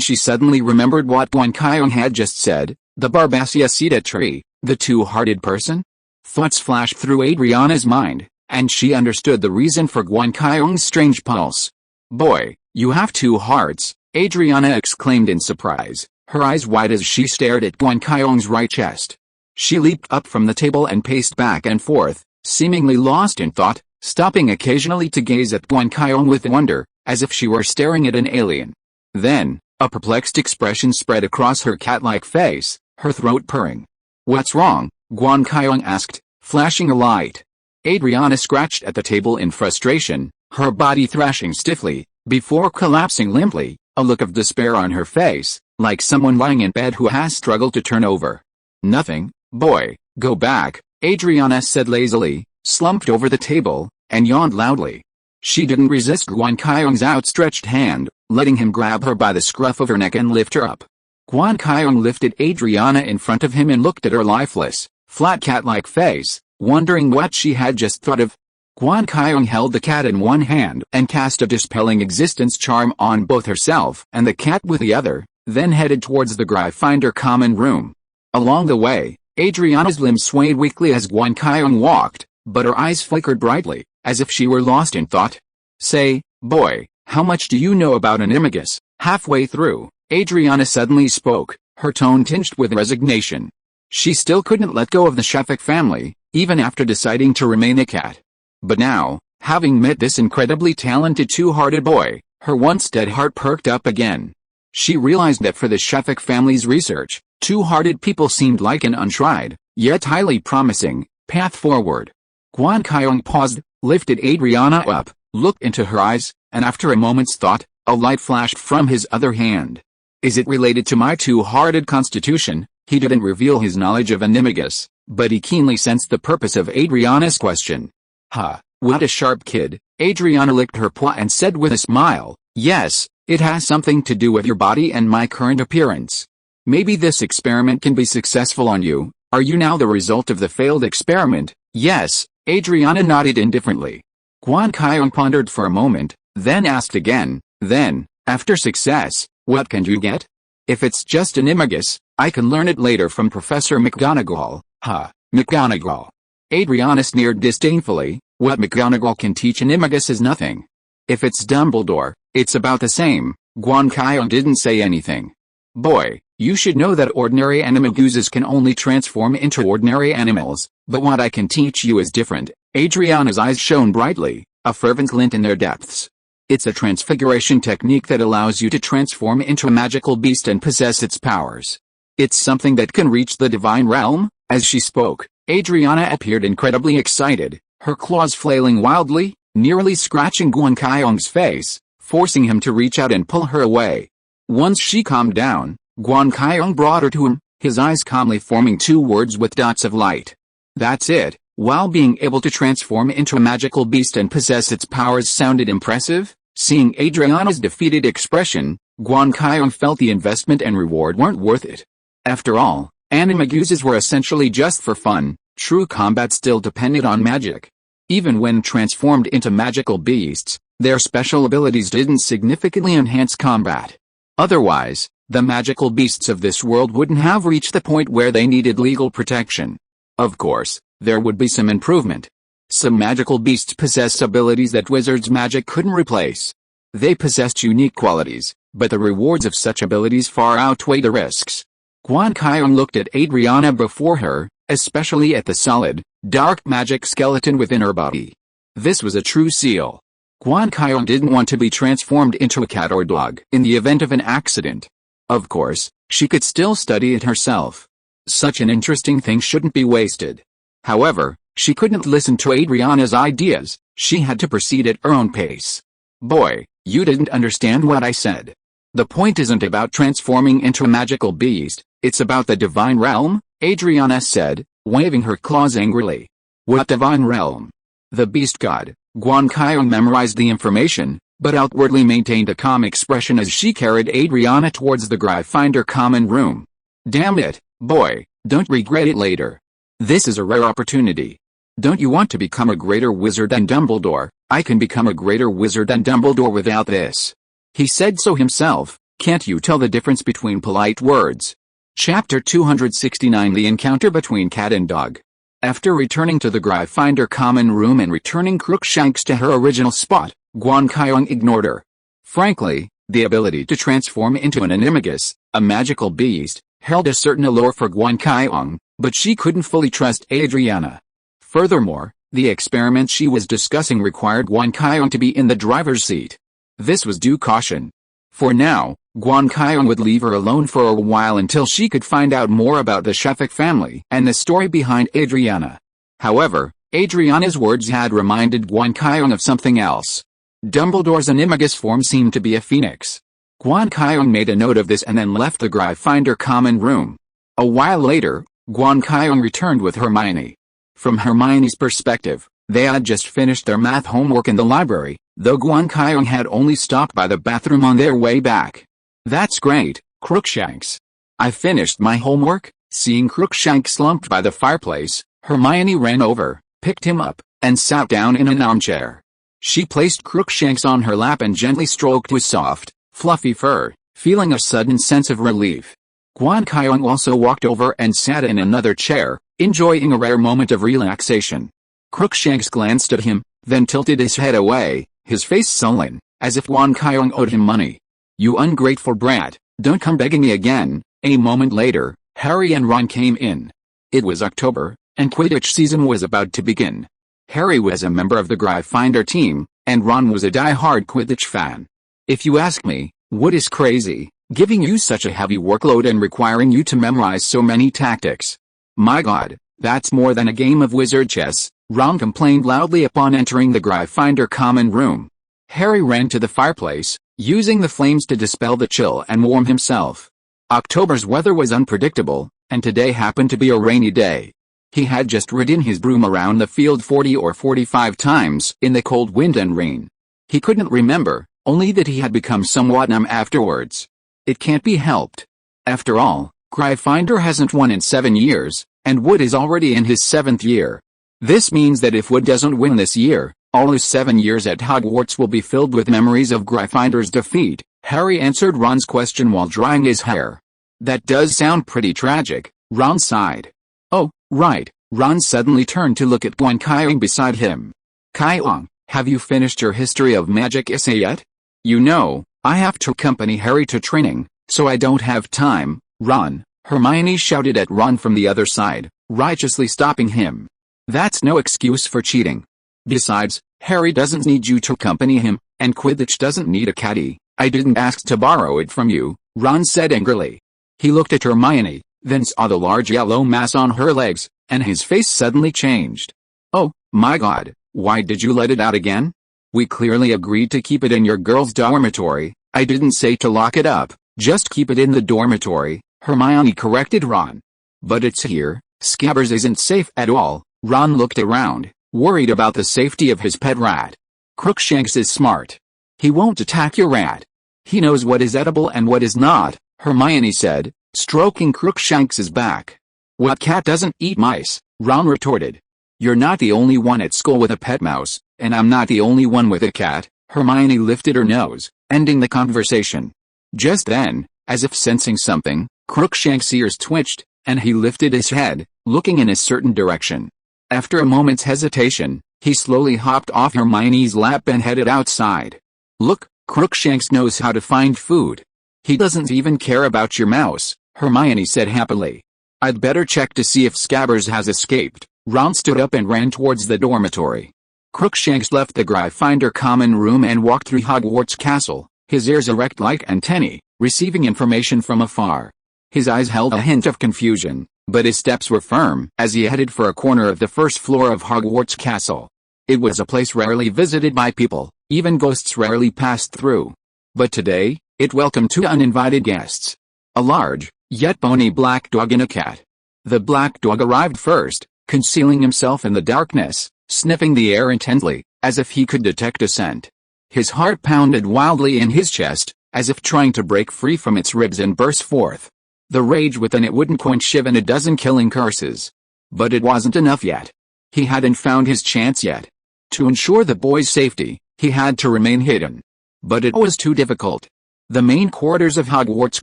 she suddenly remembered what Guan Qiong had just said, the Barbaciacida tree, the two-hearted person? Thoughts flashed through Adriana's mind, and she understood the reason for Guan Qiong's strange pulse. "Boy, you have two hearts," Adriana exclaimed in surprise, her eyes wide as she stared at Guan Qiong's right chest. She leaped up from the table and paced back and forth, seemingly lost in thought, stopping occasionally to gaze at Guan Qiong with wonder, as if she were staring at an alien. Then, a perplexed expression spread across her cat-like face, her throat purring. "What's wrong?" Guan Qiong asked, flashing a light. Adriana scratched at the table in frustration, her body thrashing stiffly, before collapsing limply, a look of despair on her face, like someone lying in bed who has struggled to turn over. "Nothing, boy, go back," Adriana said lazily, slumped over the table, and yawned loudly. She didn't resist Guan Qiong's outstretched hand, letting him grab her by the scruff of her neck and lift her up. Guan Qiong lifted Adriana in front of him and looked at her lifeless, flat cat-like face, wondering what she had just thought of. Guan Qiong held the cat in one hand and cast a dispelling existence charm on both herself and the cat with the other, then headed towards the Gryffindor common room. Along the way, Adriana's limbs swayed weakly as Guan Qiong walked, but her eyes flickered brightly, as if she were lost in thought. "Say, boy, how much do you know about animagus?" Halfway through, Adriana suddenly spoke, her tone tinged with resignation. She still couldn't let go of the Sheffic family, even after deciding to remain a cat. But now, having met this incredibly talented two-hearted boy, her once dead heart perked up again. She realized that for the Sheffic family's research, two-hearted people seemed like an untried, yet highly promising, path forward. Guan Qiong paused, lifted Adriana up, looked into her eyes, and after a moment's thought, a light flashed from his other hand. "Is it related to my two-hearted constitution?" He didn't reveal his knowledge of animagus, but he keenly sensed the purpose of Adriana's question. "Ha, what a sharp kid," Adriana licked her paw and said with a smile, "Yes, it has something to do with your body and my current appearance. Maybe this experiment can be successful on you. Are you now the result of the failed experiment?" "Yes," Adriana nodded indifferently. Guan Qiong pondered for a moment, then asked again, "Then, after success, what can you get?" "If it's just animagus, I can learn it later from Professor McGonagall." "Ha, McGonagall." Adriana sneered disdainfully, "What McGonagall can teach animagus is nothing. If it's Dumbledore, It's about the same. Guan Qiong didn't say anything. Boy, you should know that ordinary animaguses can only transform into ordinary animals, but what I can teach you is different. Adriana's eyes shone brightly, a fervent glint in their depths. It's a transfiguration technique that allows you to transform into a magical beast and possess its powers. It's something that can reach the divine realm. As she spoke, Adriana appeared incredibly excited, her claws flailing wildly, nearly scratching Guan Qiong's face, forcing him to reach out and pull her away. Once she calmed down, Guan Qiong brought her to him, his eyes calmly forming two words with dots of light. That's it. While being able to transform into a magical beast and possess its powers sounded impressive, seeing Adriana's defeated expression, Guan Qiong felt the investment and reward weren't worth it. After all, animaguses were essentially just for fun. True combat still depended on magic. Even when transformed into magical beasts, their special abilities didn't significantly enhance combat. Otherwise, the magical beasts of this world wouldn't have reached the point where they needed legal protection. Of course, there would be some improvement. Some magical beasts possessed abilities that wizards' magic couldn't replace. They possessed unique qualities, but the rewards of such abilities far outweigh the risks. Guan Qiong looked at Adriana before her, especially at the solid, dark magic skeleton within her body. This was a true seal. Guan Qiong didn't want to be transformed into a cat or dog in the event of an accident. Of course, she could still study it herself. Such an interesting thing shouldn't be wasted. However, she couldn't listen to Adriana's ideas. She had to proceed at her own pace. Boy, you didn't understand what I said. The point isn't about transforming into a magical beast, it's about the divine realm, Adriana said, waving her claws angrily. What divine realm? The beast god. Guan Qiong memorized the information, but outwardly maintained a calm expression as she carried Adriana towards the Gryffindor common room. Damn it, boy, don't regret it later. This is a rare opportunity. Don't you want to become a greater wizard than Dumbledore? I can become a greater wizard than Dumbledore without this. He said so himself. Can't you tell the difference between polite words? Chapter 269 The Encounter Between Cat and Dog. After returning to the Gryffindor common room and returning Crookshanks to her original spot, Guan Qiong ignored her. Frankly, the ability to transform into an animagus, a magical beast, held a certain allure for Guan Qiong, but she couldn't fully trust Adriana. Furthermore, the experiment she was discussing required Guan Qiong to be in the driver's seat. This was due caution. For now, Guan Qiong would leave her alone for a while until she could find out more about the Sheffic family and the story behind Adriana. However, Adriana's words had reminded Guan Qiong of something else. Dumbledore's animagus form seemed to be a phoenix. Guan Qiong made a note of this and then left the Gryffindor common room. A while later, Guan Qiong returned with Hermione. From Hermione's perspective, they had just finished their math homework in the library, though Guan Qiong had only stopped by the bathroom on their way back. That's great, Crookshanks. I finished my homework. Seeing Crookshanks slumped by the fireplace, Hermione ran over, picked him up, and sat down in an armchair. She placed Crookshanks on her lap and gently stroked his soft, fluffy fur, feeling a sudden sense of relief. Guan Qiong also walked over and sat in another chair, enjoying a rare moment of relaxation. Crookshanks glanced at him, then tilted his head away, his face sullen, as if Guan Qiong owed him money. You ungrateful brat, don't come begging me again. A moment later, Harry and Ron came in. It was October, and Quidditch season was about to begin. Harry was a member of the Gryffindor team, and Ron was a die-hard Quidditch fan. If you ask me, Wood is crazy, giving you such a heavy workload and requiring you to memorize so many tactics. My god, that's more than a game of wizard chess, Ron complained loudly upon entering the Gryffindor common room. Harry ran to the fireplace, using the flames to dispel the chill and warm himself. October's weather was unpredictable, and today happened to be a rainy day. He had just ridden his broom around the field 40 or 45 times in the cold wind and rain. He couldn't remember, only that he had become somewhat numb afterwards. It can't be helped. After all, Gryffindor hasn't won in 7 years, and Wood is already in his 7th year. This means that if Wood doesn't win this year, all his 7 years at Hogwarts will be filled with memories of Gryffindor's defeat. Harry answered Ron's question while drying his hair. That does sound pretty tragic, Ron sighed. Oh, right. Ron suddenly turned to look at Guan Qiong beside him. Qiong, have you finished your history of magic essay yet? You know, I have to accompany Harry to training, so I don't have time, Ron, Hermione shouted at Ron from the other side, righteously stopping him. That's no excuse for cheating. Besides, Harry doesn't need you to accompany him, and Quidditch doesn't need a caddy. I didn't ask to borrow it from you, Ron said angrily. He looked at Hermione, then saw the large yellow mass on her legs, and his face suddenly changed. Oh, my God, why did you let it out again? We clearly agreed to keep it in your girls' dormitory. I didn't say to lock it up, just keep it in the dormitory, Hermione corrected Ron. But it's here. Scabbers isn't safe at all. Ron looked around, worried about the safety of his pet rat. Crookshanks is smart. He won't attack your rat. He knows what is edible and what is not, Hermione said, stroking Crookshanks's back. What cat doesn't eat mice? Ron retorted. You're not the only one at school with a pet mouse, and I'm not the only one with a cat. Hermione lifted her nose, ending the conversation. Just then, as if sensing something, Crookshanks' ears twitched, and he lifted his head, looking in a certain direction. After a moment's hesitation, he slowly hopped off Hermione's lap and headed outside. Look, Crookshanks knows how to find food. He doesn't even care about your mouse, Hermione said happily. I'd better check to see if Scabbers has escaped. Ron stood up and ran towards the dormitory. Crookshanks left the Gryffindor common room and walked through Hogwarts Castle, his ears erect like antennae, receiving information from afar. His eyes held a hint of confusion, but his steps were firm as he headed for a corner of the first floor of Hogwarts Castle. It was a place rarely visited by people, even ghosts rarely passed through. But today, it welcomed two uninvited guests. A large, yet bony black dog and a cat. The black dog arrived first, concealing himself in the darkness, sniffing the air intently, as if he could detect a scent. His heart pounded wildly in his chest, as if trying to break free from its ribs and burst forth. The rage within it wouldn't quench even a dozen killing curses. But it wasn't enough yet. He hadn't found his chance yet. To ensure the boy's safety, he had to remain hidden. But it was too difficult. The main quarters of Hogwarts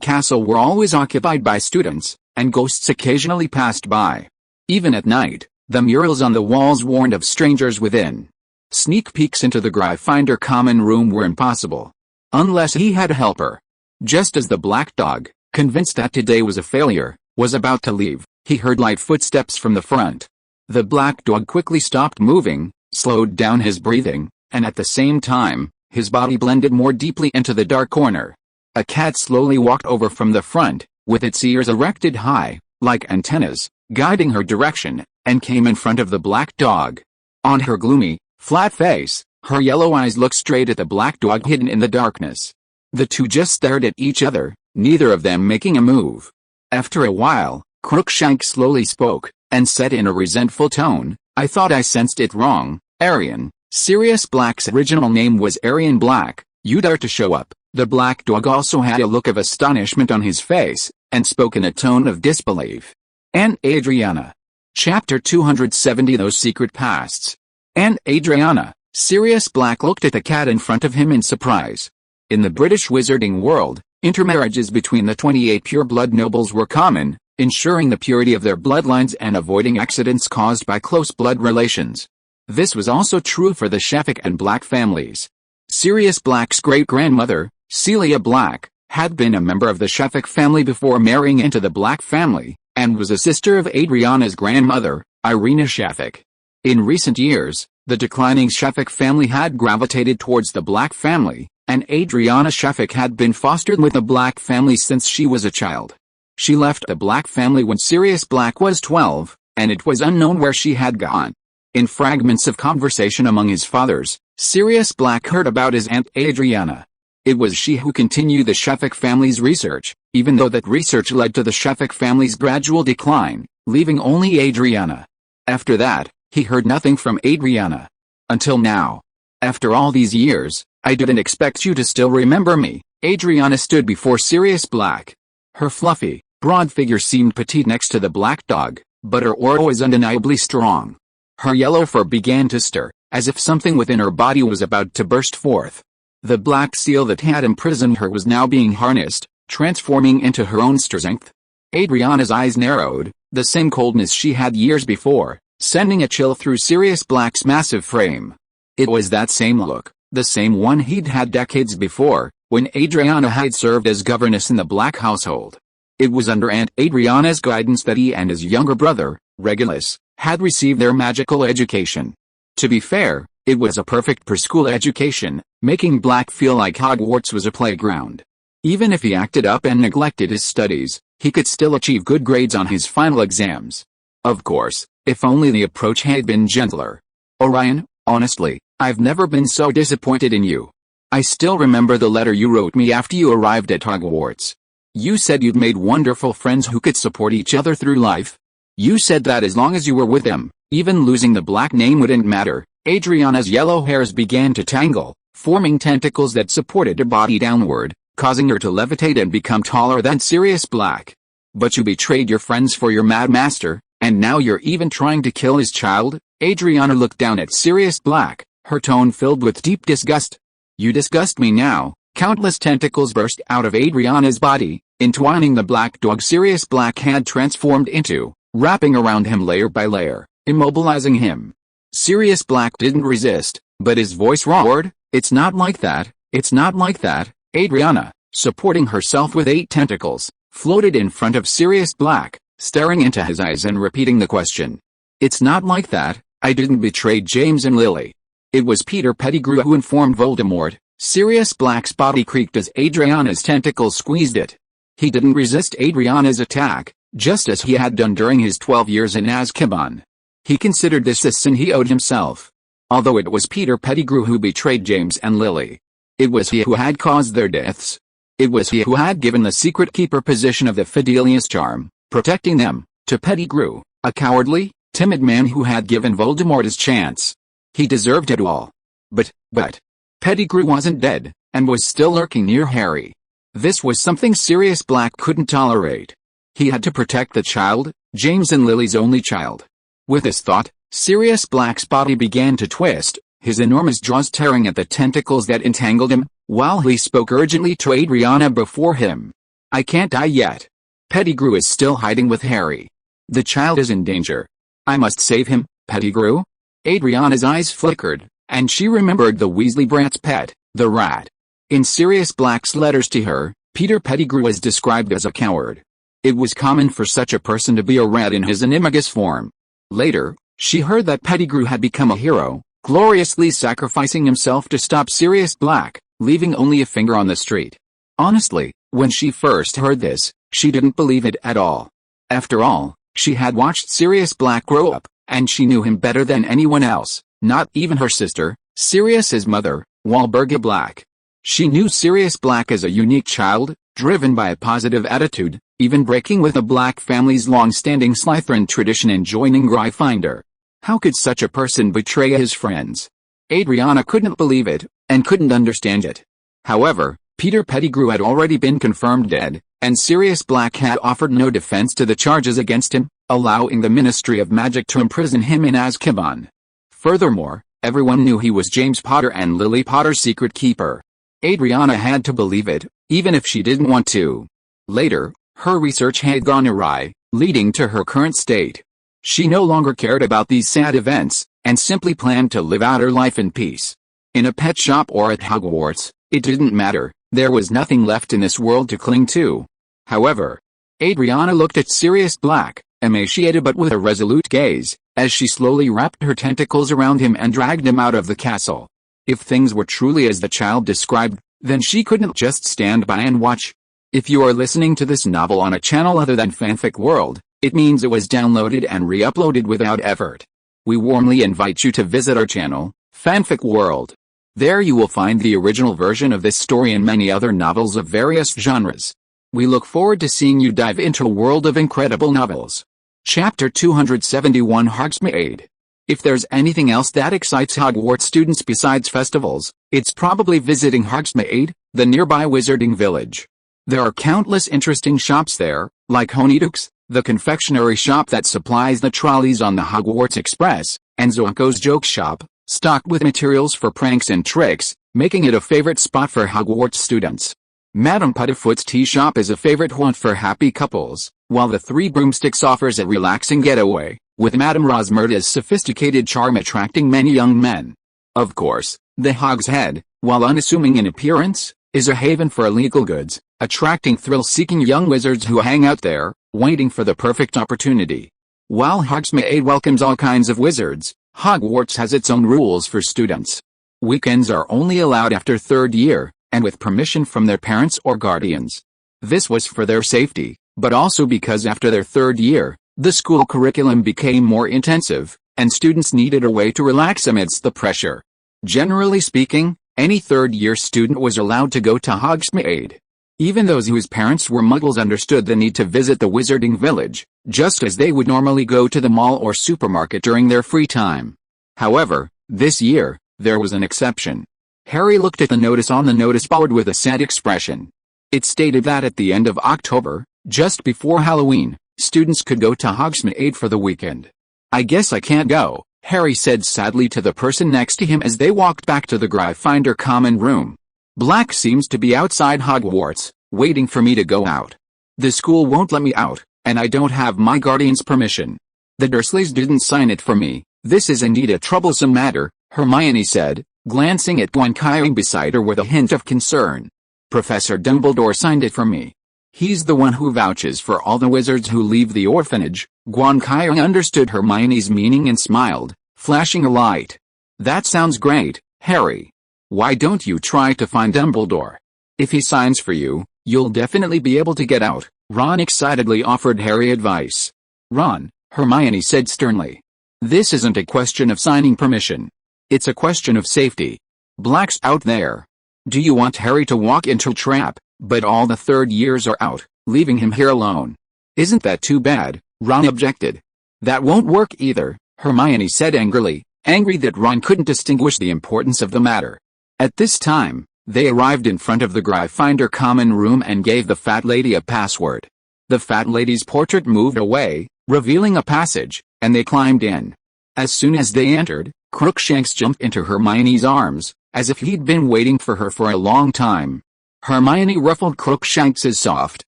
Castle were always occupied by students, and ghosts occasionally passed by. Even at night, the murals on the walls warned of strangers within. Sneak peeks into the Gryffindor common room were impossible. Unless he had a helper. Just as the black dog, convinced that today was a failure, was about to leave, he heard light footsteps from the front. The black dog quickly stopped moving, slowed down his breathing, and at the same time, his body blended more deeply into the dark corner. A cat slowly walked over from the front, with its ears erected high, like antennas, guiding her direction, and came in front of the black dog. On her gloomy, flat face, her yellow eyes looked straight at the black dog hidden in the darkness. The two just stared at each other, neither of them making a move. After a while, Crookshanks slowly spoke, and said in a resentful tone, I thought I sensed it wrong, Arian. Sirius Black's original name was Arian Black. You dare to show up. The black dog also had a look of astonishment on his face, and spoke in a tone of disbelief. Aunt Adriana. Chapter 270 Those Secret Pasts. Aunt Adriana. Sirius Black looked at the cat in front of him in surprise. In the British wizarding world, intermarriages between the 28 pure-blood nobles were common, ensuring the purity of their bloodlines and avoiding accidents caused by close blood relations. This was also true for the Sheffic and Black families. Sirius Black's great-grandmother, Celia Black, had been a member of the Sheffic family before marrying into the Black family, and was a sister of Adriana's grandmother, Irina Sheffic. In recent years, the declining Sheffic family had gravitated towards the Black family, and Adriana Sheffic had been fostered with the Black family since she was a child. She left the Black family when Sirius Black was 12, and it was unknown where she had gone. In fragments of conversation among his fathers, Sirius Black heard about his Aunt Adriana. It was she who continued the Sheffic family's research, even though that research led to the Sheffic family's gradual decline, leaving only Adriana. After that, he heard nothing from Adriana. Until now. After all these years, I didn't expect you to still remember me. Adriana stood before Sirius Black. Her fluffy, broad figure seemed petite next to the black dog, but her aura was undeniably strong. Her yellow fur began to stir, as if something within her body was about to burst forth. The black seal that had imprisoned her was now being harnessed, transforming into her own strength. Adriana's eyes narrowed, the same coldness she had years before, sending a chill through Sirius Black's massive frame. It was that same look, the same one he'd had decades before, when Adriana had served as governess in the Black household. It was under Aunt Adriana's guidance that he and his younger brother, Regulus, had received their magical education. To be fair, it was a perfect per-school education, making Black feel like Hogwarts was a playground. Even if he acted up and neglected his studies, he could still achieve good grades on his final exams. Of course, if only the approach had been gentler. Orion, honestly, I've never been so disappointed in you. I still remember the letter you wrote me after you arrived at Hogwarts. You said you'd made wonderful friends who could support each other through life. You said that as long as you were with them, even losing the Black name wouldn't matter. Adriana's yellow hairs began to tangle, forming tentacles that supported her body downward, causing her to levitate and become taller than Sirius Black. But you betrayed your friends for your mad master, and now you're even trying to kill his child? Adriana looked down at Sirius Black, her tone filled with deep disgust. You disgust me now. Countless tentacles burst out of Adriana's body, entwining the black dog Sirius Black had transformed into, wrapping around him layer by layer, immobilizing him. Sirius Black didn't resist, but his voice roared, "It's not like that, it's not like that." Adriana, supporting herself with 8 tentacles, floated in front of Sirius Black, staring into his eyes and repeating the question. "It's not like that, I didn't betray James and Lily. It was Peter Pettigrew who informed Voldemort." Sirius Black's body creaked as Adriana's tentacles squeezed it. He didn't resist Adriana's attack, just as he had done during his 12 years in Azkaban. He considered this a sin he owed himself. Although it was Peter Pettigrew who betrayed James and Lily. It was he who had caused their deaths. It was he who had given the secret keeper position of the Fidelius charm, protecting them, to Pettigrew, a cowardly, timid man who had given Voldemort his chance. He deserved it all. But, Pettigrew wasn't dead, and was still lurking near Harry. This was something Sirius Black couldn't tolerate. He had to protect the child, James and Lily's only child. With this thought, Sirius Black's body began to twist, his enormous jaws tearing at the tentacles that entangled him, while he spoke urgently to Adriana before him. "I can't die yet. Pettigrew is still hiding with Harry. The child is in danger. I must save him." "Pettigrew?" Adriana's eyes flickered, and she remembered the Weasley brat's pet, the rat. In Sirius Black's letters to her, Peter Pettigrew was described as a coward. It was common for such a person to be a rat in his animagus form. Later, she heard that Pettigrew had become a hero, gloriously sacrificing himself to stop Sirius Black, leaving only a finger on the street. Honestly, when she first heard this, she didn't believe it at all. After all, she had watched Sirius Black grow up, and she knew him better than anyone else, not even her sister, Sirius's mother, Walburga Black. She knew Sirius Black as a unique child, driven by a positive attitude, even breaking with the Black family's long-standing Slytherin tradition and joining Gryffindor. How could such a person betray his friends? Adriana couldn't believe it, and couldn't understand it. However, Peter Pettigrew had already been confirmed dead, and Sirius Black had offered no defense to the charges against him, allowing the Ministry of Magic to imprison him in Azkaban. Furthermore, everyone knew he was James Potter and Lily Potter's secret keeper. Adriana had to believe it, even if she didn't want to. Later, her research had gone awry, leading to her current state. She no longer cared about these sad events, and simply planned to live out her life in peace. In a pet shop or at Hogwarts, it didn't matter, there was nothing left in this world to cling to. However, Adriana looked at Sirius Black, emaciated but with a resolute gaze, as she slowly wrapped her tentacles around him and dragged him out of the castle. If things were truly as the child described, then she couldn't just stand by and watch. If you are listening to this novel on a channel other than Fanfic World, it means it was downloaded and re-uploaded without effort. We warmly invite you to visit our channel, Fanfic World. There you will find the original version of this story and many other novels of various genres. We look forward to seeing you dive into a world of incredible novels. Chapter 271 Hogsmeade. If there's anything else that excites Hogwarts students besides festivals, it's probably visiting Hogsmeade, the nearby wizarding village. There are countless interesting shops there, like Honeydukes, the confectionery shop that supplies the trolleys on the Hogwarts Express, and Zoko's joke shop, stocked with materials for pranks and tricks, making it a favorite spot for Hogwarts students. Madame Puddifoot's tea shop is a favorite haunt for happy couples, while the Three Broomsticks offers a relaxing getaway, with Madame Rosmerda's sophisticated charm attracting many young men. Of course, The Hog's Head, while unassuming in appearance, is a haven for illegal goods, attracting thrill-seeking young wizards who hang out there, waiting for the perfect opportunity. While Hogsmeade welcomes all kinds of wizards, Hogwarts has its own rules for students. Weekends are only allowed after third year, and with permission from their parents or guardians. This was for their safety, but also because after their third year, the school curriculum became more intensive, and students needed a way to relax amidst the pressure. Generally speaking, any third-year student was allowed to go to Hogsmeade. Even those whose parents were muggles understood the need to visit the Wizarding Village, just as they would normally go to the mall or supermarket during their free time. However, this year, there was an exception. Harry looked at the notice on the notice board with a sad expression. It stated that at the end of October, just before Halloween, students could go to Hogsmeade for the weekend. "I guess I can't go," Harry said sadly to the person next to him as they walked back to the Gryffindor common room. "Black seems to be outside Hogwarts, waiting for me to go out. The school won't let me out, and I don't have my guardian's permission. The Dursleys didn't sign it for me. This is indeed a troublesome matter," Hermione said, glancing at Guan Qiong beside her with a hint of concern. "Professor Dumbledore signed it for me. He's the one who vouches for all the wizards who leave the orphanage." Guan Qiong understood Hermione's meaning and smiled, flashing a light. "That sounds great, Harry. Why don't you try to find Dumbledore? If he signs for you, you'll definitely be able to get out," Ron excitedly offered Harry advice. "Ron," Hermione said sternly. "This isn't a question of signing permission. It's a question of safety. Black's out there. Do you want Harry to walk into a trap, but all the third years are out, leaving him here alone? Isn't that too bad?" Ron objected. "That won't work either," Hermione said angrily, angry that Ron couldn't distinguish the importance of the matter. At this time, they arrived in front of the Gryffindor common room and gave the fat lady a password. The fat lady's portrait moved away, revealing a passage, and they climbed in. As soon as they entered, Crookshanks jumped into Hermione's arms, as if he'd been waiting for her for a long time. Hermione ruffled Crookshanks's soft,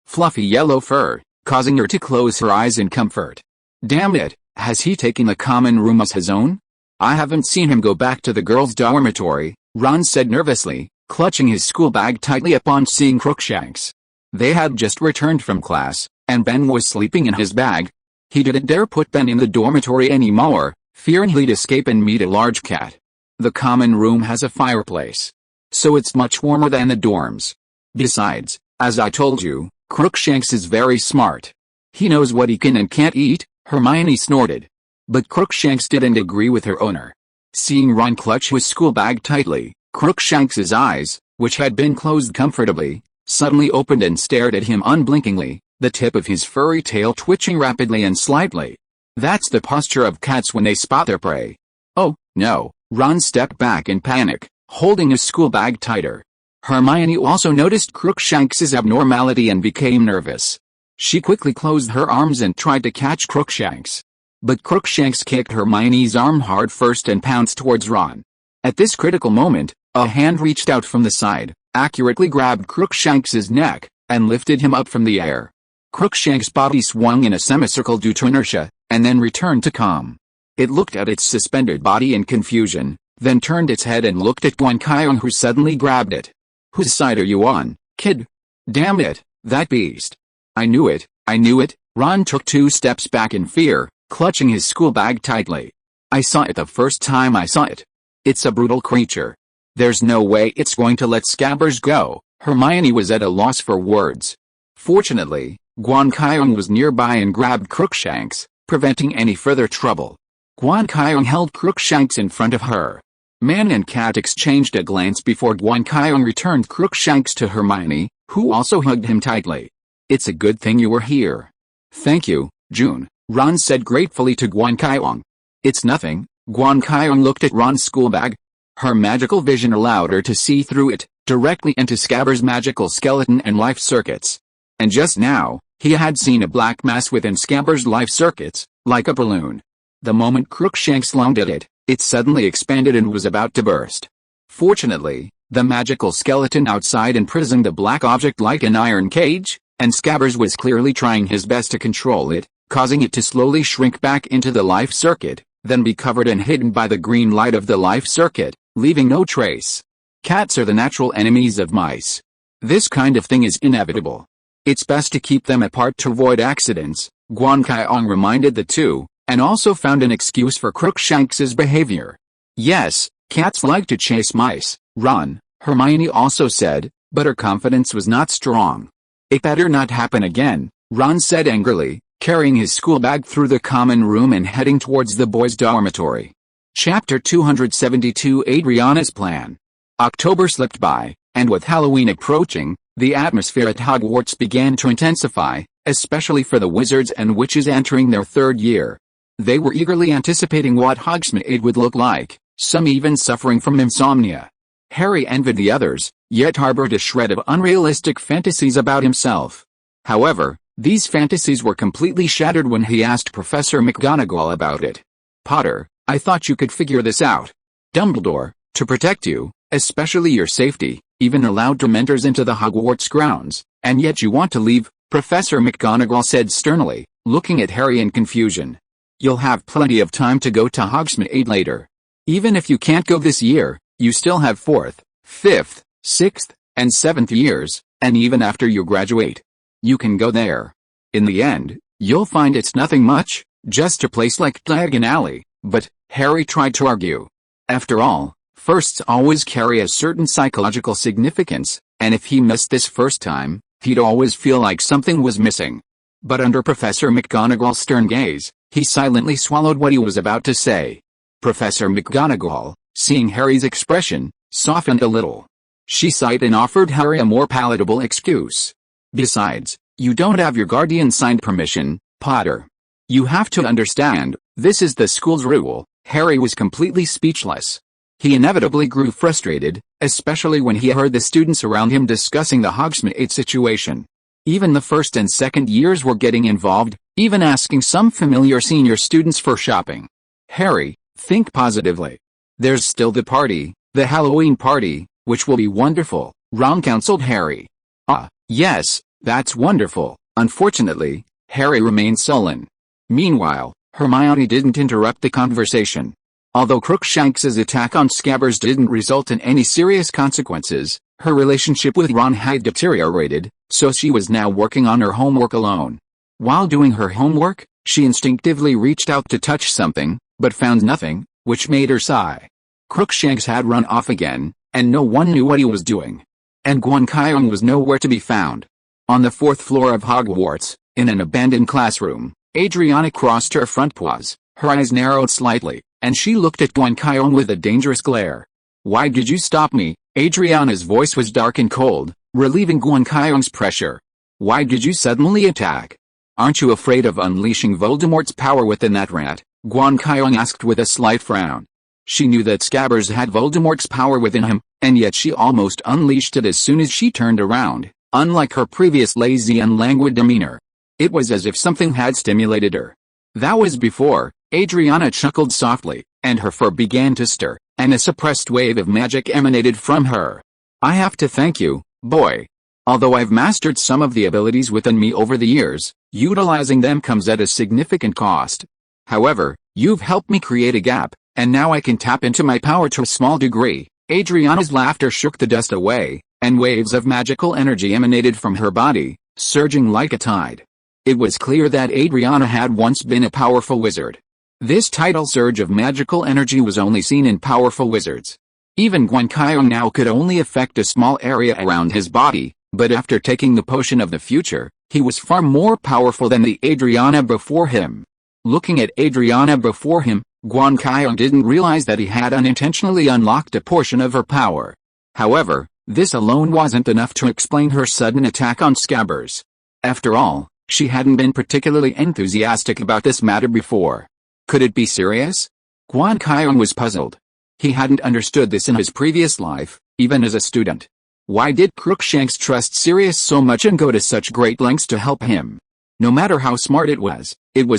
fluffy yellow fur, causing her to close her eyes in comfort. "Damn it, has he taken the common room as his own? I haven't seen him go back to the girls' dormitory," Ron said nervously, clutching his school bag tightly upon seeing Crookshanks. They had just returned from class, and Ben was sleeping in his bag. He didn't dare put Ben in the dormitory anymore, fearing he'd escape and meet a large cat. The common room has a fireplace, so it's much warmer than the dorms. Besides, as I told you, Crookshanks is very smart. He knows what he can and can't eat," Hermione snorted. But Crookshanks didn't agree with her owner. Seeing Ron clutch his school bag tightly, Crookshanks's eyes, which had been closed comfortably, suddenly opened and stared at him unblinkingly, the tip of his furry tail twitching rapidly and slightly. That's the posture of cats when they spot their prey. "Oh, no," Ron stepped back in panic, holding his school bag tighter. Hermione also noticed Crookshanks's abnormality and became nervous. She quickly closed her arms and tried to catch Crookshanks. But Crookshanks kicked Hermione's arm hard first and pounced towards Ron. At this critical moment, a hand reached out from the side, accurately grabbed Crookshanks's neck, and lifted him up from the air. Crookshanks' body swung in a semicircle due to inertia, and then returned to calm. It looked at its suspended body in confusion, then turned its head and looked at Guan Qiong, who suddenly grabbed it. "Whose side are you on, kid? Damn it, that beast. I knew it, I knew it." Ron took 2 steps back in fear, clutching his school bag tightly. "I saw it the first time I saw it. It's a brutal creature. There's no way it's going to let Scabbers go." Hermione was at a loss for words. Fortunately, Guan Qiong was nearby and grabbed Crookshanks, preventing any further trouble. Guan Qiong held Crookshanks in front of her. Man and cat exchanged a glance before Guan Qiong returned Crookshanks to Hermione, who also hugged him tightly. "It's a good thing you were here." "Thank you, June," Ron said gratefully to Guan Qiong. "It's nothing." Guan Qiong looked at Ron's school bag. Her magical vision allowed her to see through it, directly into Scabbers' magical skeleton and life circuits. And just now, he had seen a black mass within Scabbers' life circuits, like a balloon. The moment Crookshanks lunged at it, it suddenly expanded and was about to burst. Fortunately, the magical skeleton outside imprisoned the black object like an iron cage, and Scabbers was clearly trying his best to control it, causing it to slowly shrink back into the life circuit, then be covered and hidden by the green light of the life circuit, leaving no trace. Cats are the natural enemies of mice. This kind of thing is inevitable. It's best to keep them apart to avoid accidents, Guan Qiong reminded the two, and also found an excuse for Crookshanks's behavior. Yes, cats like to chase mice, Ron, Hermione also said, but her confidence was not strong. It better not happen again, Ron said angrily, carrying his school bag through the common room and heading towards the boys' dormitory. Chapter 272 Adriana's Plan. October slipped by, and with Halloween approaching, the atmosphere at Hogwarts began to intensify, especially for the wizards and witches entering their third year. They were eagerly anticipating what Hogsmeade would look like, some even suffering from insomnia. Harry envied the others, yet harbored a shred of unrealistic fantasies about himself. However, these fantasies were completely shattered when he asked Professor McGonagall about it. "Potter, I thought you could figure this out. Dumbledore, to protect you, especially your safety, even allowed Dementors into the Hogwarts grounds, and yet you want to leave," Professor McGonagall said sternly, looking at Harry in confusion. "You'll have plenty of time to go to Hogsmeade later. Even if you can't go this year, you still have 4th, 5th, 6th, and 7th years, and even after you graduate, you can go there. In the end, you'll find it's nothing much, just a place like Diagon Alley," but Harry tried to argue. After all, firsts always carry a certain psychological significance, and if he missed this first time, he'd always feel like something was missing. But under Professor McGonagall's stern gaze, he silently swallowed what he was about to say. Professor McGonagall, seeing Harry's expression, softened a little. She sighed and offered Harry a more palatable excuse. "Besides, you don't have your guardian's signed permission, Potter. You have to understand, this is the school's rule." Harry was completely speechless. He inevitably grew frustrated, especially when he heard the students around him discussing the Hogsmeade situation. Even the first and second years were getting involved, even asking some familiar senior students for shopping. "Harry, think positively. There's still the party, the Halloween party, which will be wonderful," Ron counseled Harry. "Ah, yes, that's wonderful." Unfortunately, Harry remained sullen. Meanwhile, Hermione didn't interrupt the conversation. Although Crookshanks's attack on Scabbers didn't result in any serious consequences, her relationship with Ron had deteriorated, so she was now working on her homework alone. While doing her homework, she instinctively reached out to touch something, but found nothing, which made her sigh. Crookshanks had run off again, and no one knew what he was doing. And Guan Qiong was nowhere to be found. On the 4th floor of Hogwarts, in an abandoned classroom, Adriana crossed her front paws, her eyes narrowed slightly, and she looked at Guan Qiong with a dangerous glare. "Why did you stop me?" Adriana's voice was dark and cold, relieving Guan Qiong's pressure. "Why did you suddenly attack? Aren't you afraid of unleashing Voldemort's power within that rat?" Guan Qiong asked with a slight frown. She knew that Scabbers had Voldemort's power within him, and yet she almost unleashed it as soon as she turned around, unlike her previous lazy and languid demeanor. It was as if something had stimulated her. That was before. Adriana chuckled softly, and her fur began to stir, and a suppressed wave of magic emanated from her. "I have to thank you, boy. Although I've mastered some of the abilities within me over the years, utilizing them comes at a significant cost. However, you've helped me create a gap, and now I can tap into my power to a small degree." Adriana's laughter shook the dust away, and waves of magical energy emanated from her body, surging like a tide. It was clear that Adriana had once been a powerful wizard. This tidal surge of magical energy was only seen in powerful wizards. Even Guan Qiong now could only affect a small area around his body, but after taking the potion of the future, he was far more powerful than the Adriana before him. Looking at Adriana before him, Guan Qiong didn't realize that he had unintentionally unlocked a portion of her power. However, this alone wasn't enough to explain her sudden attack on Scabbers. After all, she hadn't been particularly enthusiastic about this matter before. Could it be serious? Guan Qiong was puzzled. He hadn't understood this in his previous life, even as a student. Why did Crookshanks trust Sirius so much and go to such great lengths to help him? No matter how smart it was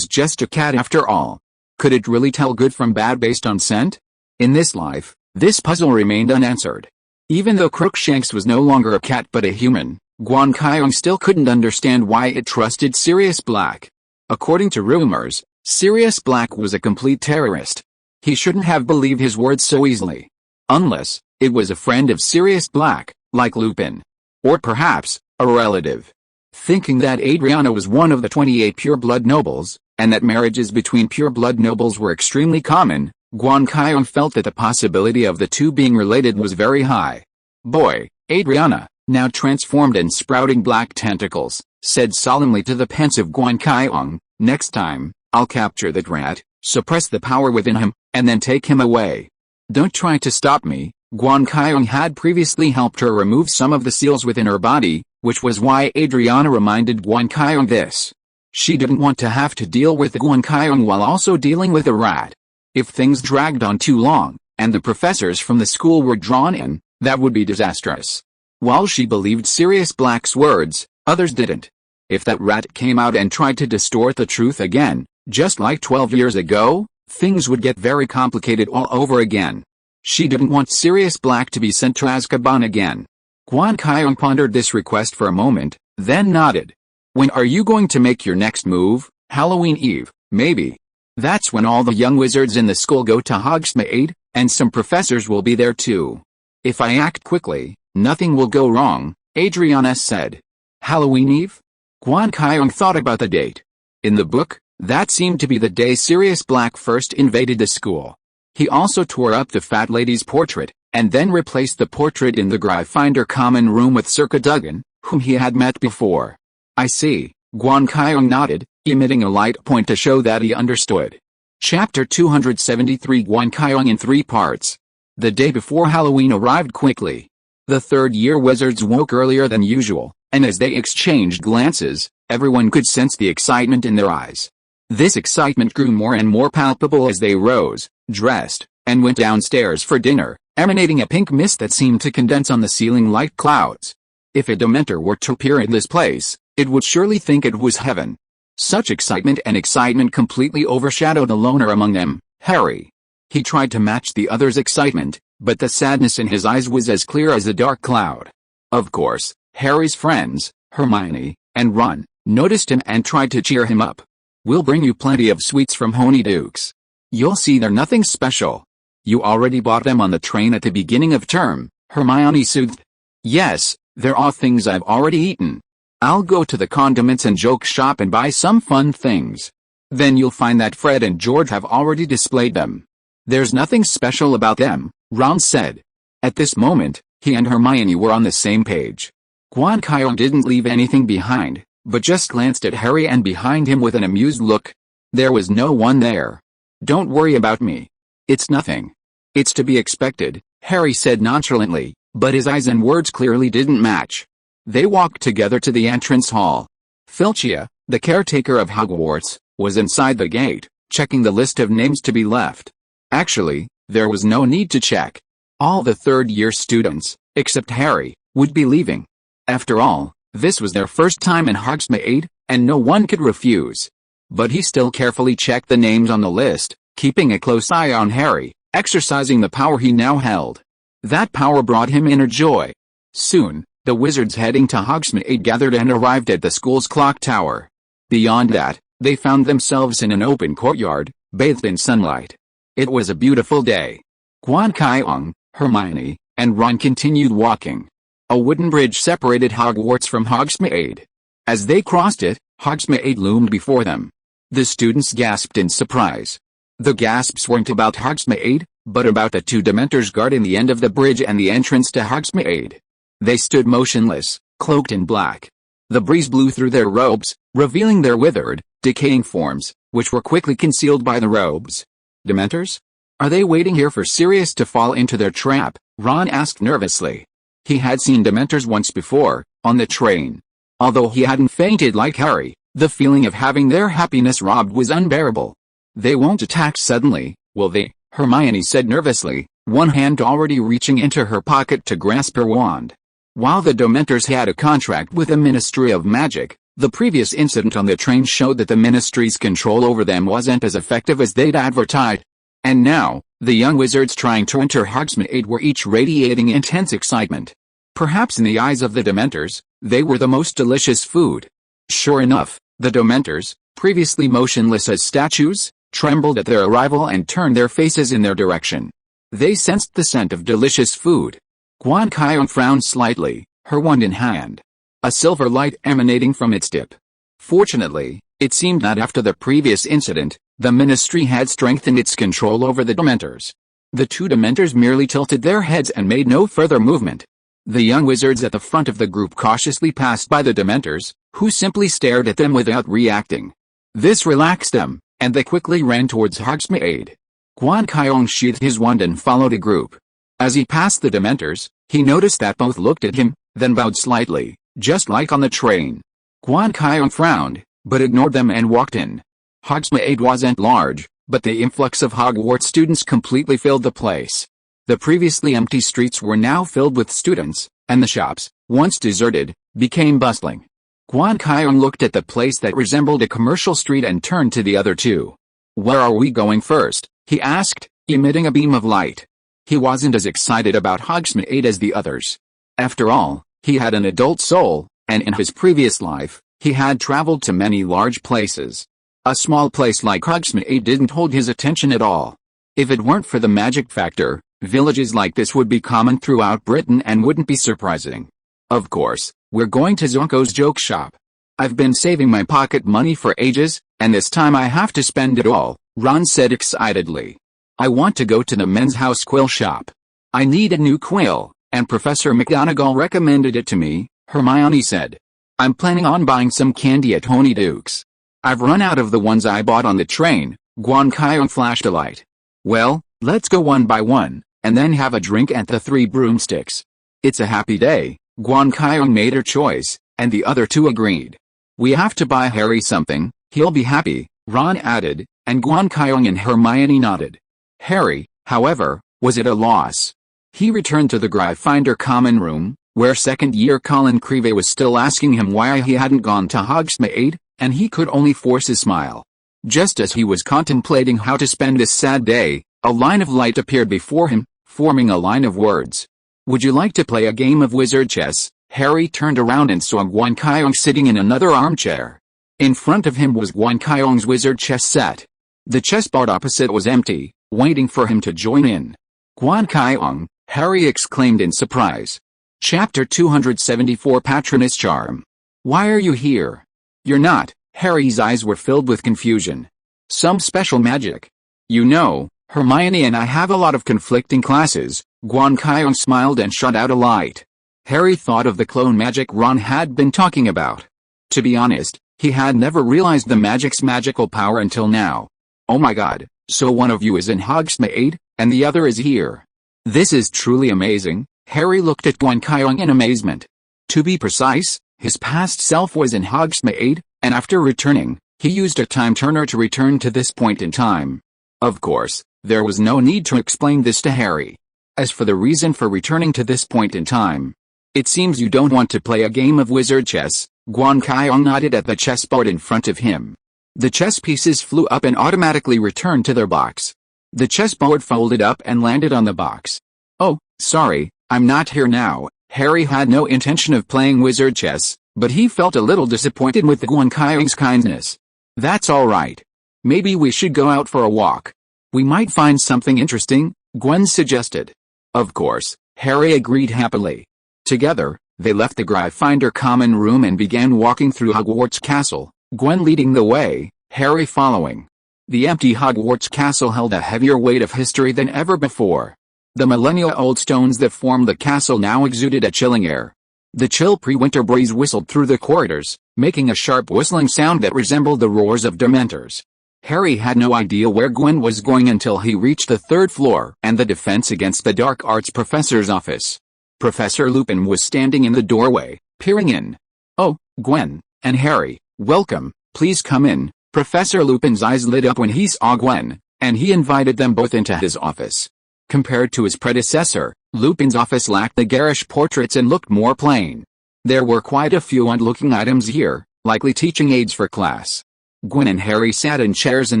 just a cat after all. Could it really tell good from bad based on scent? In this life, this puzzle remained unanswered. Even though Crookshanks was no longer a cat but a human, Guan Qiong still couldn't understand why it trusted Sirius Black. According to rumors, Sirius Black was a complete terrorist. He shouldn't have believed his words so easily. Unless it was a friend of Sirius Black, like Lupin. Or perhaps a relative. Thinking that Adriana was one of the 28 pure-blood nobles, and that marriages between pure-blood nobles were extremely common, Guan Qiong felt that the possibility of the two being related was very high. Boy, Adriana, now transformed and sprouting black tentacles, said solemnly to the pensive Guan Qiong, next time, I'll capture that rat, suppress the power within him, and then take him away. Don't try to stop me. Guan Qiong had previously helped her remove some of the seals within her body, which was why Adriana reminded Guan Qiong this. She didn't want to have to deal with Guan Qiong while also dealing with a rat. If things dragged on too long, and the professors from the school were drawn in, that would be disastrous. While she believed Sirius Black's words, others didn't. If that rat came out and tried to distort the truth again, just like 12 years ago, things would get very complicated all over again. She didn't want Sirius Black to be sent to Azkaban again. Guan Qiong pondered this request for a moment, then nodded. When are you going to make your next move? Halloween Eve, maybe. That's when all the young wizards in the school go to Hogsmeade, and some professors will be there too. If I act quickly, nothing will go wrong, Adriana said. Halloween Eve? Guan Qiong thought about the date. In the book, that seemed to be the day Sirius Black first invaded the school. He also tore up the fat lady's portrait, and then replaced the portrait in the Gryffindor common room with Sir Cadogan, whom he had met before. I see, Guan Qiong nodded, emitting a light point to show that he understood. Chapter 273 Guan Qiong in 3 parts. The day before Halloween arrived quickly. The third-year wizards woke earlier than usual, and as they exchanged glances, everyone could sense the excitement in their eyes. This excitement grew more and more palpable as they rose, dressed, and went downstairs for dinner, emanating a pink mist that seemed to condense on the ceiling like clouds. If a Dementor were to appear in this place, it would surely think it was heaven. Such excitement completely overshadowed the loner among them, Harry. He tried to match the others' excitement, but the sadness in his eyes was as clear as a dark cloud. Of course, Harry's friends, Hermione, and Ron, noticed him and tried to cheer him up. We'll bring you plenty of sweets from Honeydukes. You'll see they're nothing special. You already bought them on the train at the beginning of term, Hermione soothed. Yes, they're all things I've already eaten. I'll go to the condiments and joke shop and buy some fun things. Then you'll find that Fred and George have already displayed them. There's nothing special about them, Ron said. At this moment, he and Hermione were on the same page. Guan Qiong didn't leave anything behind, but just glanced at Harry and behind him with an amused look. There was no one there. Don't worry about me. It's nothing. It's to be expected, Harry said nonchalantly, but his eyes and words clearly didn't match. They walked together to the entrance hall. Filchia, the caretaker of Hogwarts, was inside the gate, checking the list of names to be left. Actually, there was no need to check. All the third-year students, except Harry, would be leaving. After all, this was their first time in Hogsmeade, and no one could refuse. But he still carefully checked the names on the list, keeping a close eye on Harry, exercising the power he now held. That power brought him inner joy. Soon, the wizards heading to Hogsmeade gathered and arrived at the school's clock tower. Beyond that, they found themselves in an open courtyard, bathed in sunlight. It was a beautiful day. Guan Qiong, Hermione, and Ron continued walking. A wooden bridge separated Hogwarts from Hogsmeade. As they crossed it, Hogsmeade loomed before them. The students gasped in surprise. The gasps weren't about Hogsmeade, but about the 2 Dementors guarding the end of the bridge and the entrance to Hogsmeade. They stood motionless, cloaked in black. The breeze blew through their robes, revealing their withered, decaying forms, which were quickly concealed by the robes. Dementors? Are they waiting here for Sirius to fall into their trap? Ron asked nervously. He had seen Dementors once before, on the train. Although he hadn't fainted like Harry, the feeling of having their happiness robbed was unbearable. They won't attack suddenly, will they? Hermione said nervously, one hand already reaching into her pocket to grasp her wand. While the Dementors had a contract with the Ministry of Magic, the previous incident on the train showed that the Ministry's control over them wasn't as effective as they'd advertised. And now, the young wizards trying to enter Hogsmeade were each radiating intense excitement. Perhaps in the eyes of the Dementors, they were the most delicious food. Sure enough, the Dementors, previously motionless as statues, trembled at their arrival and turned their faces in their direction. They sensed the scent of delicious food. Guan Qiong frowned slightly, her wand in hand. A silver light emanating from its tip. Fortunately, it seemed that after the previous incident, the Ministry had strengthened its control over the Dementors. The two Dementors merely tilted their heads and made no further movement. The young wizards at the front of the group cautiously passed by the Dementors, who simply stared at them without reacting. This relaxed them, and they quickly ran towards Hogsmeade. Guan Qiong sheathed his wand and followed the group. As he passed the Dementors, he noticed that both looked at him, then bowed slightly, just like on the train. Guan Qiong frowned, but ignored them and walked in. Hogsmeade wasn't large, but the influx of Hogwarts students completely filled the place. The previously empty streets were now filled with students, and the shops, once deserted, became bustling. Guan Qiong looked at the place that resembled a commercial street and turned to the other two. "Where are we going first?" he asked, emitting a beam of light. He wasn't as excited about Hogsmeade as the others. After all, he had an adult soul, and in his previous life, he had traveled to many large places. A small place like Hogsmeade didn't hold his attention at all. If it weren't for the magic factor, villages like this would be common throughout Britain and wouldn't be surprising. "Of course, we're going to Zonko's joke shop. I've been saving my pocket money for ages, and this time I have to spend it all," Ron said excitedly. "I want to go to the men's house quill shop. I need a new quill, and Professor McGonagall recommended it to me," Hermione said. "I'm planning on buying some candy at Honeyduke's. I've run out of the ones I bought on the train." Guan Qiong flashed a light. "Well, let's go one by one, and then have a drink at the Three Broomsticks." "It's a happy day." Guan Qiong made her choice, and the other two agreed. "We have to buy Harry something, he'll be happy," Ron added, and Guan Qiong and Hermione nodded. Harry, however, was at a loss. He returned to the Gryffindor common room, where second-year Colin Creevey was still asking him why he hadn't gone to Hogsmeade, and he could only force a smile. Just as he was contemplating how to spend this sad day, a line of light appeared before him, forming a line of words. "Would you like to play a game of wizard chess?" Harry turned around and saw Guan Qiong sitting in another armchair. In front of him was Guan Qiong's wizard chess set. The chessboard opposite was empty, waiting for him to join in. "Guan Qiong," Harry exclaimed in surprise. Chapter 274 Patronus Charm. "Why are you here?" "You're not." Harry's eyes were filled with confusion. "Some special magic?" "You know, Hermione and I have a lot of conflicting classes." Guan Qiong smiled and shot out a light. Harry thought of the clone magic Ron had been talking about. To be honest, he had never realized the magic's magical power until now. "Oh my god, so one of you is in Hogsmeade, and the other is here. This is truly amazing." Harry looked at Guan Qiong in amazement. To be precise, his past self was in Hogsmeade, and after returning, he used a time turner to return to this point in time. Of course, there was no need to explain this to Harry. As for the reason for returning to this point in time, "It seems you don't want to play a game of wizard chess." Guan Qiong nodded at the chessboard in front of him. The chess pieces flew up and automatically returned to their box. The chessboard folded up and landed on the box. "Oh, sorry, I'm not here now." Harry had no intention of playing wizard chess, but he felt a little disappointed with Guan Qiong's kindness. "That's all right. Maybe we should go out for a walk. We might find something interesting," Gwen suggested. Of course, Harry agreed happily. Together, they left the Gryffindor common room and began walking through Hogwarts Castle, Gwen leading the way, Harry following. The empty Hogwarts Castle held a heavier weight of history than ever before. The millennia-old stones that formed the castle now exuded a chilling air. The chill pre-winter breeze whistled through the corridors, making a sharp whistling sound that resembled the roars of Dementors. Harry had no idea where Gwen was going until he reached the third floor and the Defense Against the Dark Arts professor's office. Professor Lupin was standing in the doorway, peering in. "Oh, Gwen, and Harry, welcome, please come in." Professor Lupin's eyes lit up when he saw Gwen, and he invited them both into his office. Compared to his predecessor, Lupin's office lacked the garish portraits and looked more plain. There were quite a few odd-looking items here, likely teaching aids for class. Gwen and Harry sat in chairs in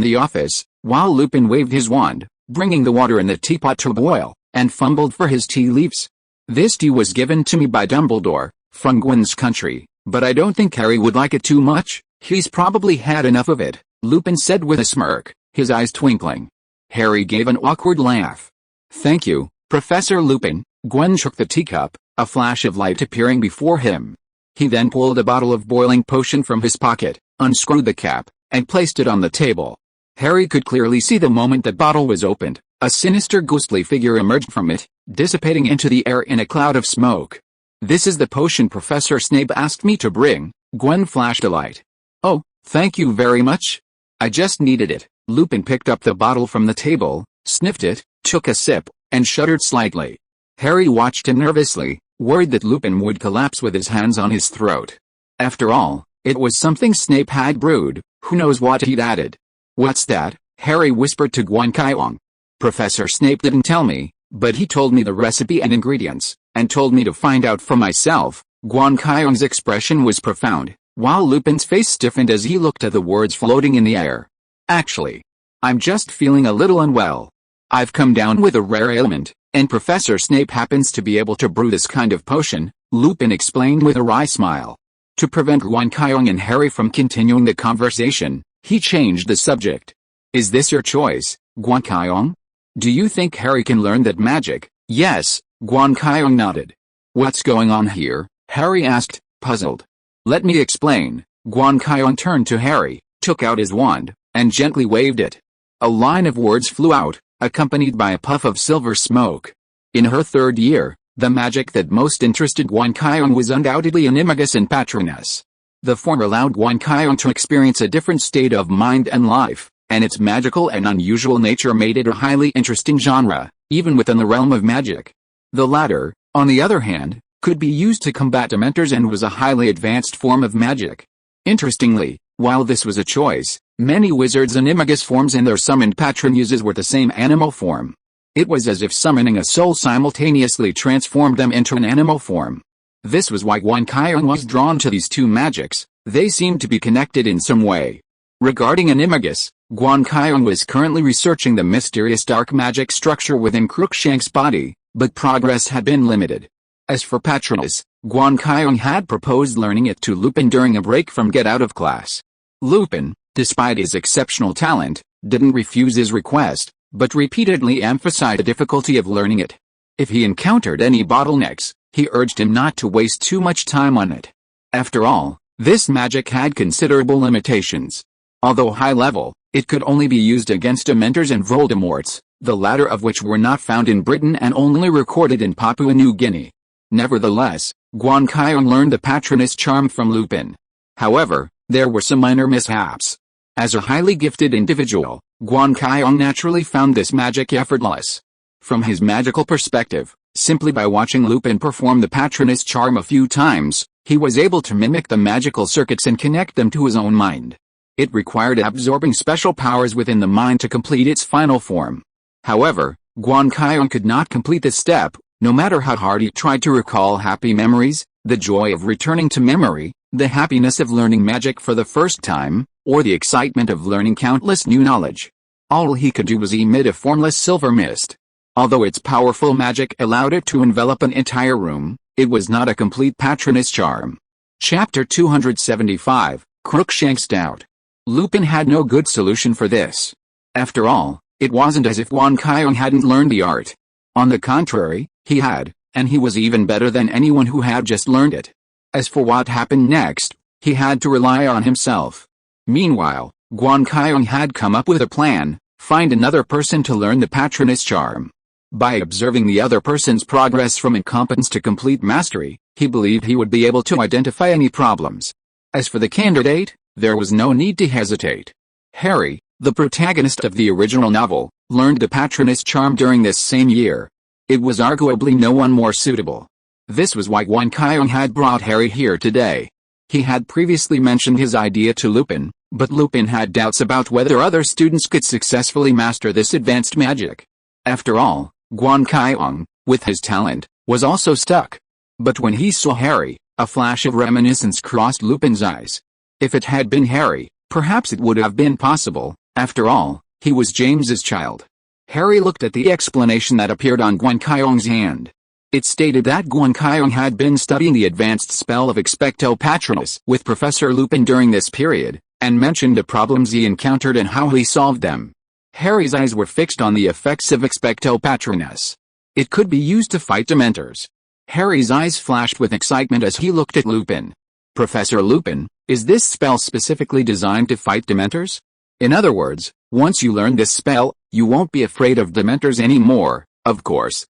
the office, while Lupin waved his wand, bringing the water in the teapot to boil, and fumbled for his tea leaves. "This tea was given to me by Dumbledore, from Gwen's country, but I don't think Harry would like it too much. He's probably had enough of it," Lupin said with a smirk, his eyes twinkling. Harry gave an awkward laugh. Thank you, Professor Lupin. Gwen shook the teacup, a flash of light appearing before him. He then pulled a bottle of boiling potion from his pocket, unscrewed the cap, and placed it on the table. Harry could clearly see the moment the bottle was opened, a sinister ghostly figure emerged from it, dissipating into the air in a cloud of smoke. This is the potion Professor Snape asked me to bring. Gwen flashed a light. Oh, thank you very much. I just needed it. Lupin picked up the bottle from the table, sniffed it, took a sip, and shuddered slightly. Harry watched him nervously, worried that Lupin would collapse with his hands on his throat. After all, it was something Snape had brewed, who knows what he'd added. What's that? Harry whispered to Guan Qiong. Professor Snape didn't tell me, but he told me the recipe and ingredients, and told me to find out for myself. Guan Qiong's expression was profound, while Lupin's face stiffened as he looked at the words floating in the air. Actually, I'm just feeling a little unwell. I've come down with a rare ailment, and Professor Snape happens to be able to brew this kind of potion, Lupin explained with a wry smile. To prevent Guan Qiong and Harry from continuing the conversation, he changed the subject. Is this your choice, Guan Qiong? Do you think Harry can learn that magic? Yes, Guan Qiong nodded. What's going on here? Harry asked, puzzled. Let me explain. Guan Qiong turned to Harry, took out his wand, and gently waved it. A line of words flew out, accompanied by a puff of silver smoke. In her third year, the magic that most interested Guan Qiong was undoubtedly enigmas and patronus. The former allowed Guan Qiong to experience a different state of mind and life, and its magical and unusual nature made it a highly interesting genre, even within the realm of magic. The latter, on the other hand, could be used to combat dementors and was a highly advanced form of magic. Interestingly, while this was a choice, many wizards' enigmas forms and their summoned patron uses were the same animal form. It was as if summoning a soul simultaneously transformed them into an animal form. This was why Guan Qiong was drawn to these two magics. They seemed to be connected in some way. Regarding enigmas, Guan Qiong was currently researching the mysterious dark magic structure within Crookshank's body, but progress had been limited. As for patronus, Guan Qiong had proposed learning it to Lupin during a break from get out of class. Lupin, despite his exceptional talent, didn't refuse his request, but repeatedly emphasized the difficulty of learning it. If he encountered any bottlenecks, he urged him not to waste too much time on it. After all, this magic had considerable limitations. Although high level, it could only be used against dementors and Voldemorts, the latter of which were not found in Britain and only recorded in Papua New Guinea. Nevertheless, Guan Qiong learned the patronus charm from Lupin. However, there were some minor mishaps. As a highly gifted individual, Guan Qiong naturally found this magic effortless. From his magical perspective, simply by watching Lupin perform the patronus charm a few times, he was able to mimic the magical circuits and connect them to his own mind. It required absorbing special powers within the mind to complete its final form. However, Guan Qiong could not complete this step, no matter how hard he tried to recall happy memories, the joy of returning to memory, the happiness of learning magic for the first time, or the excitement of learning countless new knowledge. All he could do was emit a formless silver mist. Although its powerful magic allowed it to envelop an entire room, it was not a complete patronus charm. Chapter 275, Crookshank's Doubt. Lupin had no good solution for this. After all, it wasn't as if Guan Qiong hadn't learned the art. On the contrary, he had, and he was even better than anyone who had just learned it. As for what happened next, he had to rely on himself. Meanwhile, Guan Qiong had come up with a plan: find another person to learn the patronus charm. By observing the other person's progress from incompetence to complete mastery, he believed he would be able to identify any problems. As for the candidate, there was no need to hesitate. Harry, the protagonist of the original novel, learned the patronus charm during this same year. It was arguably no one more suitable. This was why Guan Qiong had brought Harry here today. He had previously mentioned his idea to Lupin, but Lupin had doubts about whether other students could successfully master this advanced magic. After all, Guan Qiong, with his talent, was also stuck. But when he saw Harry, a flash of reminiscence crossed Lupin's eyes. If it had been Harry, perhaps it would have been possible. After all, he was James's child. Harry looked at the explanation that appeared on Guan Qiong's hand. It stated that Guan Qiong had been studying the advanced spell of Expecto Patronus with Professor Lupin during this period, and mentioned the problems he encountered and how he solved them. Harry's eyes were fixed on the effects of Expecto Patronus. It could be used to fight Dementors. Harry's eyes flashed with excitement as he looked at Lupin. Professor Lupin, is this spell specifically designed to fight Dementors? In other words, once you learn this spell, you won't be afraid of Dementors anymore. Of course,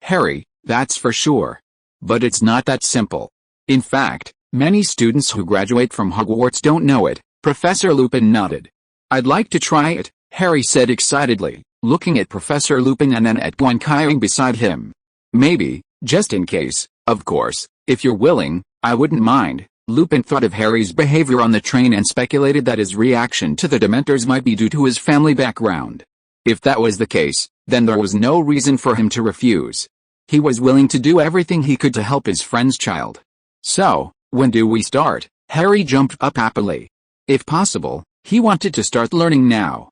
Harry, that's for sure. But it's not that simple. In fact, many students who graduate from Hogwarts don't know it. Professor Lupin nodded. I'd like to try it, Harry said excitedly, looking at Professor Lupin and then at Guan Qiong beside him. Maybe, just in case, of course, if you're willing, I wouldn't mind. Lupin thought of Harry's behavior on the train and speculated that his reaction to the Dementors might be due to his family background. If that was the case, then there was no reason for him to refuse. He was willing to do everything he could to help his friend's child. So, when do we start? Harry jumped up happily. If possible, he wanted to start learning now.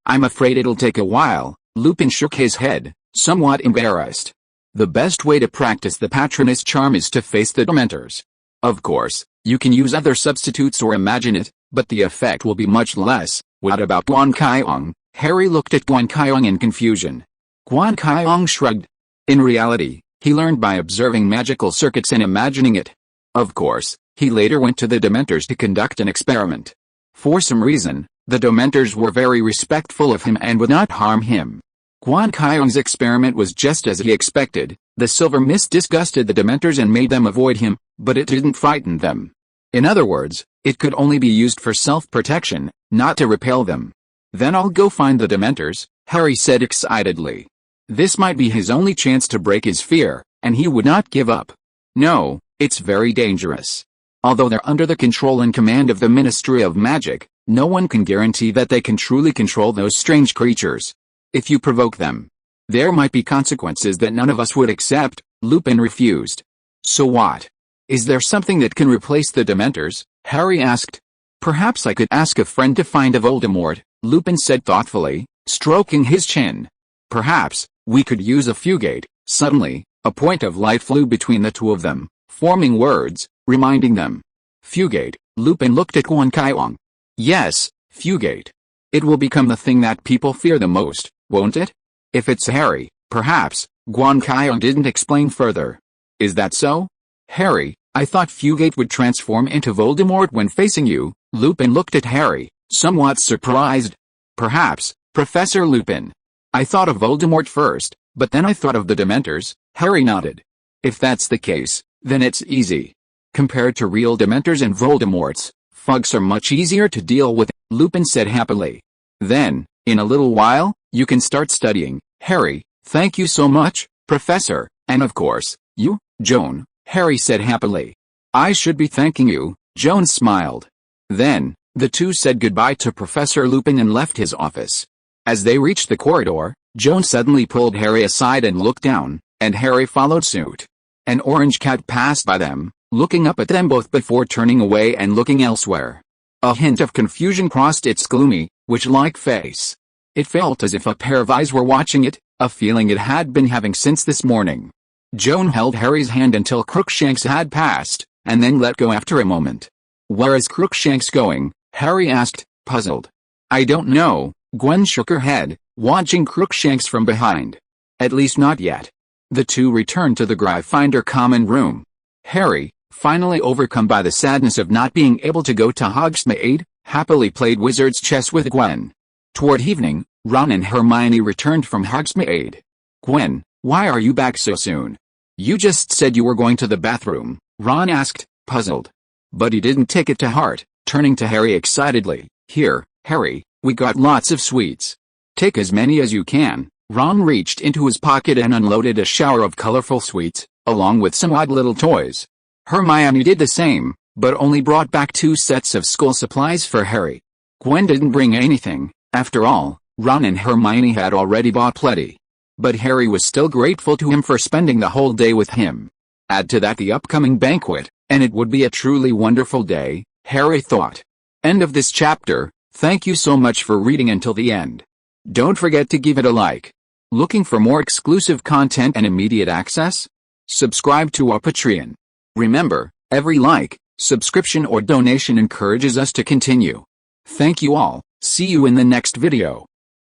I'm afraid it'll take a while. Lupin shook his head, somewhat embarrassed. The best way to practice the Patronus charm is to face the Dementors. Of course, you can use other substitutes or imagine it, but the effect will be much less. What about Guan Qiong? Harry looked at Guan Qiong in confusion. Guan Qiong shrugged. In reality, he learned by observing magical circuits and imagining it. Of course, he later went to the Dementors to conduct an experiment. For some reason, the Dementors were very respectful of him and would not harm him. Guan Qiong's experiment was just as he expected. The silver mist disgusted the Dementors and made them avoid him, but it didn't frighten them. In other words, it could only be used for self-protection, not to repel them. Then I'll go find the Dementors, Harry said excitedly. This might be his only chance to break his fear, and he would not give up. No, it's very dangerous. Although they're under the control and command of the Ministry of Magic, no one can guarantee that they can truly control those strange creatures. If you provoke them, there might be consequences that none of us would accept. Lupin refused. So what? Is there something that can replace the Dementors? Harry asked. Perhaps I could ask a friend to find a Voldemort, Lupin said thoughtfully, stroking his chin. Perhaps we could use a fugate. Suddenly, a point of light flew between the two of them, forming words, reminding them. Fugate. Lupin looked at Guan Qiong. Yes, fugate. It will become the thing that people fear the most, won't it? If it's Harry, perhaps. Guan Qiong didn't explain further. Is that so? Harry, I thought fugate would transform into Voldemort when facing you. Lupin looked at Harry, somewhat surprised. Perhaps, Professor Lupin. I thought of Voldemort first, but then I thought of the Dementors. Harry nodded. If that's the case, then it's easy. Compared to real Dementors and Voldemorts, Fugs are much easier to deal with, Lupin said happily. Then, in a little while, you can start studying. Harry, thank you so much, Professor, and of course, you, Joan, Harry said happily. I should be thanking you, Joan smiled. Then, the two said goodbye to Professor Lupin and left his office. As they reached the corridor, Joan suddenly pulled Harry aside and looked down, and Harry followed suit. An orange cat passed by them, looking up at them both before turning away and looking elsewhere. A hint of confusion crossed its gloomy, witch-like face. It felt as if a pair of eyes were watching it, a feeling it had been having since this morning. Joan held Harry's hand until Crookshanks had passed, and then let go after a moment. Where is Crookshanks going? Harry asked, puzzled. I don't know. Gwen shook her head, watching Crookshanks from behind. At least not yet. The two returned to the Gryffindor common room. Harry, finally overcome by the sadness of not being able to go to Hogsmeade, happily played wizard's chess with Gwen. Toward evening, Ron and Hermione returned from Hogsmeade. Gwen, why are you back so soon? You just said you were going to the bathroom, Ron asked, puzzled. But he didn't take it to heart, turning to Harry excitedly. Here, Harry, we got lots of sweets. Take as many as you can. Ron reached into his pocket and unloaded a shower of colorful sweets, along with some odd little toys. Hermione did the same, but only brought back 2 sets of school supplies for Harry. Gwen didn't bring anything. After all, Ron and Hermione had already bought plenty. But Harry was still grateful to him for spending the whole day with him. Add to that the upcoming banquet, and it would be a truly wonderful day, Harry thought. End of this chapter. Thank you so much for reading until the end. Don't forget to give it a like. Looking for more exclusive content and immediate access? Subscribe to our Patreon. Remember, every like, subscription or donation encourages us to continue. Thank you all. See you in the next video.